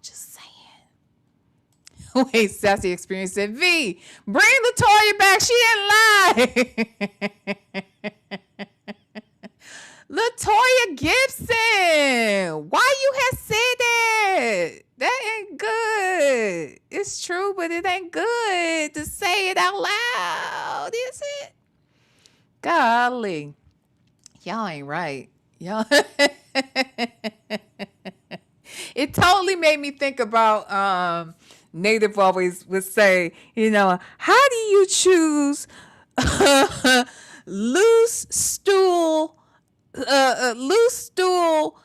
just saying. Wait, Sassy Experience said, V, bring LaToya back. She didn't lie. LaToya Gibson, why you have said that? That ain't good. It's true, but it ain't good to say it out loud, is it? Golly. Y'all ain't right. Y'all. It totally made me think about Native always would say, how do you choose loose stool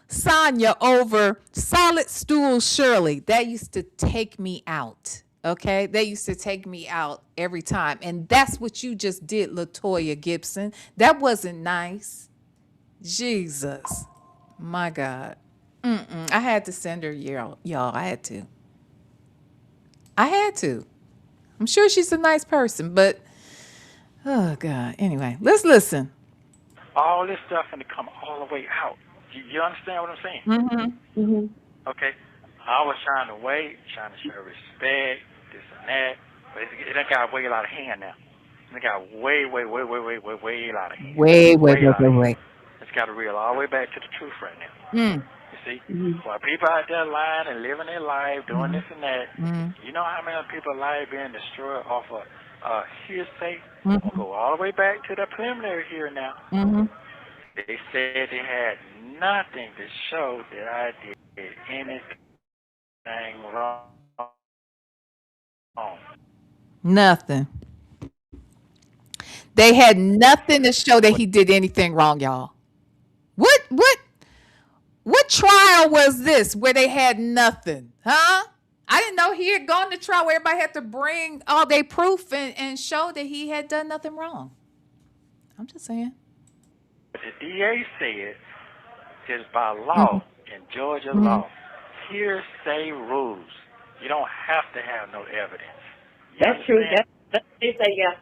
Sonya over solid stool Shirley? That used to take me out. Okay, they used to take me out every time, and that's what you just did, LaToya Gibson. That wasn't nice. Jesus, my God. I had to send her, y'all. I had to. I'm sure she's a nice person, but oh God. Anyway, let's listen. All this stuff going to come all the way out. You understand what I'm saying? Mm-hmm. Mm-hmm. Okay. I was trying to wait, trying to show respect, this and that, but it done got way out of hand now. It got way out of hand. Way. It's got to reel all the way back to the truth right now. You see? While people out there lying and living their life, doing this and that, you know how many people life being destroyed off of hearsay? We'll go all the way back to the preliminary here now. They said they had nothing to show that I did anything wrong. Nothing. They had nothing to show that he did anything wrong, y'all. What trial was this where they had nothing? Huh? I didn't know he had gone to trial where everybody had to bring all their proof and show that he had done nothing wrong. I'm just saying. But the DA said just by law, in Georgia law, hearsay rules. You don't have to have no evidence. That's true. That's they say, yeah.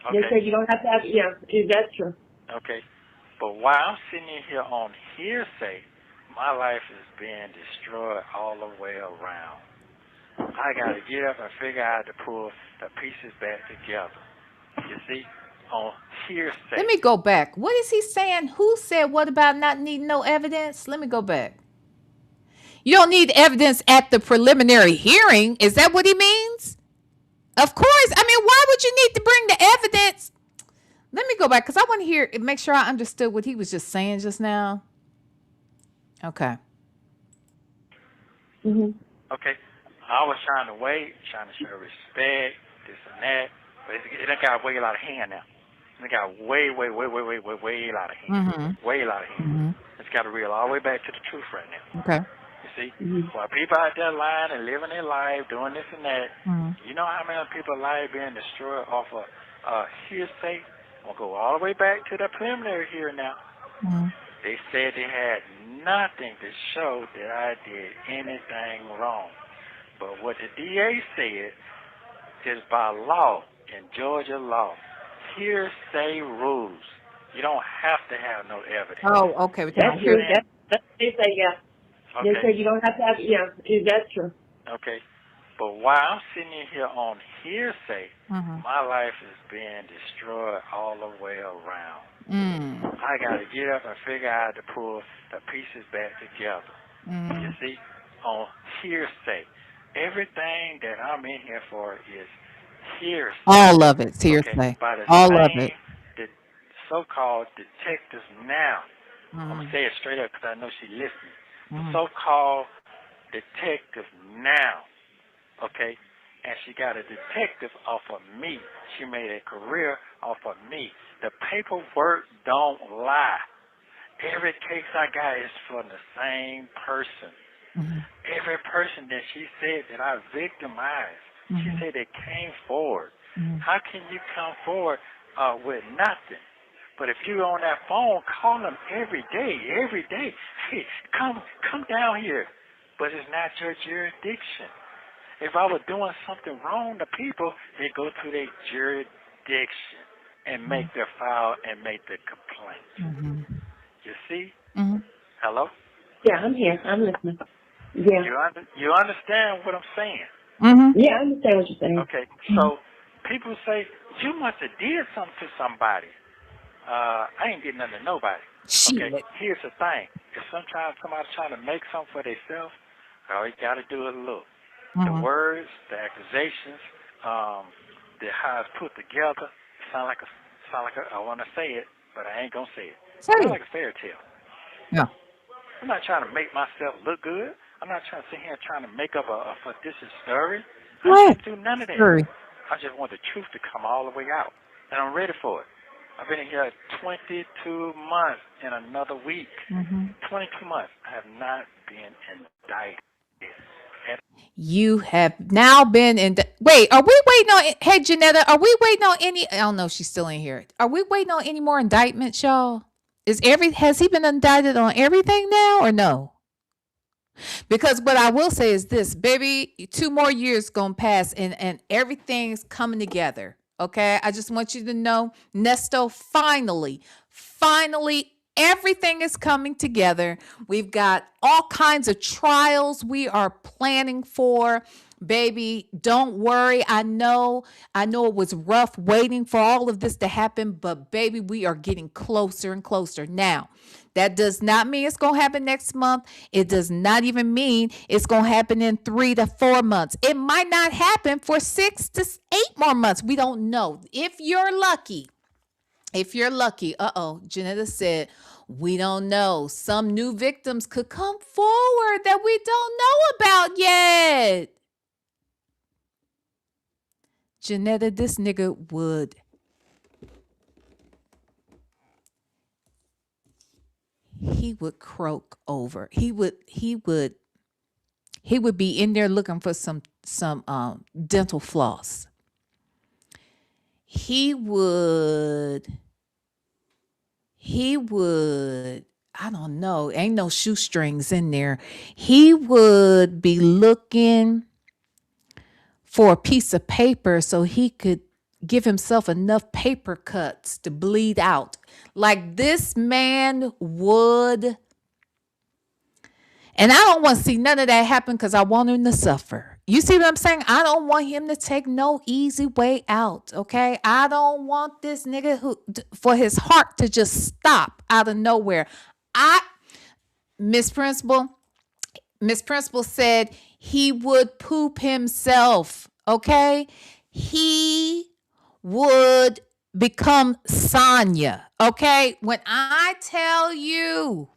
Okay. They say you don't have to have, yeah, that's true. Okay. But while I'm sitting here on hearsay, my life is being destroyed all the way around. I got to get up and figure out to pull the pieces back together. You see? On hearsay. Let me go back. What is he saying? Who said what about not needing no evidence? Let me go back. You don't need evidence at the preliminary hearing. Is that what he means? Of course. I mean, why would you need to bring the evidence? Let me go back because I want to make sure I understood what he was just saying just now. Okay. Okay. I was trying to wait, trying to show respect, this and that, but it done got way out of hand now. It got way out of hand. Way out of hand. It's got to reel all the way back to the truth right now. Okay. You see? While people out there lying and living their life, doing this and that, you know how many people life being destroyed off of hearsay? We'll go all the way back to the preliminary here now. They said they had nothing to show that I did anything wrong. But what the DA said is by law, in Georgia law, hearsay rules. You don't have to have no evidence. Oh, okay. That's true. That's they say, yeah. Okay. They say you don't have to have, yeah, that's true. Okay. But while I'm sitting here on hearsay, my life is being destroyed all the way around. I got to get up and figure out to pull the pieces back together. You see? On hearsay. Everything that I'm in here for is hearsay. All of it's Okay, hearsay. by the All of same it. so-called detectives now. I'm gonna Mm-hmm. say it straight up because I know she listening. The Mm-hmm. so-called detective now. Okay, and she got a detective off of me. She made a career off of me. The paperwork don't lie. Every case I got is from the same person. Mm-hmm. Every person that she said that I victimized, she Mm-hmm. said they came forward. Mm-hmm. How can you come forward with nothing? But if you're on that phone, call them every day. Hey, come down here. But it's not your jurisdiction. If I was doing something wrong to people, they go to their jurisdiction and make their file and make the complaint. Mm-hmm. You see? Mm-hmm. Hello? Yeah, I'm here. I'm listening. Yeah. You understand what I'm saying? Mm-hmm. Yeah, I understand what you're saying. Okay, so people say, you must have did something to somebody. I ain't did nothing to nobody. Okay, Shit. here's the thing. If sometimes somebody's trying to make something for themselves, all you got to do is look. The Mm-hmm. words, the accusations, how it's put together, sound like I want to say it, but I ain't going to say it. Say Sound it. like a fairy tale. Yeah. I'm not trying to make myself look good. I'm not trying to sit here and trying to make up a fictitious story. I Right. can't do none of that. Sure. I just want the truth to come all the way out. And I'm ready for it. I've been here 22 months in another week. Mm-hmm. 22 months. I have not been indicted. And You have now been in. Wait, are we waiting on? Hey, Janetta, are we waiting on any? I don't know if she's still in here. Are we waiting on any more indictments, y'all? Has he been indicted on everything now or no? Because what I will say is this, baby, 2 more years gonna pass and everything's coming together. Okay. I just want you to know, Nesto, finally, everything is coming together. We've got all kinds of trials we are planning for. Baby, don't worry. I know it was rough waiting for all of this to happen, but baby, we are getting closer and closer. Now, that does not mean it's going to happen next month. It does not even mean it's going to happen in 3 to 4 months. It might not happen for 6 to 8 more months. We don't know. If you're lucky, Janetta said, we don't know. Some new victims could come forward that we don't know about yet. Janetta, this nigga would. He would croak over. He would be in there looking for some dental floss. He would I don't know, ain't no shoestrings in there. He would be looking for a piece of paper so he could give himself enough paper cuts to bleed out. Like this man would. And I don't want to see none of that happen because I want him to suffer. You see what I'm saying? I don't want him to take no easy way out, okay? I don't want this nigga for his heart to just stop out of nowhere. Miss Principal said he would poop himself, okay? He would become Sonya, okay? When I tell you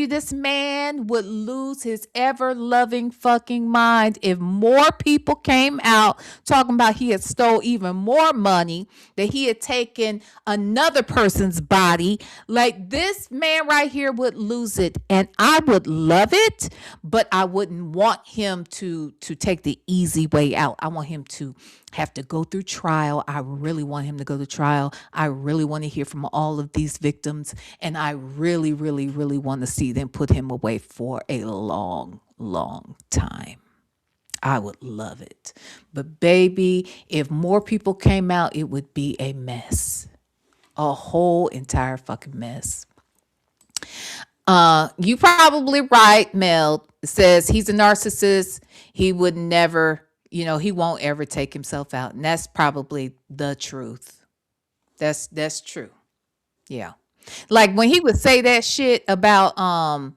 this man would lose his ever-loving fucking mind if more people came out talking about he had stole even more money, that he had taken another person's body. Like this man right here would lose it. And I would love it, but I wouldn't want him to take the easy way out. I want him to have to go through trial. I really want him to go to trial. I really want to hear from all of these victims. And I really, really, really want to see them put him away for a long, long time. I would love it. But baby, if more people came out, it would be a mess. A whole entire fucking mess. You probably right, Mel. Says he's a narcissist. He would never, he won't ever take himself out. And that's probably the truth. That's true. Yeah. Like when he would say that shit about I'm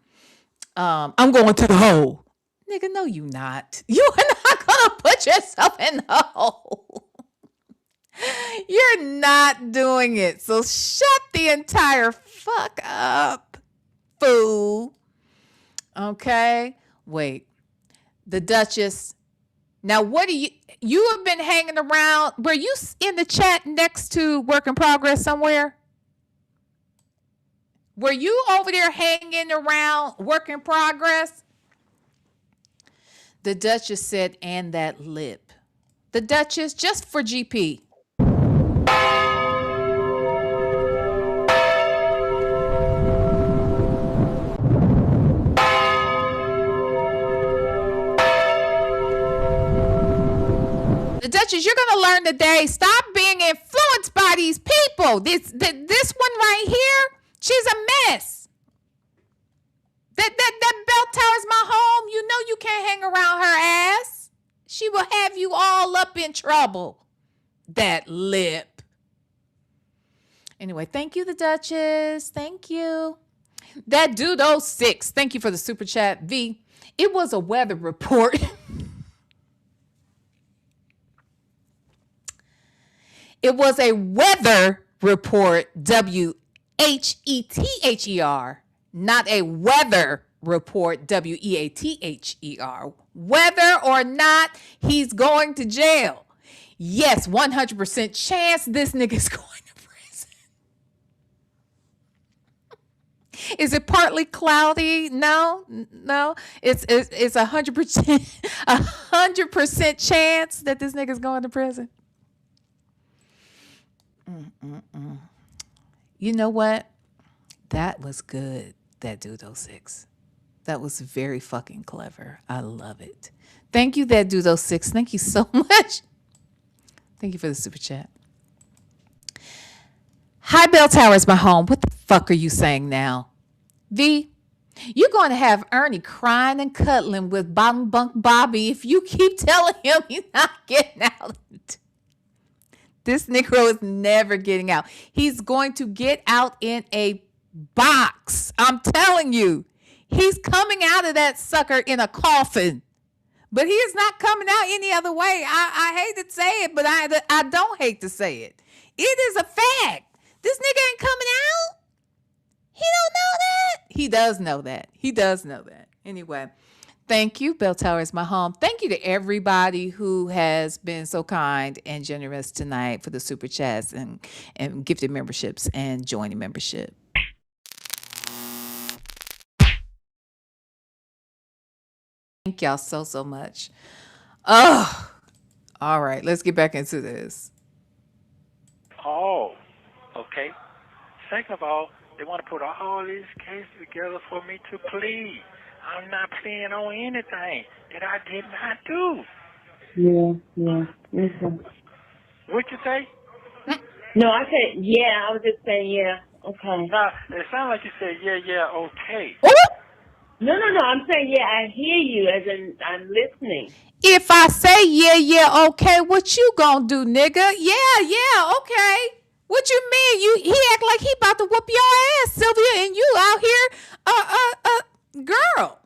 going to the hole. Nigga, no, you not. You are not gonna put yourself in the hole. We're not doing it. So shut the entire fuck up, fool. Okay? Wait. The Duchess. Now, what do you have been hanging around? Were you in the chat next to Work in Progress somewhere? Were you over there hanging around Work in Progress? The Duchess said, and that lip. The Duchess, just for GP. The Duchess, you're going to learn today. Stop being influenced by these people. This one right here, she's a mess. That bell tower's my home. You know you can't hang around her ass. She will have you all up in trouble. That lip. Anyway, thank you, the Duchess. Thank you. That dude 06. Thank you for the super chat. V, it was a weather report. It was a weather report, WHETHER, not a weather report, WEATHER. Whether or not he's going to jail. Yes, 100% chance this nigga's going to prison. Is it partly cloudy? No. It's 100% chance that this nigga's going to prison. You know what? That was good, that dude 06. That was very fucking clever. I love it. Thank you, that dude 06. Thank you so much. Thank you for the super chat. Hi, Bell Tower is my home. What the fuck are you saying now? V, you're going to have Ernie crying and cuddling with Bottom Bunk Bobby if you keep telling him he's not getting out. This Negro is never getting out. He's going to get out in a box. I'm telling you. He's coming out of that sucker in a coffin. But he is not coming out any other way. I hate to say it, but I don't hate to say it. It is a fact. This nigga ain't coming out. He don't know that. He does know that. He does know that. Anyway. Thank you. Bell Tower is my home. Thank you to everybody who has been so kind and generous tonight for the super chats and gifted memberships and joining membership. Thank y'all so much. Oh, all right. Let's get back into this. Oh, okay. Second of all, they want to put all these cases together for me to plead. I'm not pleading on anything that I did not do. Yeah. Listen. What you say? No, I said, yeah. I was just saying, yeah. Okay. It sounded like you said, yeah, okay. No. I'm saying, yeah, I hear you, as in I'm listening. If I say, yeah, okay, what you gonna do, nigga? Yeah, okay. What you mean? He act like he about to whoop your ass, Sylvia, and you out here, girl,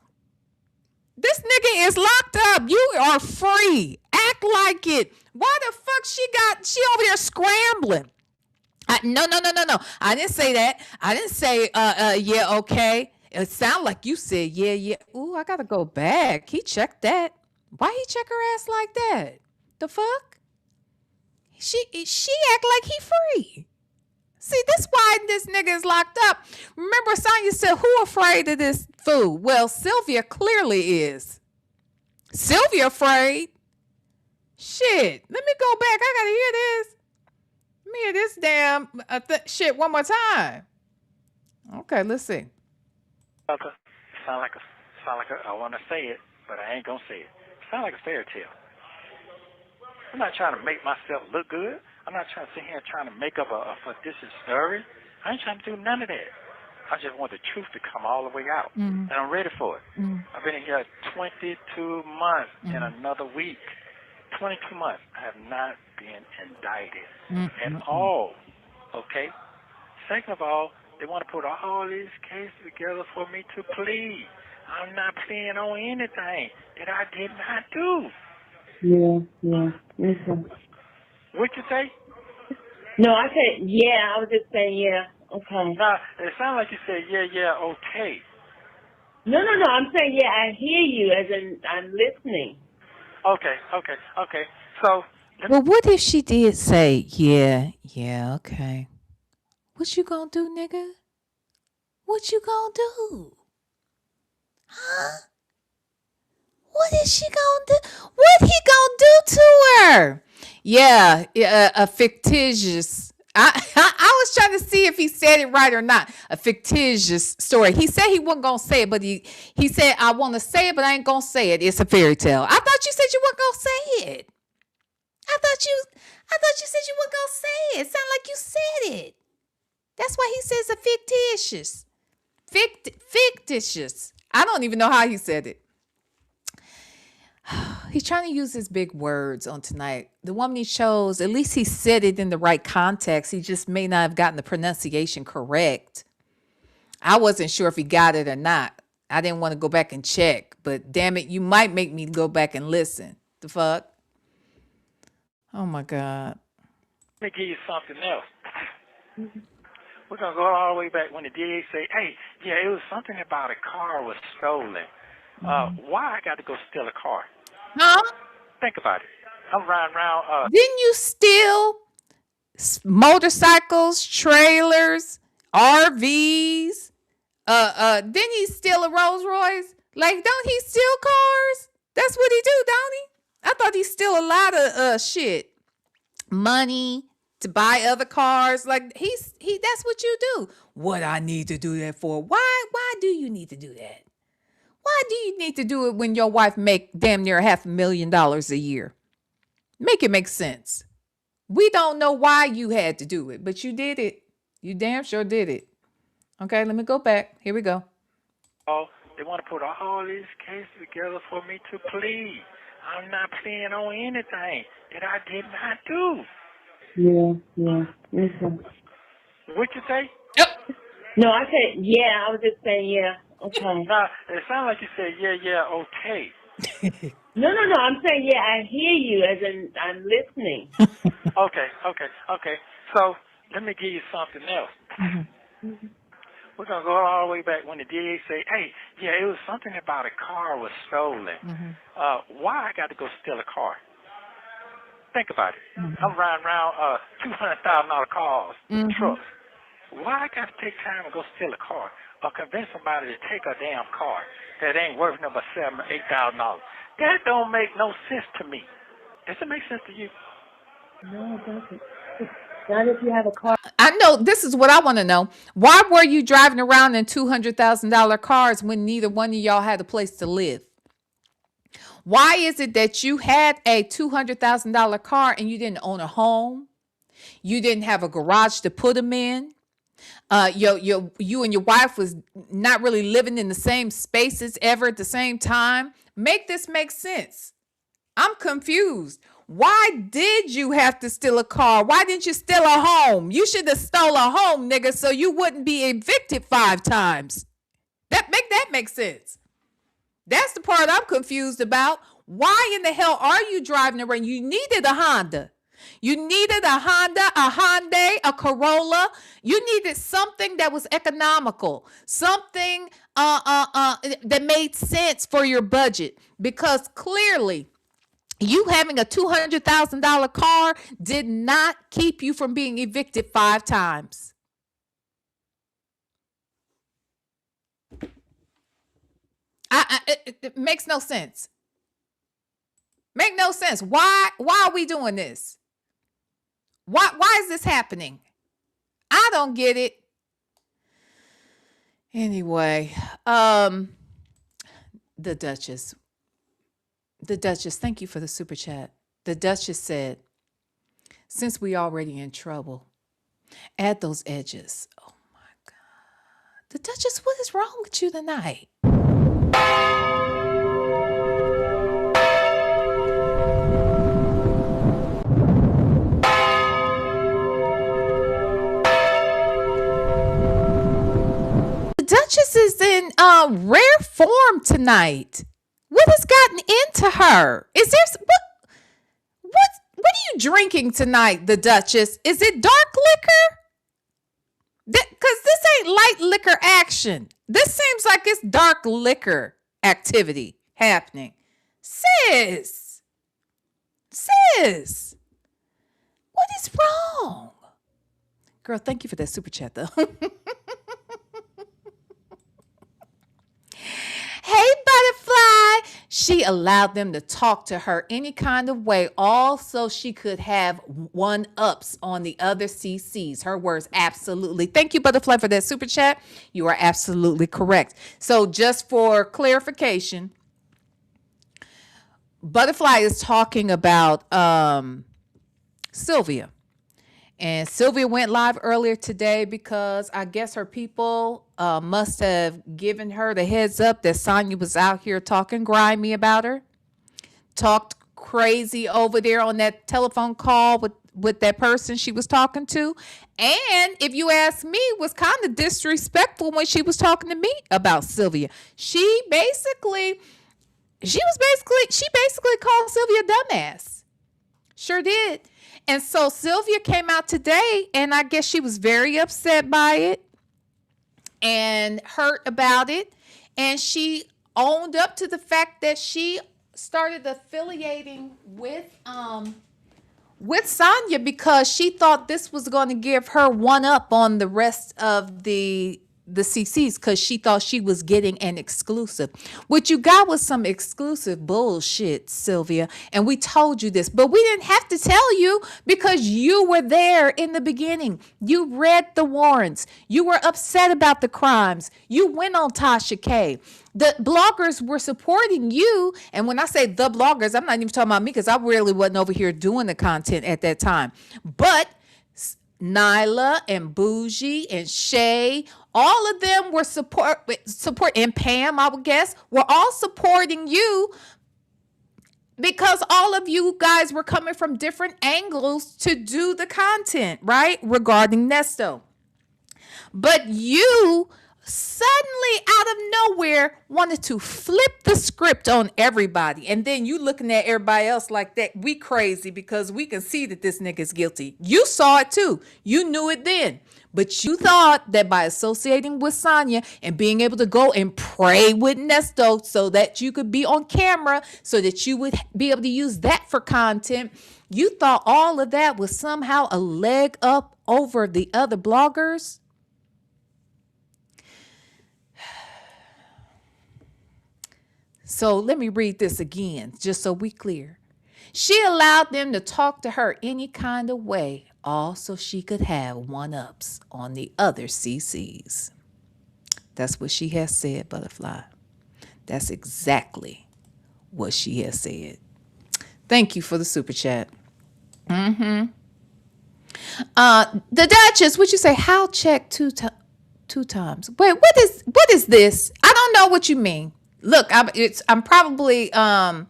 this nigga is locked up. You are free. Act like it. Why the fuck she over there scrambling? No. I didn't say that. I didn't say, yeah, okay. It sounded like you said, yeah. Ooh, I gotta go back. He checked that. Why he check her ass like that? The fuck? She act like he free. See, this why this nigga is locked up. Remember, Sonya said, who afraid of this fool? Well, Sylvia clearly is. Sylvia afraid? Shit. Let me go back. I gotta hear this. Let me hear this damn shit one more time. Okay, let's see. Sound like I want to say it, but I ain't gonna say it. Sound like a fairy tale. I'm not trying to make myself look good. I'm not trying to sit here and trying to make up a fictitious story. I ain't trying to do none of that. I just want the truth to come all the way out. And I'm ready for it. I've been in here 22 months in another week. 22 months. I have not been indicted at all. Okay? Second of all, they want to put all these cases together for me to plead. I'm not pleading on anything that I did not do. Yeah. Listen. What you say? No, I said, yeah. I was just saying, yeah. Okay. No, it sounded like you said, yeah, okay. No. I'm saying, yeah, I hear you, as in I'm listening. Okay. So, Well, what if she did say, yeah, okay. What you gonna do, nigga? What you gonna do? Huh? What is she gonna do? What he gonna do to her? Yeah, a fictitious. I was trying to see if he said it right or not. A fictitious story. He said he wasn't gonna say it, but he said I want to say it, but I ain't gonna say it. It's a fairy tale. I thought you said you weren't gonna say it. I thought you said you weren't gonna say it. It sounded like you said it. That's why he says a fictitious. Fictitious. I don't even know how he said it. He's trying to use his big words on tonight. The woman he chose, at least he said it in the right context. He just may not have gotten the pronunciation correct. I wasn't sure if he got it or not. I didn't want to go back and check, but damn it, you might make me go back and listen. The fuck? Oh my God. let me give you something else. We're going to go all the way back when the DA say, hey, yeah, it was something about a car was stolen. Why I got to go steal a car? Huh? Think about it. I'm riding around. Didn't you steal motorcycles, trailers, RVs? Didn't he steal a Rolls Royce? Like, don't he steal cars? That's what he do, don't he? I thought he steal a lot of shit. Money to buy other cars. Like he that's what you do. What I need to do that for? Why do you need to do that? Why do you need to do it when your wife make damn near $500,000 a year? Make it make sense. We don't know why you had to do it, but you did it. You damn sure did it. Okay, let me go back. Here we go. Oh, they want to put all these cases together for me to plead. I'm not pleading on anything that I did not do. Yeah. Okay. What you say? Yep. No, I said, yeah. I was just saying, yeah. Okay. No, it sounded like you said, yeah, okay. No. I'm saying, yeah, I hear you, as in I'm listening. Okay. So let me give you something else. Mm-hmm. We're going to go all the way back when the DA say, hey, yeah, it was something about a car was stolen. Why I got to go steal a car? Think about it. I'm riding around $200,000 cars, trucks. Why I got to take time and go steal a car or convince somebody to take a damn car that ain't worth no but $7,000 or $8,000? That don't make no sense to me. Does it make sense to you? No, it doesn't. Not if you have a car. I know this is what I want to know. Why were you driving around in $200,000 cars when neither one of y'all had a place to live? Why is it that you had a $200,000 car and you didn't own a home? You didn't have a garage to put them in. You and your wife was not really living in the same spaces ever at the same time. Make this make sense. I'm confused. Why did you have to steal a car? Why didn't you steal a home? You should have stole a home, nigga, so you wouldn't be evicted 5 times. That make sense. That's the part I'm confused about. Why in the hell are you driving around? You needed a Honda. You needed a Honda, a Hyundai, a Corolla. You needed something that was economical, something that made sense for your budget, because clearly you having a $200,000 car did not keep you from being evicted 5 times. It makes no sense. Make no sense. Why are we doing this? Why is this happening? I don't get it. Anyway, the Duchess, thank you for the super chat. The Duchess said, since we already in trouble, add those edges. Oh my God. The Duchess, what is wrong with you tonight? Duchess is in rare form tonight. What has gotten into her? Is there what are you drinking tonight, the Duchess? Is it dark liquor? Because this ain't light liquor action. This seems like it's dark liquor activity happening. Sis, what is wrong? Girl, thank you for that super chat, though. Hey, Butterfly. She allowed them to talk to her any kind of way, all so she could have one-ups on the other CCs. Her words, absolutely. Thank you, Butterfly, for that super chat. You are absolutely correct. So just for clarification, Butterfly is talking about Sylvia. And Sylvia went live earlier today because I guess her people must have given her the heads up that Sonya was out here talking grimy about her. Talked crazy over there on that telephone call with that person she was talking to. And if you ask me, was kind of disrespectful when she was talking to me about Sylvia. She basically called Sylvia a dumbass. Sure did. And so Sylvia came out today, and I guess she was very upset by it and hurt about it. And she owned up to the fact that she started affiliating with Sonya because she thought this was going to give her one up on the rest of the CCs because she thought she was getting an exclusive. What you got was some exclusive bullshit, Sylvia. And we told you this, but we didn't have to tell you because you were there in the beginning. You read the warrants. You were upset about the crimes. You went on Tasha K. The bloggers were supporting you. And when I say the bloggers, I'm not even talking about me because I really wasn't over here doing the content at that time. But Nyla and Bougie and Shay, all of them were support, and Pam, I would guess, were all supporting you because all of you guys were coming from different angles to do the content, right? Regarding Nesto. But you suddenly out of nowhere wanted to flip the script on everybody. And then you looking at everybody else like that. We crazy because we can see that this nigga's guilty. You saw it too. You knew it then. But you thought that by associating with Sonya and being able to go and pray with Nesto so that you could be on camera, so that you would be able to use that for content, you thought all of that was somehow a leg up over the other bloggers. So let me read this again, just so we clear. She allowed them to talk to her any kind of way, all so she could have one-ups on the other CCs. That's what she has said, Butterfly. That's exactly what she has said. Thank you for the super chat. The Duchess, would you say, how check two times? Wait, what is this? I don't know what you mean. Look, I'm probably I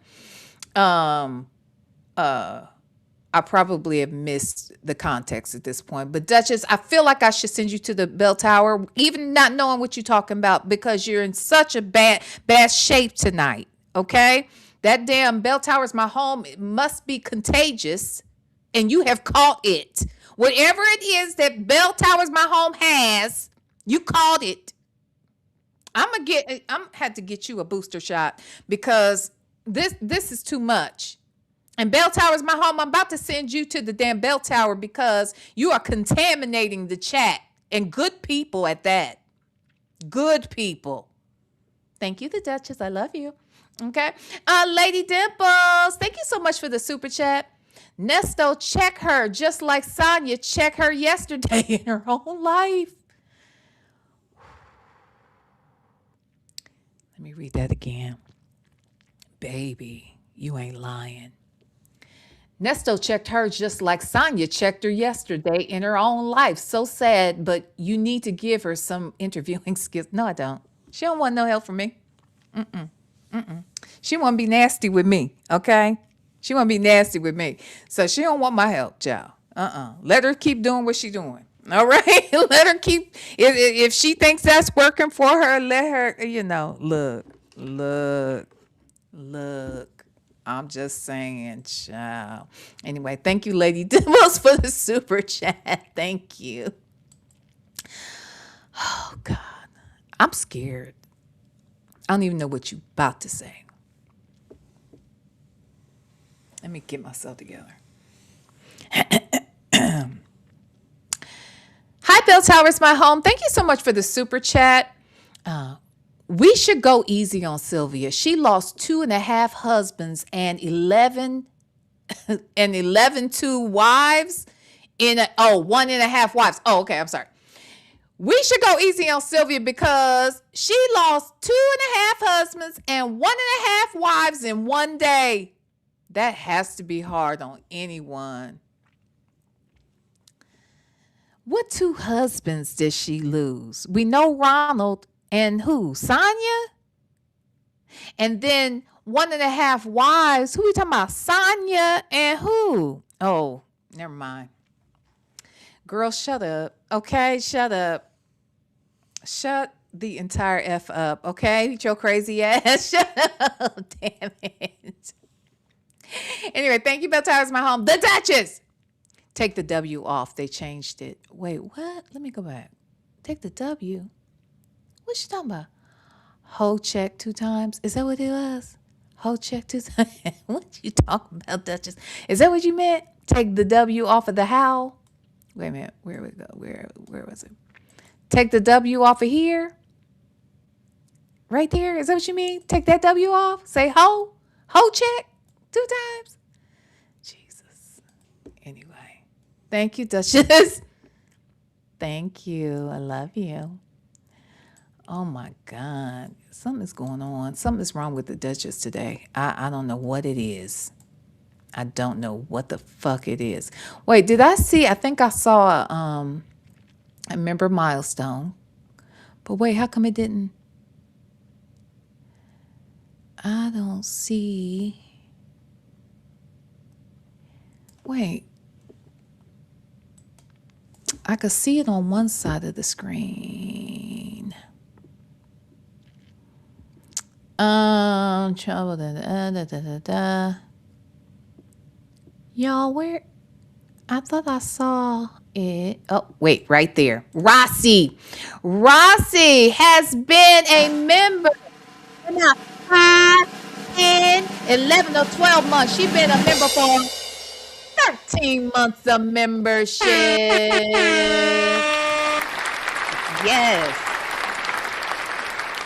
probably have missed the context at this point. But Duchess, I feel like I should send you to the bell tower, even not knowing what you're talking about, because you're in such a bad shape tonight. Okay? That damn bell tower is my home. It must be contagious, and you have caught it. Whatever it is that bell towers my home has, you caught it. I'm had to get you a booster shot because this is too much. And bell tower's my home. I'm about to send you to the damn bell tower because you are contaminating the chat, and good people at that. Good people. Thank you, the Duchess. I love you. Okay. Lady Dimples, thank you so much for the super chat. Nesto, check her just like Sonya checked her yesterday in her whole life. Let me read that again. Baby, you ain't lying. Nesto checked her just like Sonya checked her yesterday in her own life. So sad, but you need to give her some interviewing skills. No, I don't. She don't want no help from me. She want to be nasty with me, okay? She want to be nasty with me. So she don't want my help, child. Let her keep doing what she doing. All right? Let her keep, if she thinks that's working for her, let her, look. I'm just saying, child. Anyway, thank you, Lady Demos, for the super chat. Thank you. Oh, God. I'm scared. I don't even know what you're about to say. Let me get myself together. Hi, Bell Towers, my home. Thank you so much for the super chat. We should go easy on Sylvia. She lost 2.5 husbands and 11 two wives in 1.5 wives. Oh, okay. I'm sorry. We should go easy on Sylvia because she lost 2.5 husbands and 1.5 wives in one day. That has to be hard on anyone. What 2 husbands did she lose? We know Ronald and who? Sonya? And then 1.5 wives. Who we talking about? Sonya and who? Oh, never mind. Girl, shut up. Okay, shut up. Shut the entire F up. Okay, with your crazy ass. Shut up. Damn it. Anyway, thank you, Bell Towers, my home. The Duchess. Take the W off. They changed it. Wait, what? Let me go back. Take the W. What you talking about? Whole check 2 times. Is that what it was? Whole check 2 times. What you talking about, Duchess? Is that what you meant? Take the W off of the how? Wait a minute. Where we go? Where was it? Take the W off of here? Right there? Is that what you mean? Take that W off? Say whole check 2 times? Jesus. Anyway. Thank you, Duchess. Thank you. I love you. Oh, my God. Something's going on. Something's wrong with the Duchess today. I don't know what it is. I don't know what the fuck it is. Wait, did I see? I think I saw a member milestone. But wait, how come it didn't? I don't see. Wait. I could see it on one side of the screen. Trouble. Y'all, where? I thought I saw it. Oh, wait, right there. Rossi has been a member for now 5, 10, 11, or 12 months. She's been a member for 13 months of membership. Yes.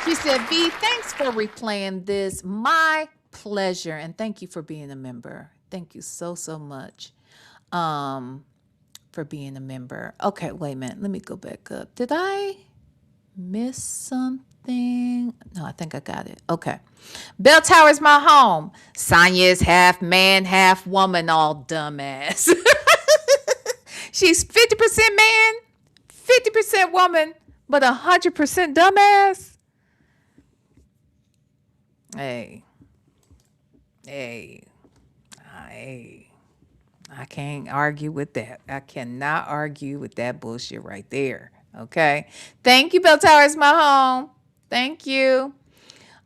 She said, V, thanks for replaying this. My pleasure. And thank you for being a member. Thank you so, so much for being a member. Okay, wait a minute. Let me go back up. Did I miss something? No, I think I got it. Okay. Bell Tower's my home. Sonya is half man, half woman, all dumbass. She's 50% man, 50% woman, but 100% dumbass. Hey. I can't argue with that. I cannot argue with that bullshit right there. Okay. Thank you, Bell Towers, my home. Thank you.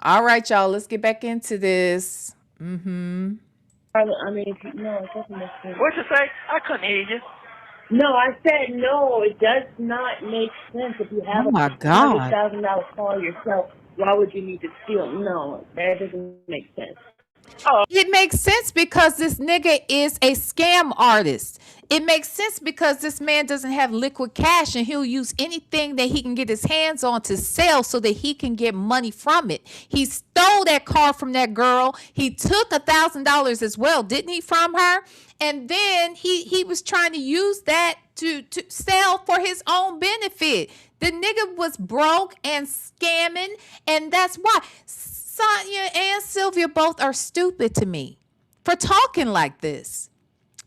All right, y'all. Let's get back into this. I mean, no, it doesn't make sense. What'd you say? I couldn't hear you. No, I said no. It does not make sense if you have Oh my a God. $100,000 car yourself. Why would you need to steal? No, that doesn't make sense. It makes sense because this nigga is a scam artist. It makes sense because this man doesn't have liquid cash and he'll use anything that he can get his hands on to sell so that he can get money from it. He stole that car from that girl. He took $1,000 as well, didn't he, from her? And then he was trying to use that to sell for his own benefit. The nigga was broke and scamming, and that's why Sonya and Sylvia both are stupid to me for talking like this,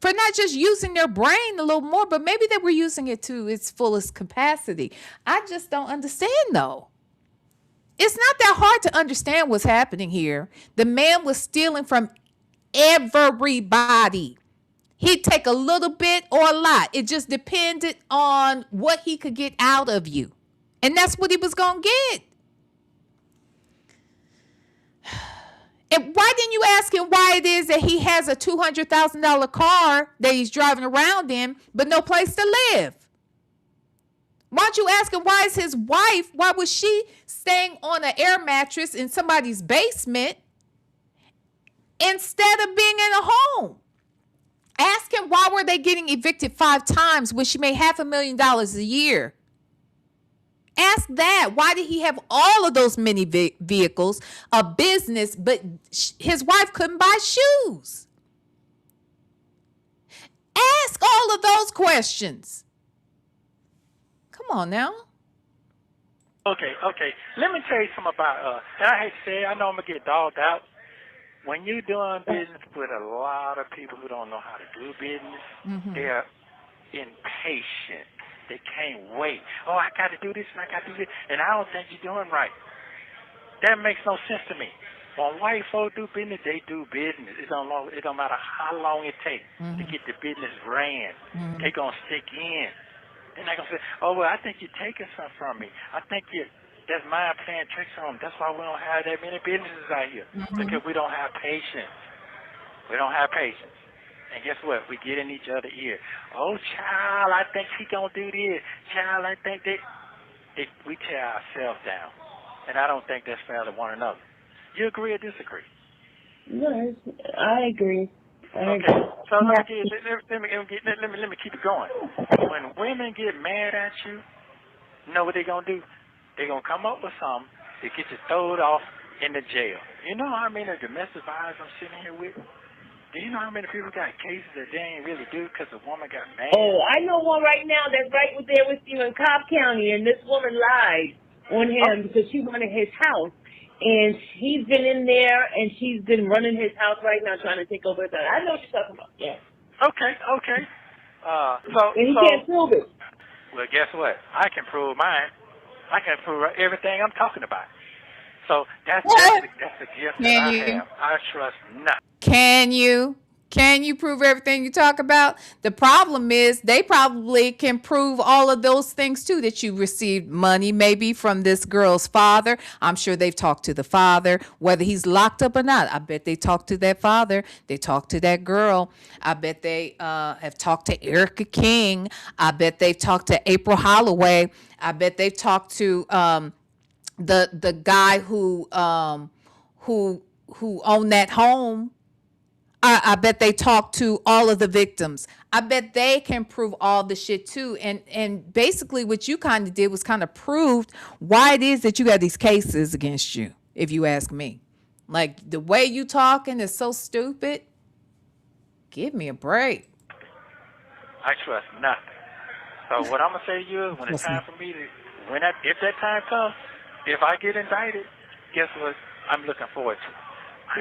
for not just using their brain a little more, but maybe they were using it to its fullest capacity. I just don't understand, though. It's not that hard to understand what's happening here. The man was stealing from everybody. He'd take a little bit or a lot. It just depended on what he could get out of you. And that's what he was going to get. And why didn't you ask him why it is that he has a $200,000 car that he's driving around in, but no place to live? Why don't you ask him why is his wife, why was she staying on an air mattress in somebody's basement instead of being in a home? Ask him why were they getting evicted 5 times when she made $500,000 a year? Ask that. Why did he have all of those many vehicles, a business, but his wife couldn't buy shoes? Ask all of those questions. Come on now. Okay. Let me tell you something about, and I hate to say it, I know I'm going to get dogged out. When you're doing business with a lot of people who don't know how to do business, they're impatient. They can't wait. Oh, I got to do this and I got to do this. And I don't think you're doing right. That makes no sense to me. When white folk do business, they do business. It don't matter how long it takes to get the business ran. They're going to stick in. They're not going to say, oh, well, I think you're taking something from me. I think that's mind playing tricks on them. That's why we don't have that many businesses out here. Because we don't have patience. We don't have patience. And guess what? We get in each other's ear. Oh, child, I think he going to do this. Child, I think that. We tear ourselves down. And I don't think that's fair to one another. You agree or disagree? No, I agree. Okay. So let me keep it going. When women get mad at you, you know what they're going to do? They're going to come up with something to get you thrown off in the jail. You know how many domestic violence I'm sitting here with? Do you know how many people got cases that they ain't really do because the woman got mad? Oh, I know one right now that's right there with you in Cobb County, and this woman lied on him because she wanted his house. And he's been in there, and she's been running his house right now trying to take over his house. I know what you're talking about, yeah. Okay. And he can't prove it. Well, guess what? I can prove mine. I can prove everything I'm talking about. So that's the gift that I have. I trust nothing. Can you prove everything you talk about? The problem is they probably can prove all of those things too, that you received money maybe from this girl's father. I'm sure they've talked to the father, whether he's locked up or not. I bet they talked to that father. They talked to that girl. I bet they have talked to Erica King. I bet they've talked to April Holloway. I bet they've talked to the guy who owned that home. I bet they talked to all of the victims. I bet they can prove all the shit too. And basically what you kind of did was kind of proved why it is that you got these cases against you, if you ask me. Like the way you talking is so stupid. Give me a break. I trust nothing. So what I'm going to say to you is when it's time for me to, if that time comes, if I get indicted, guess what? I'm looking forward to it.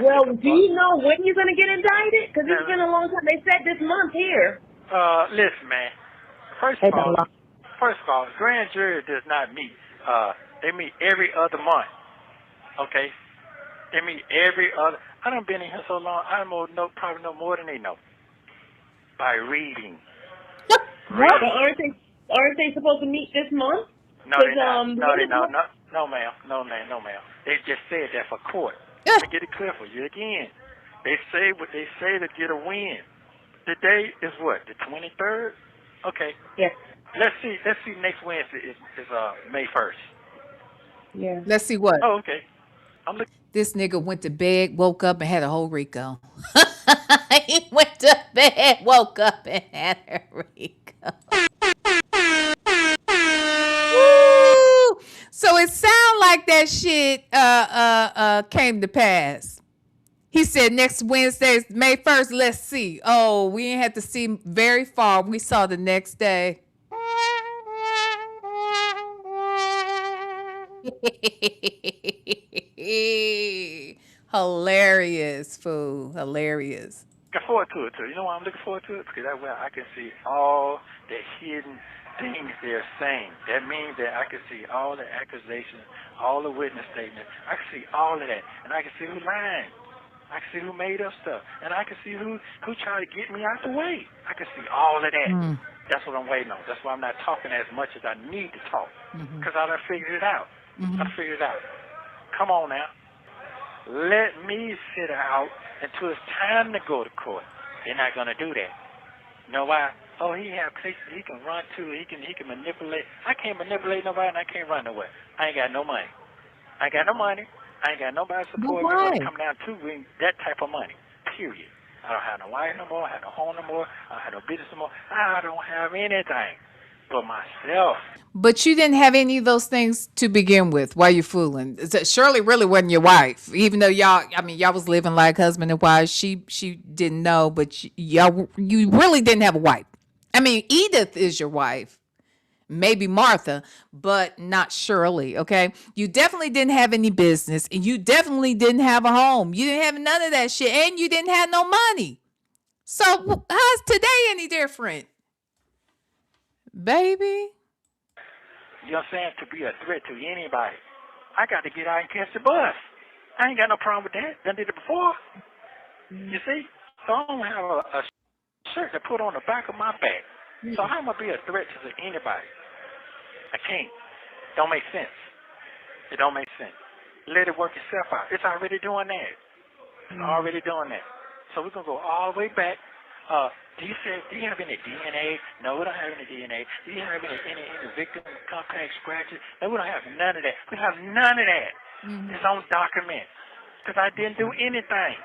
Well, do you know when you're going to get indicted? Because it's been a long time. They said this month here. Listen, man. First of all, the grand jury does not meet. They meet every other month. Okay? They meet every other. I done been in here so long, I probably know more than they know. By reading. What? Aren't they supposed to meet this month? No, they're not. No, ma'am. They just said that for court. Let me get it clear for you again. They say what they say to get a win. The day is what? The 23rd? Okay. Yes. Let's see. Next Wednesday is May 1st. Yeah. Let's see what. Oh, okay. This nigga went to bed, woke up, and had a whole Rico. He went to bed, woke up, and had a Rico. Woo! So it sounds like that shit came to pass. He said next Wednesday, May 1st, let's see. Oh, we didn't have to see very far. We saw the next day. Hilarious, fool. Hilarious. Looking forward to it, too. You know why I'm looking forward to it? Because that way I can see all the hidden things they're saying. That means that I can see all the accusations, all the witness statements. I can see all of that. And I can see who lying. I can see who made up stuff. And I can see who tried to get me out the way. I can see all of that. That's what I'm waiting on. That's why I'm not talking as much as I need to talk. Because I done figured it out. I figured it out. Come on now. let me sit out until it's time to go to court. They're not going to do that. You know why? Oh, he have places he can run to. He can manipulate. I can't manipulate nobody, and I can't run nowhere. I ain't got no money. I ain't got no money. I ain't got nobody support me when it come down to that type of money. Period. I don't have no wife no more. I have no home no more. I don't have no business no more. I don't have anything but myself. But you didn't have any of those things to begin with. Why you fooling? Shirley really wasn't your wife, even though y'all was living like husband and wife. She didn't know, but you really didn't have a wife. I mean, Edith is your wife, maybe Martha, but not Shirley. Okay, you definitely didn't have any business, and you definitely didn't have a home. You didn't have none of that shit, and you didn't have no money. So how's today any different, baby? You know what I'm saying? To be a threat to anybody. I got to get out and catch the bus. I ain't got no problem with that. Done did it before. You see? So I don't have a shirt to put on the back of my back. So how am I be a threat to anybody? I can't. Don't make sense. It don't make sense. Let it work itself out. It's already doing that. It's already doing that. So we're going to go all the way back. Do you have any DNA? No, we don't have any DNA. Do you have any victim contact scratches? No, we don't have none of that. We have none of that. It's on document. Because I didn't do anything.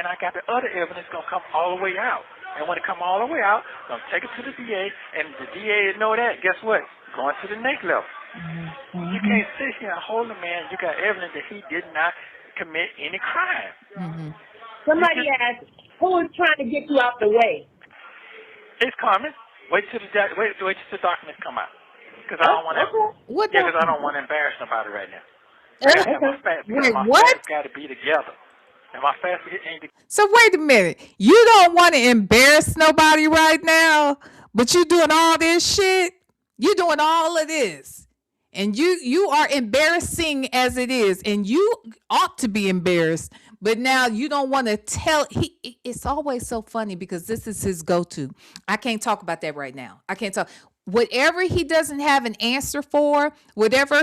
And I got the other evidence going to come all the way out. And when it come all the way out, I'm going to take it to the DA. And the DA know that. Guess what? Going to the next level. You can't sit here and hold a man. You got evidence that he did not commit any crime. Somebody asked, who is trying to get you out the way? It's coming. Wait till the documents come out. Because I don't want to. Because I don't want to embarrass nobody right now. My facts got to be together. And my facts ain't together. So wait a minute. You don't want to embarrass nobody right now, but you doing all this shit. You doing all of this. And you are embarrassing as it is, and you ought to be embarrassed. But now you don't want to tell. It's always so funny because this is his go-to. I can't talk about that right now. I can't talk. Whatever he doesn't have an answer for, whatever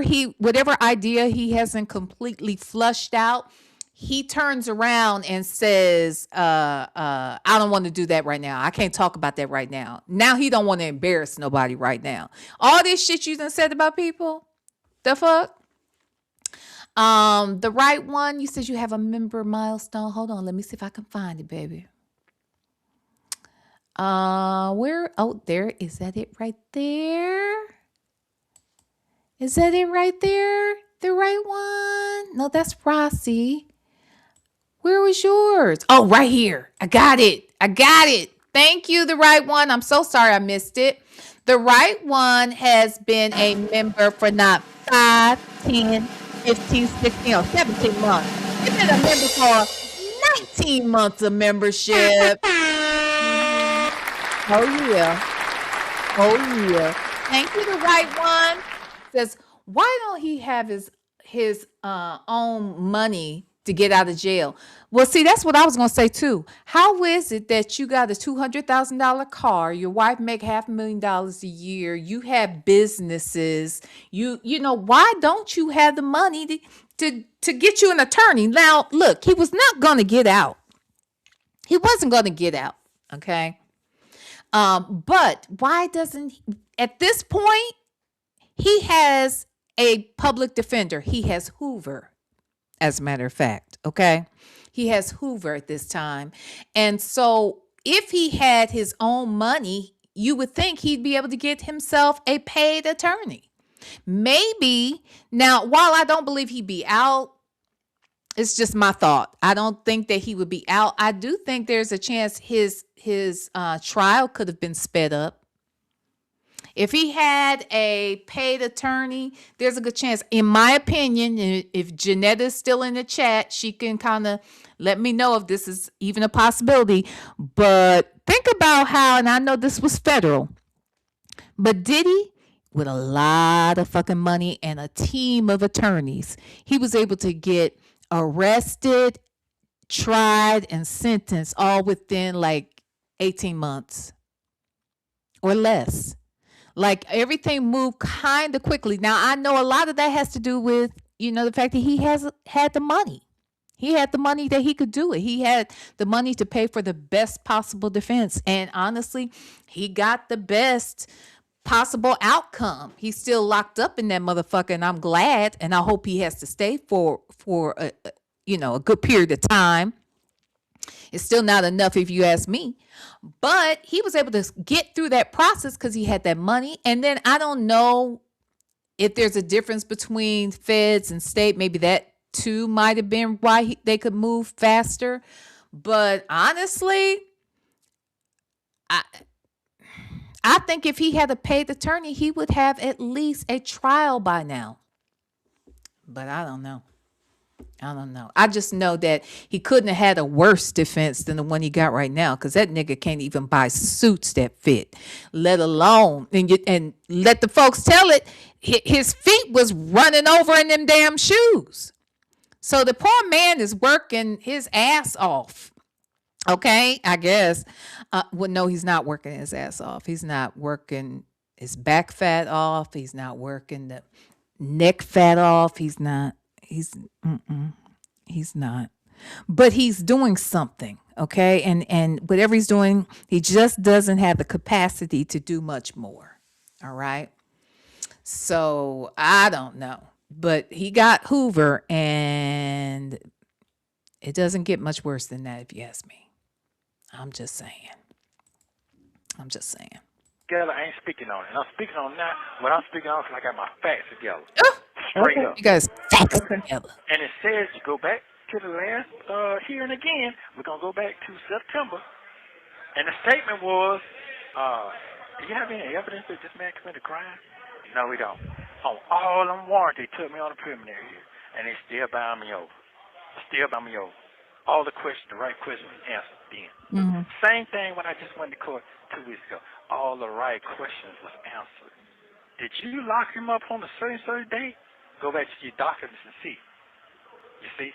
idea he hasn't completely flushed out, he turns around and says, I don't want to do that right now. I can't talk about that right now. Now he don't want to embarrass nobody right now. All this shit you done said about people, the fuck? The right one, you said you have a member milestone. Hold on, let me see if I can find it, baby. There, is that it right there? Is that it right there? The right one? No, that's Rossi. Where was yours? Oh, right here. I got it. Thank you, the right one. I'm so sorry I missed it. The right one has been a member for not 5, 10, 15, 16, or 17 months. You've been a member for 19 months of membership. Oh, yeah. Thank you, the right one. Says, why don't he have his own money to get out of jail? Well, see, that's what I was going to say, too. How is it that you got a $200,000 car, your wife make $500,000 a year, you have businesses, you know, why don't you have the money to get you an attorney? Now, look, he was not going to get out. He wasn't going to get out, okay? But why doesn't he, at this point, he has a public defender. He has Hoover, as a matter of fact, okay? He has Hoover at this time. And so if he had his own money, you would think he'd be able to get himself a paid attorney. Maybe, now, while I don't believe he'd be out, it's just my thought. I don't think that he would be out. I do think there's a chance his trial could have been sped up. If he had a paid attorney, there's a good chance. In my opinion, if Janetta's still in the chat, she can kind of let me know if this is even a possibility. But think about how, and I know this was federal, but Diddy, with a lot of fucking money and a team of attorneys, he was able to get arrested, tried, and sentenced all within like 18 months or less. Like everything moved kind of quickly. Now, I know a lot of that has to do with, you know, the fact that he has had the money. He had the money that he could do it. He had the money to pay for the best possible defense. And honestly, he got the best possible outcome. He's still locked up in that motherfucker, and I'm glad. And I hope he has to stay for a good period of time. It's still not enough if you ask me. But he was able to get through that process because he had that money. And then I don't know if there's a difference between feds and state. Maybe that too might have been why they could move faster. But honestly, I think if he had a paid attorney, he would have at least a trial by now. But I don't know. I just know that he couldn't have had a worse defense than the one he got right now, because that nigga can't even buy suits that fit, let alone and let the folks tell it. His feet was running over in them damn shoes. So the poor man is working his ass off. Okay, I guess. Well, no, he's not working his ass off. He's not working his back fat off. He's not working the neck fat off. He's not. He's not. But he's doing something. Okay, and whatever he's doing, he just doesn't have the capacity to do much more. All right. So I don't know. But he got Hoover, and it doesn't get much worse than that, if you ask me. I'm just saying. Girl, I ain't speaking on it. I'm speaking on that. What I'm speaking on is like I got my facts together. Straight up. You guys facts together. And it says you go back to the last hearing again. We're going to go back to September. And the statement was, do you have any evidence that this man committed a crime? No, we don't. On all them warrants, they took me on a preliminary here. And they still bound me over. All the questions, the right questions was answered then. Mm-hmm. Same thing when I just went to court 2 weeks ago. All the right questions was answered. Did you lock him up on a certain date? Go back to your documents and see. You see?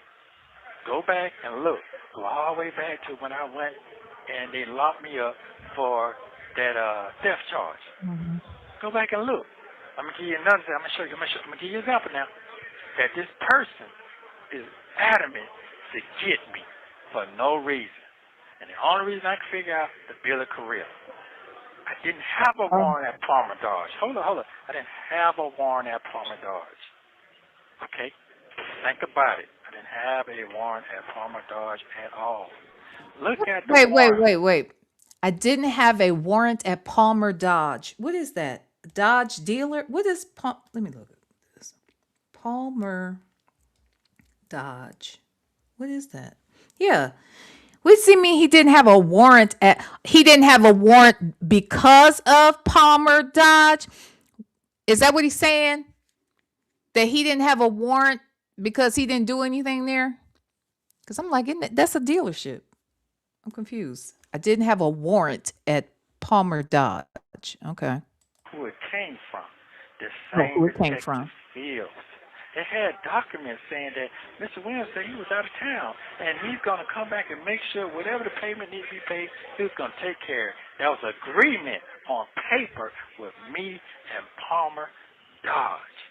Go back and look. Go all the way back to when I went and they locked me up for that theft charge. Mm-hmm. Go back and look. I'm going to give you another thing. I'm going to give you an example now. That this person is adamant to get me for no reason. And the only reason I can figure out the bill of career. I didn't have a warrant at Palmer Dodge. Hold on. I didn't have a warrant at Palmer Dodge. Okay? Think about it. I didn't have a warrant at Palmer Dodge at all. Look at the warrant. Wait. I didn't have a warrant at Palmer Dodge. What is that? Dodge dealer? What is let me look at this. Palmer Dodge. What is that? Yeah. What does he mean he didn't have a warrant because of Palmer Dodge? Is that what he's saying? That he didn't have a warrant because he didn't do anything there? Because I'm like, that's a dealership. I'm confused. I didn't have a warrant at Palmer Dodge. Okay. Who it came from. The same who it came from. Fields. They had documents saying that Mr. Williams said he was out of town, and he's going to come back and make sure whatever the payment needs to be paid, he was going to take care of it. That was agreement on paper with me and Palmer Dodge,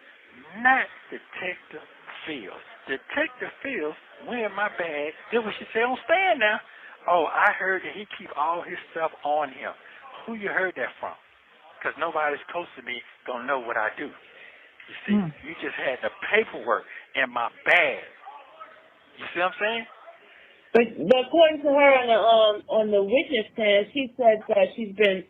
not Detective Fields. Detective Fields went in my bag, did what she said on stand now. Oh, I heard that he keep all his stuff on him. Who you heard that from? Because nobody's close to me going to know what I do. You see, you just had the paperwork in my bag. You see what I'm saying? But according to her on the witness stand, she said that she's been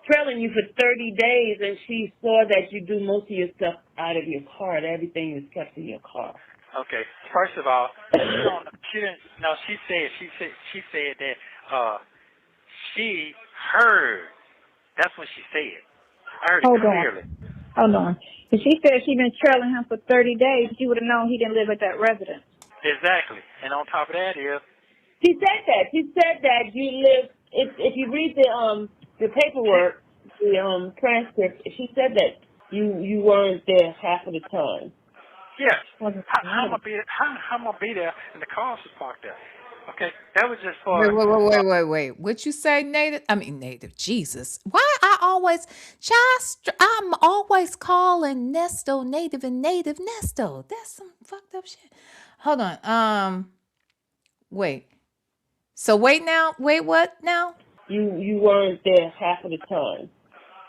trailing you for 30 days, and she saw that you do most of your stuff out of your car. That everything is kept in your car. Okay. First of all, she didn't. No, she said that she heard. That's what she said. I heard it clearly. Hold on. If she said she'd been trailing him for 30 days, she would have known he didn't live at that residence. Exactly. And on top of that is... She said that. She said that you live... If you read the paperwork, the transcript, she said that you weren't there half of the time. Yes. How am I going to be there and the cars was parked there? Okay, that was just for... Wait. What you say, native? Jesus. Why I'm always calling Nesto native and native Nesto. That's some fucked up shit. Hold on. Wait. So wait now. Wait, what now? You weren't there half of the time.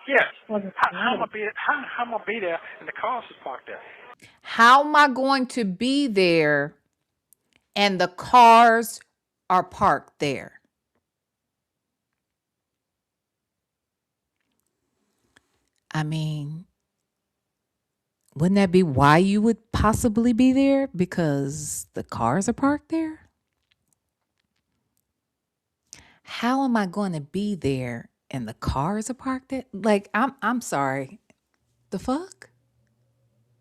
Yes. How am I be there and the cars is parked there? How am I going to be there and the cars are parked there? I mean, wouldn't that be why you would possibly be there? Because the cars are parked there? How am I going to be there and the cars are parked there? Like, I'm sorry. The fuck?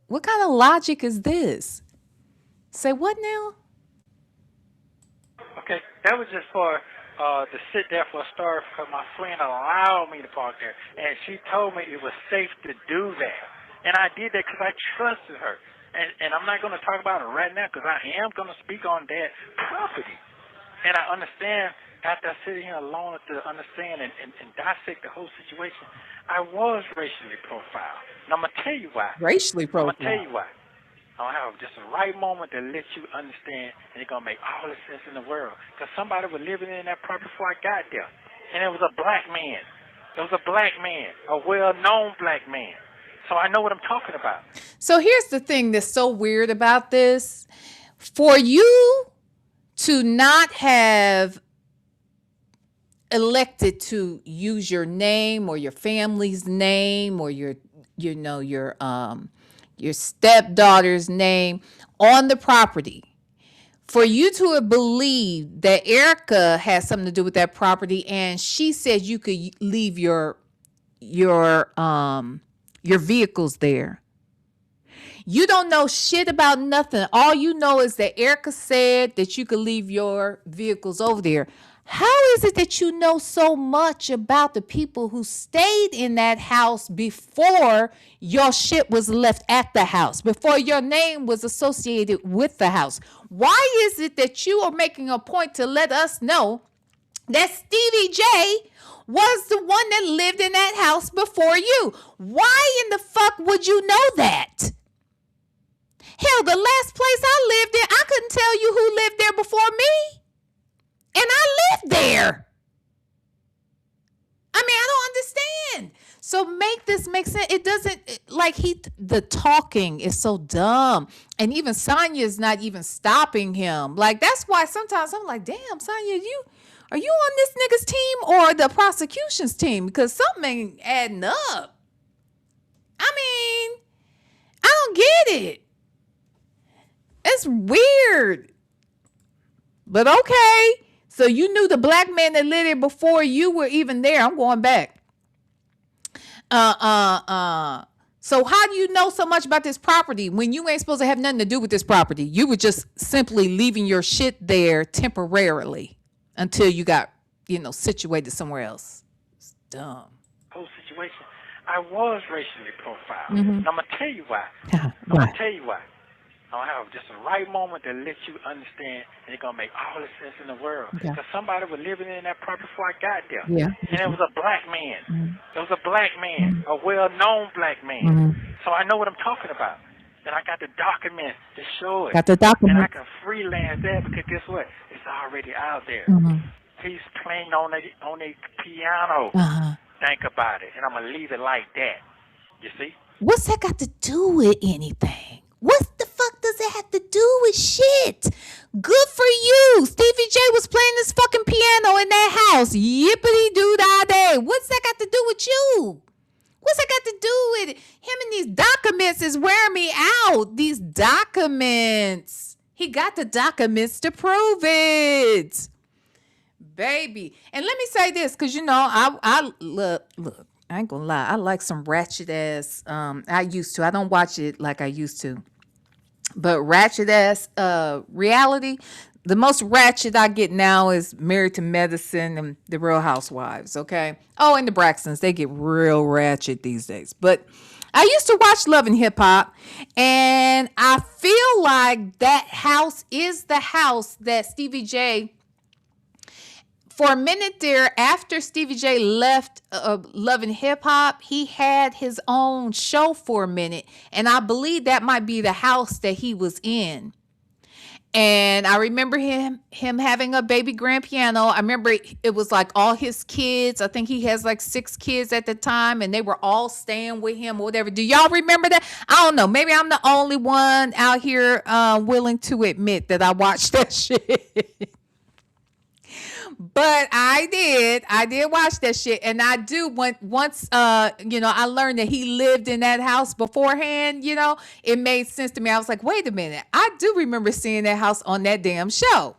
What kind of logic is this? Say what now? Okay, that was just for to sit there for a story because my friend allowed me to park there, and she told me it was safe to do that, and I did that because I trusted her, and I'm not going to talk about it right now because I am going to speak on that property, and I understand after I sit here alone to understand and dissect the whole situation, I was racially profiled, and I'm going to tell you why. Racially profiled. I'm going to tell you why. I'll have just the right moment to let you understand, and it's going to make all the sense in the world. Because somebody was living in that property before I got there. And it was a black man. It was a black man, a well-known black man. So I know what I'm talking about. So here's the thing that's so weird about this. For you to not have elected to use your name or your family's name or your stepdaughter's name on the property, for you to have believed that Erica has something to do with that property, and she said you could leave your vehicles there. You don't know shit about nothing. All you know is that Erica said that you could leave your vehicles over there. How is it that you know so much about the people who stayed in that house before your shit was left at the house, before your name was associated with the house? Why is it that you are making a point to let us know that Stevie J was the one that lived in that house before you? Why in the fuck would you know that? Hell, the last place I lived in, I couldn't tell you who lived there before me. And I lived there. I mean, I don't understand. So make this make sense. It doesn't, the talking is so dumb. And even Sonya is not even stopping him. Like, that's why sometimes I'm like, damn, Sonya, are you on this nigga's team or the prosecution's team? Because something ain't adding up. I mean, I don't get it. It's weird. But okay. So you knew the black man that lived there before you were even there. I'm going back. So how do you know so much about this property when you ain't supposed to have nothing to do with this property? You were just simply leaving your shit there temporarily until you got, situated somewhere else. It's dumb. Whole situation. I was racially profiled. Mm-hmm. And I'm going to tell you why. I'll have just the right moment to let you understand, and it's going to make all the sense in the world. Because somebody was living in that property before I got there. Yeah. And it was a black man. Mm-hmm. It was a black man, a well-known black man. Mm-hmm. So I know what I'm talking about. And I got the documents to show it. And I can freelance that because guess what? It's already out there. Mm-hmm. He's playing on a piano. Uh-huh. Think about it. And I'm going to leave it like that. You see? What's that got to do with anything? What the fuck does it have to do with shit? Good for you. Stevie J was playing this fucking piano in that house. Yippity doo dah day. What's that got to do with you? What's that got to do with it? Him and these documents is wearing me out. These documents. He got the documents to prove it. Baby. And let me say this, because I look. I ain't gonna lie. I like some ratchet ass. I used to. I don't watch it like I used to. But ratchet ass reality. The most ratchet I get now is Married to Medicine and The Real Housewives. Okay. Oh, and the Braxtons. They get real ratchet these days. But I used to watch Love and Hip Hop, and I feel like that house is the house that Stevie J. For a minute there, after Stevie J left Love and Hip Hop, he had his own show for a minute. And I believe that might be the house that he was in. And I remember him having a baby grand piano. I remember it was like all his kids. I think he has like 6 kids at the time, and they were all staying with him or whatever. Do y'all remember that? I don't know. Maybe I'm the only one out here willing to admit that I watched that shit. But I did watch that shit, and I do once I learned that he lived in that house beforehand. It made sense to me. I was like, wait a minute, I do remember seeing that house on that damn show.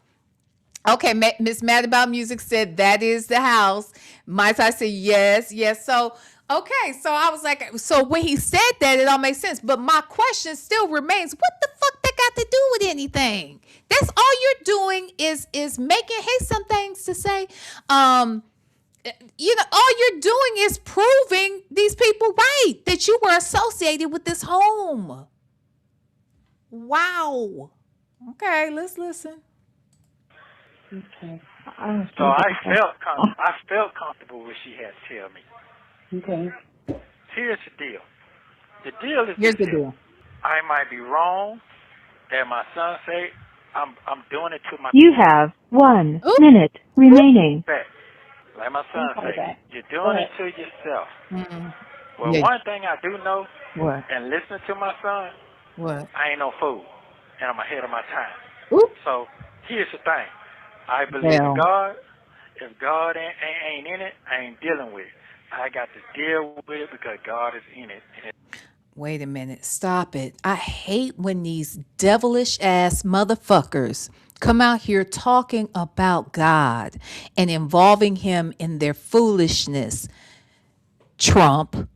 Okay, Miss Mad About Music said that is the house. I said yes. So okay, so I was like, so when he said that, it all makes sense. But my question still remains: what the fuck that got to do with anything? That's all you're doing is making some things to say. All you're doing is proving these people right that you were associated with this home. Wow. Okay, let's listen. Okay. So I felt comfortable with what she had to tell me. Okay. Here's the deal. The deal is Here's the deal. I might be wrong. That my son say I'm doing it to my. You have 1 minute remaining. Back. Like my son say, you're doing it to yourself. Mm-hmm. Well, one thing I do know, what? and listening to my son, What? I ain't no fool, and I'm ahead of my time. Oop. So here's the thing. I believe in God. If God ain't in it, I ain't dealing with it. I got to deal with it because God is in it. Wait a minute. Stop it. I hate when these devilish ass motherfuckers come out here talking about God and involving him in their foolishness. Trump,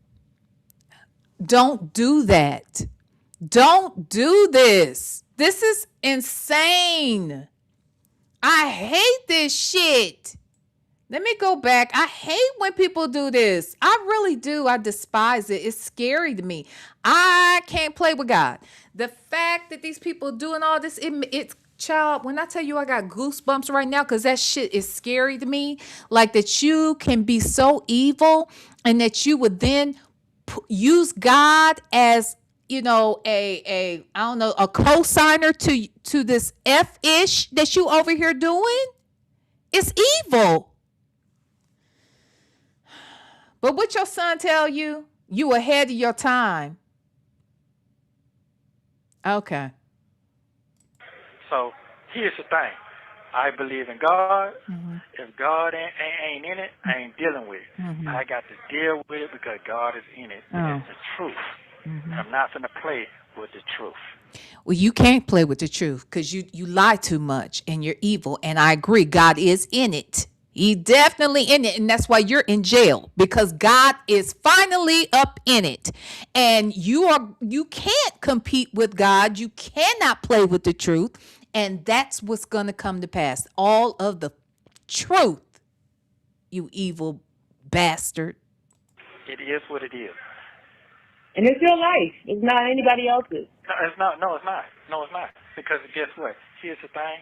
don't do that. Don't do this. This is insane. I hate this shit. Let me go back. I hate when people do this. I really do. I despise it. It's scary to me. I can't play with God. The fact that these people doing all this, it's child, when I tell you I got goosebumps right now because that shit is scary to me. Like that you can be so evil and that you would then use God as, a co-signer to this F-ish that you over here doing. It's evil. But what your son tell you? You ahead of your time. Okay. So here's the thing. I believe in God. Mm-hmm. If God ain't in it, I ain't dealing with it. Mm-hmm. I got to deal with it because God is in it. Oh. It's the truth. Mm-hmm. I'm not going to play with the truth. Well, you can't play with the truth because you lie too much and you're evil. And I agree, God is in it. He definitely in it. And that's why you're in jail, because God is finally up in it. And you can't compete with God. You cannot play with the truth. And that's what's going to come to pass. All of the truth, you evil bastard. It is what it is. And it's your life. It's not anybody else's. No, it's not. No, it's not. No, it's not. Because guess what? Here's the thing.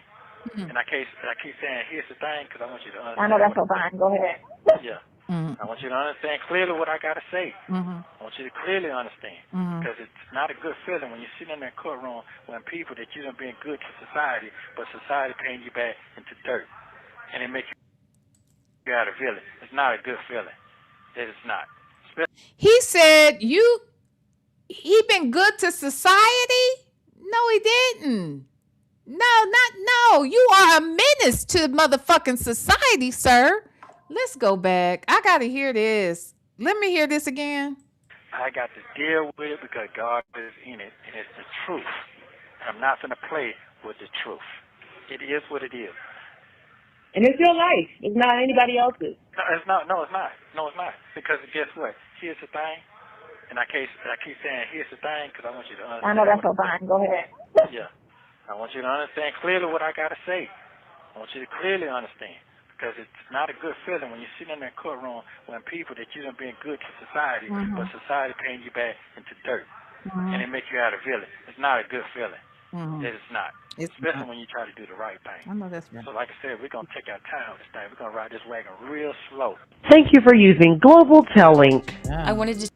Mm-hmm. And I keep saying, here's the thing, because I want you to understand. I know that's so fine. Go ahead. Yeah. Mm-hmm. I want you to understand clearly what I got to say. Mm-hmm. I want you to clearly understand. Mm-hmm. Because it's not a good feeling when you're sitting in that courtroom when people that you done been good to society, but society paying you back into dirt. And it makes you out of feeling. It's not a good feeling. It is not. He said he been good to society? No, he didn't. No. You are a menace to motherfucking society, sir. Let's go back. I got to hear this. Let me hear this again. I got to deal with it because God is in it, and it's the truth. I'm not going to play with the truth. It is what it is. And it's your life. It's not anybody else's. No, it's not. No, it's not. No, it's not. Because guess what? Here's the thing. And I keep saying, here's the thing, because I want you to understand. I know that's so fine. Go ahead. Yeah. I want you to understand clearly what I got to say. I want you to clearly understand. Because it's not a good feeling when you're sitting in that courtroom when people that you done been good to society, Mm-hmm. but society paying you back into dirt. Mm-hmm. And it make you out of feeling. It's not a good feeling. Mm-hmm. It is not. It's Especially not. when you try to do the right thing. I know that's right. So like I said, we're going to take our time with this thing. We're going to ride this wagon real slow. Thank you for using Global Telling. I wanted to.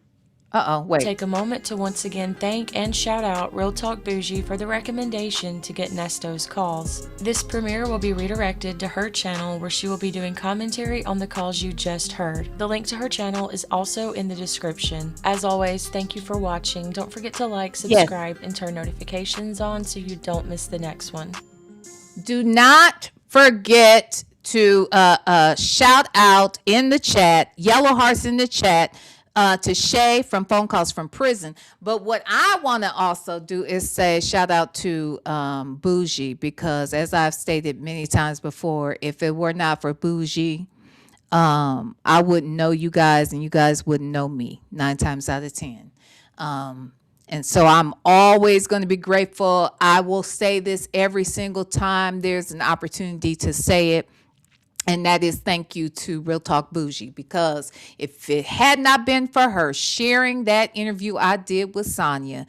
Wait. Take a moment to once again thank and shout out Real Talk Bougie for the recommendation to get Nesto's calls. This premiere will be redirected to her channel where she will be doing commentary on the calls you just heard. The link to her channel is also in the description. As always, thank you for watching. Don't forget to like, subscribe, and turn notifications on so you don't miss the next one. Do not forget to shout out in the chat, yellow hearts in the chat, to Shay from Phone Calls from Prison. But what I want to also do is say shout out to Bougie, because as I've stated many times before, if it were not for Bougie, I wouldn't know you guys and you guys wouldn't know me 9 times out of 10. And so I'm always going to be grateful. I will say this every single time there's an opportunity to say it. And that is thank you to Real Talk Bougie, because if it had not been for her sharing that interview I did with Sonya,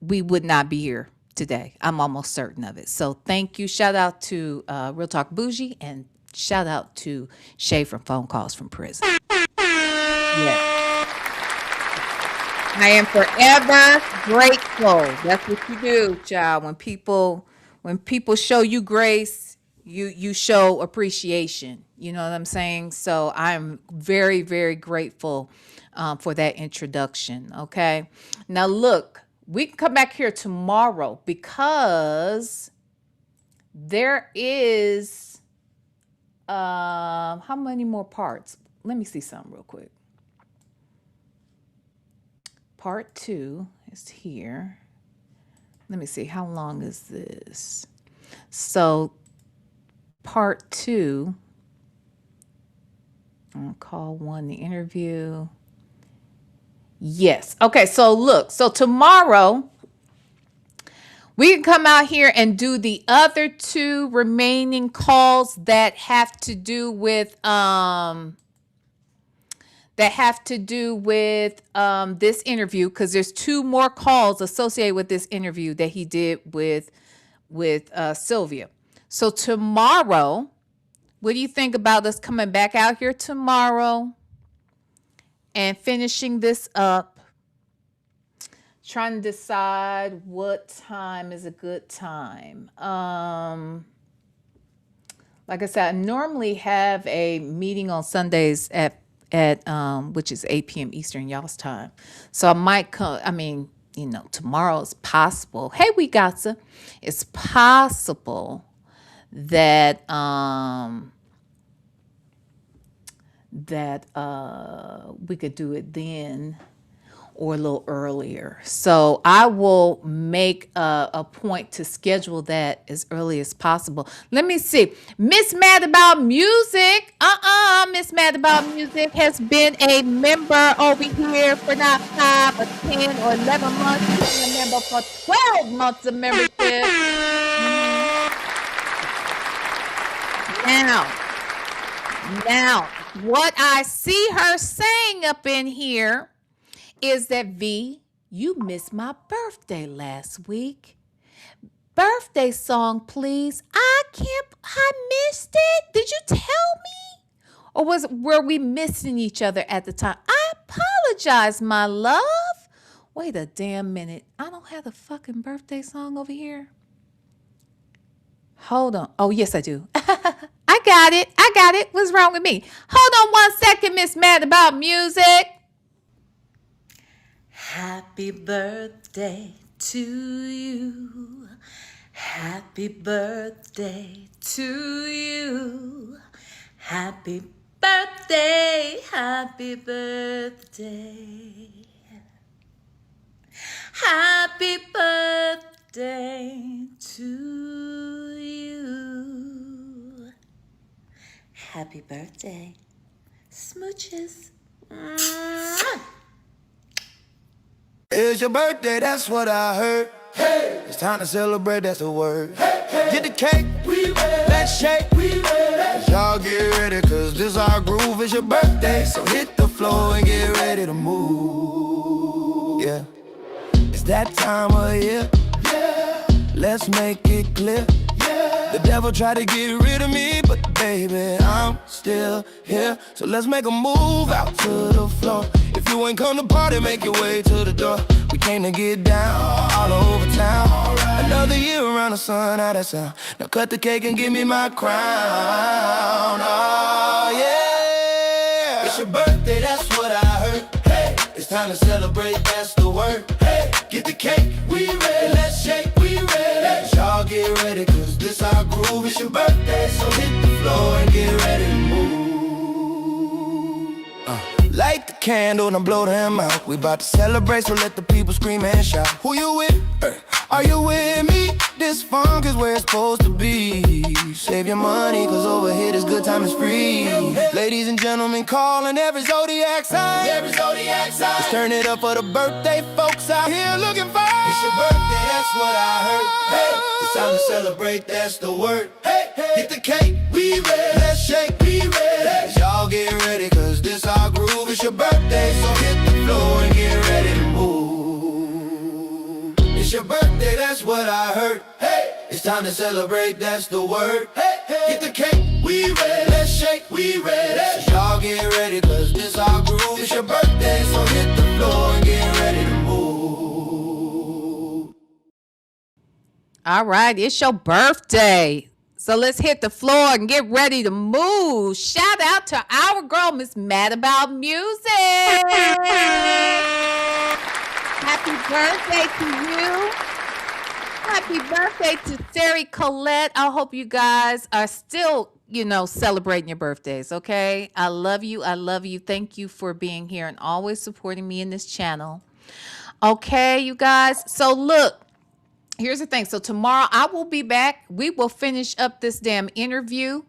we would not be here today. I'm almost certain of it. So thank you. Shout out to Real Talk Bougie, and shout out to Shay from Phone Calls from Prison. Yeah. I am forever grateful. That's what you do, child. When people show you grace, you show appreciation. You know what I'm saying? So I'm very, very grateful for that introduction. Okay. Now look, we can come back here tomorrow because there is how many more parts? Let me see something real quick. Part 2 is here. Let me see, how long is this? So part 2, I'll call 1 the interview. Yes. Okay, so look, so tomorrow we can come out here and do the other 2 remaining calls that have to do with this interview, because there's 2 more calls associated with this interview that he did with Sylvia. So tomorrow, what do you think about us coming back out here tomorrow and finishing this up? Trying to decide what time is a good time. Like I said, I normally have a meeting on Sundays at which is 8 p.m. Eastern y'all's time. So I might come, tomorrow is possible. Hey, we got some. It's possible that we could do it then or a little earlier. So I will make a point to schedule that as early as possible. Let me see. Miss Mad About Music. Miss Mad About Music has been a member over here for not 5 or 10 or 11 months. She's been a member for 12 months of membership. Now, what I see her saying up in here is that, V, you missed my birthday last week. Birthday song, please. I missed it. Did you tell me? Or were we missing each other at the time? I apologize, my love. Wait a damn minute. I don't have the fucking birthday song over here. Hold on. Oh, yes, I do. I got it. What's wrong with me? Hold on 1 second, Miss Mad About Music. Happy birthday to you. Happy birthday to you. Happy birthday, happy birthday. Happy birthday to you. Happy birthday. Smooches. Mwah. It's your birthday, that's what I heard. Hey, it's time to celebrate, that's the word. Hey, hey. Get the cake, let's shake. Y'all get ready, cause this our groove. It's your birthday, so hit the floor and get ready to move. Yeah, it's that time of year. Yeah, let's make it clear. Yeah, the devil tried to get rid of me, but baby, I'm still here. So let's make a move out to the floor. If you ain't come to party, make your way to the door. We came to get down all over town. Another year around the sun, how that sound? Now cut the cake and give me my crown. Oh yeah, it's your birthday, that's what I heard. Hey, it's time to celebrate, that's the word. Hey, get the cake, we ready, let's shake, we ready. Y'all get ready, cause this our groove. It's your birthday, so hit the floor and get ready to move. Light the candle and blow them out. We about to celebrate, so let the people scream and shout. Who you with? Are you with me? This funk is where it's supposed to be. Save your money, cause over here this good time is free. Ladies and gentlemen, calling every zodiac sign. Let's turn it up for the birthday folks out here looking fine. It's your birthday, that's what I heard. Hey, it's time to celebrate, that's the word. Hey, hit the cake, we ready. Let's shake, we ready. Y'all get ready, cause this our groove. It's your birthday, so hit the floor and get ready to move. It's your birthday, that's what I heard. Hey, it's time to celebrate, that's the word. Hey, get the cake, we ready. Let's shake, we ready. So y'all get ready, cause this our groove. It's your birthday, so hit the floor and get ready to move. All right, it's your birthday. So let's hit the floor and get ready to move. Shout out to our girl, Miss Mad About Music. Happy birthday to you. Happy birthday to Sari Colette. I hope you guys are still, celebrating your birthdays, okay? I love you. I love you. Thank you for being here and always supporting me in this channel. Okay, you guys. So look. Here's the thing. So tomorrow I will be back. We will finish up this damn interview.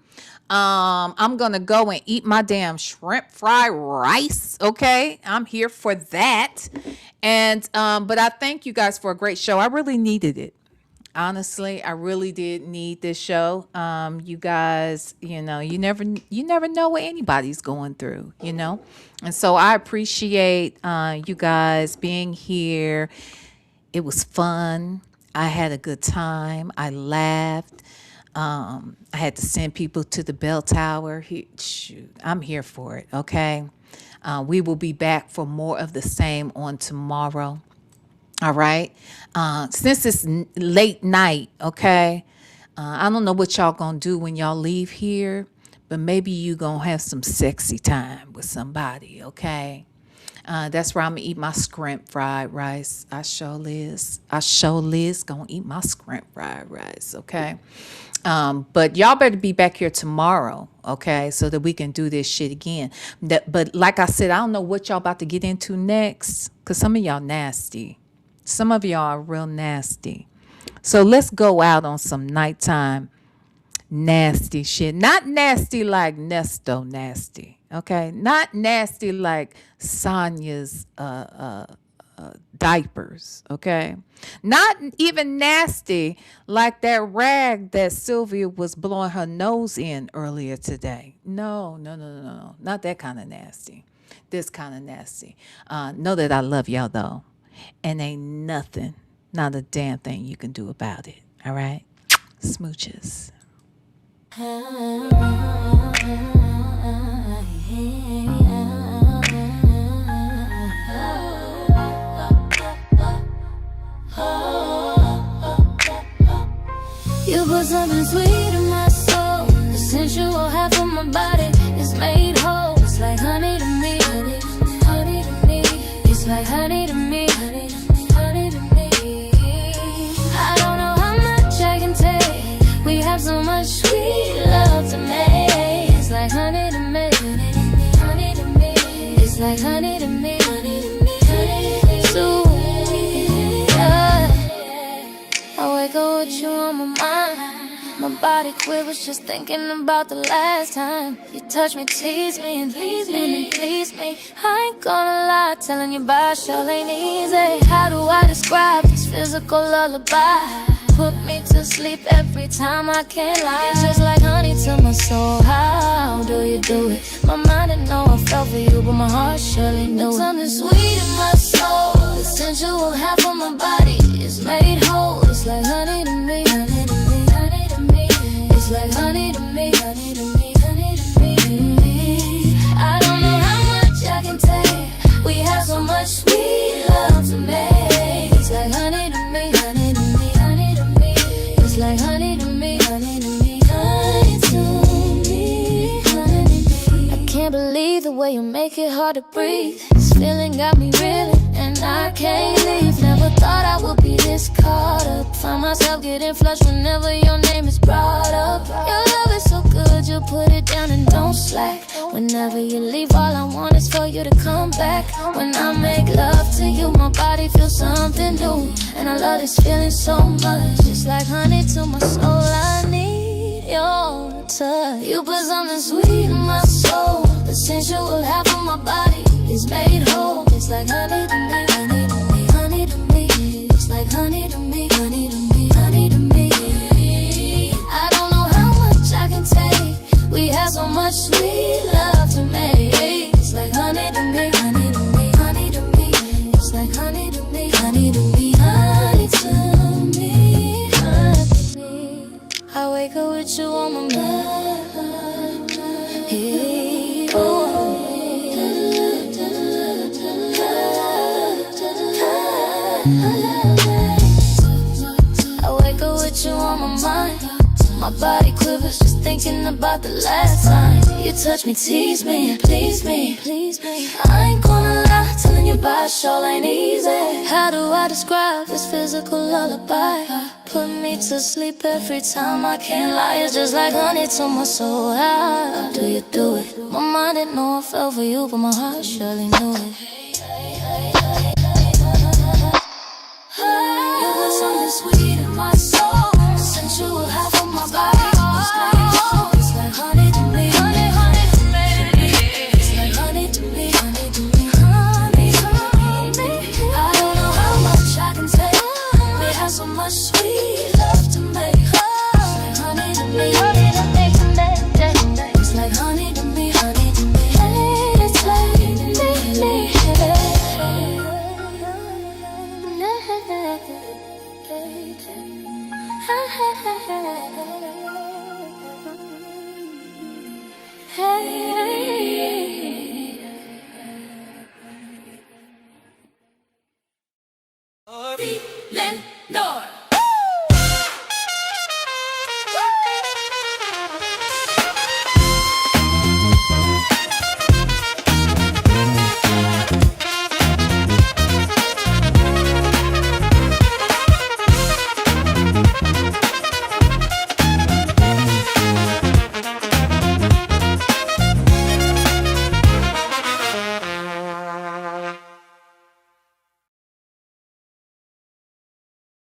I'm going to go and eat my damn shrimp fried rice. Okay. I'm here for that. And, but I thank you guys for a great show. I really needed it. Honestly, I really did need this show. You guys, you never know what anybody's going through, And so I appreciate, you guys being here. It was fun. I had a good time. I laughed. I had to send people to the bell tower. I'm here for it, okay? We will be back for more of the same on tomorrow, all right? Since it's late night, okay? I don't know what y'all gonna do when y'all leave here, but maybe you gonna have some sexy time with somebody, okay? That's where I'm gonna eat my scrimp fried rice. I sure is gonna eat my scrimp fried rice, okay? But y'all better be back here tomorrow, okay? So that we can do this shit again. But like I said, I don't know what y'all about to get into next, because some of y'all nasty. Some of y'all are real nasty. So let's go out on some nighttime nasty shit. Not nasty like Nesto nasty. Okay, not nasty like Sonya's diapers. Okay, not even nasty like that rag that Sylvia was blowing her nose in earlier today. No, not that kind of nasty. This kind of nasty. Know that I love y'all though, and ain't nothing, not a damn thing you can do about it. All right, smooches. You put something sweet in my soul. The sensual half of my body is made whole. It's like honey to me, honey, honey to me. It's like honey to me, honey, honey to me. I don't know how much I can take. We have so much sweet love to make. It's like honey to me, honey to me, honey to me. It's like honey to me, honey to me, honey to me. Sweet, yeah. I wake up with you on my mind. My body quivers just thinking about the last time you touched me, tease me, and please me, and please me. I ain't gonna lie, telling you about sure ain't easy. How do I describe this physical lullaby? Put me to sleep every time I can't lie. It's just like honey to my soul. How do you do it? My mind didn't know I fell for you, but my heart surely knew it. Something sweet in my soul. The sensual half of my body is made whole. It's like honey to me, honey to me, honey to me. It's like honey to me, honey to me. way you make it hard to breathe. This feeling got me reeling, and I can't leave. Never thought I would be this caught up. Find myself getting flushed whenever your name is brought up. Your love is so good, you put it down and don't slack. Whenever you leave, all I want is for you to come back. When I make love to you, my body feels something new, and I love this feeling so much. Just like honey to my soul, I need your touch. You put something sweet in my soul. The sensual half of my body is made whole. It's like honey to me, honey to me, honey to me. It's like honey to me, honey to me, honey to me. I don't know how much I can take. We have so much sweet love to make. It's like honey to me, honey to me, honey to me. It's like honey to me, honey to me, honey to me, honey to me. I wake up with you on my mind. Hey, oh. I wake up with you on my mind. My body quivers just thinking about the last time you touched me, tease me, please me, please me. I ain't gonna lie, telling you about sure ain't easy. How do I describe this physical lullaby? Put me to sleep every time, I can't lie. It's just like honey to my soul. How do you do it? My mind didn't know I fell for you, but my heart surely knew it. You put something sweet in my soul. Sensual half of my body. It's like honey to me, honey, honey to me. It's like honey to me, honey to me, honey to me. I don't know how much I can take. We have so much sweet love to make. It's like honey to me, honey to me, it's like honey to me, honey to me. It's like me. VLenore.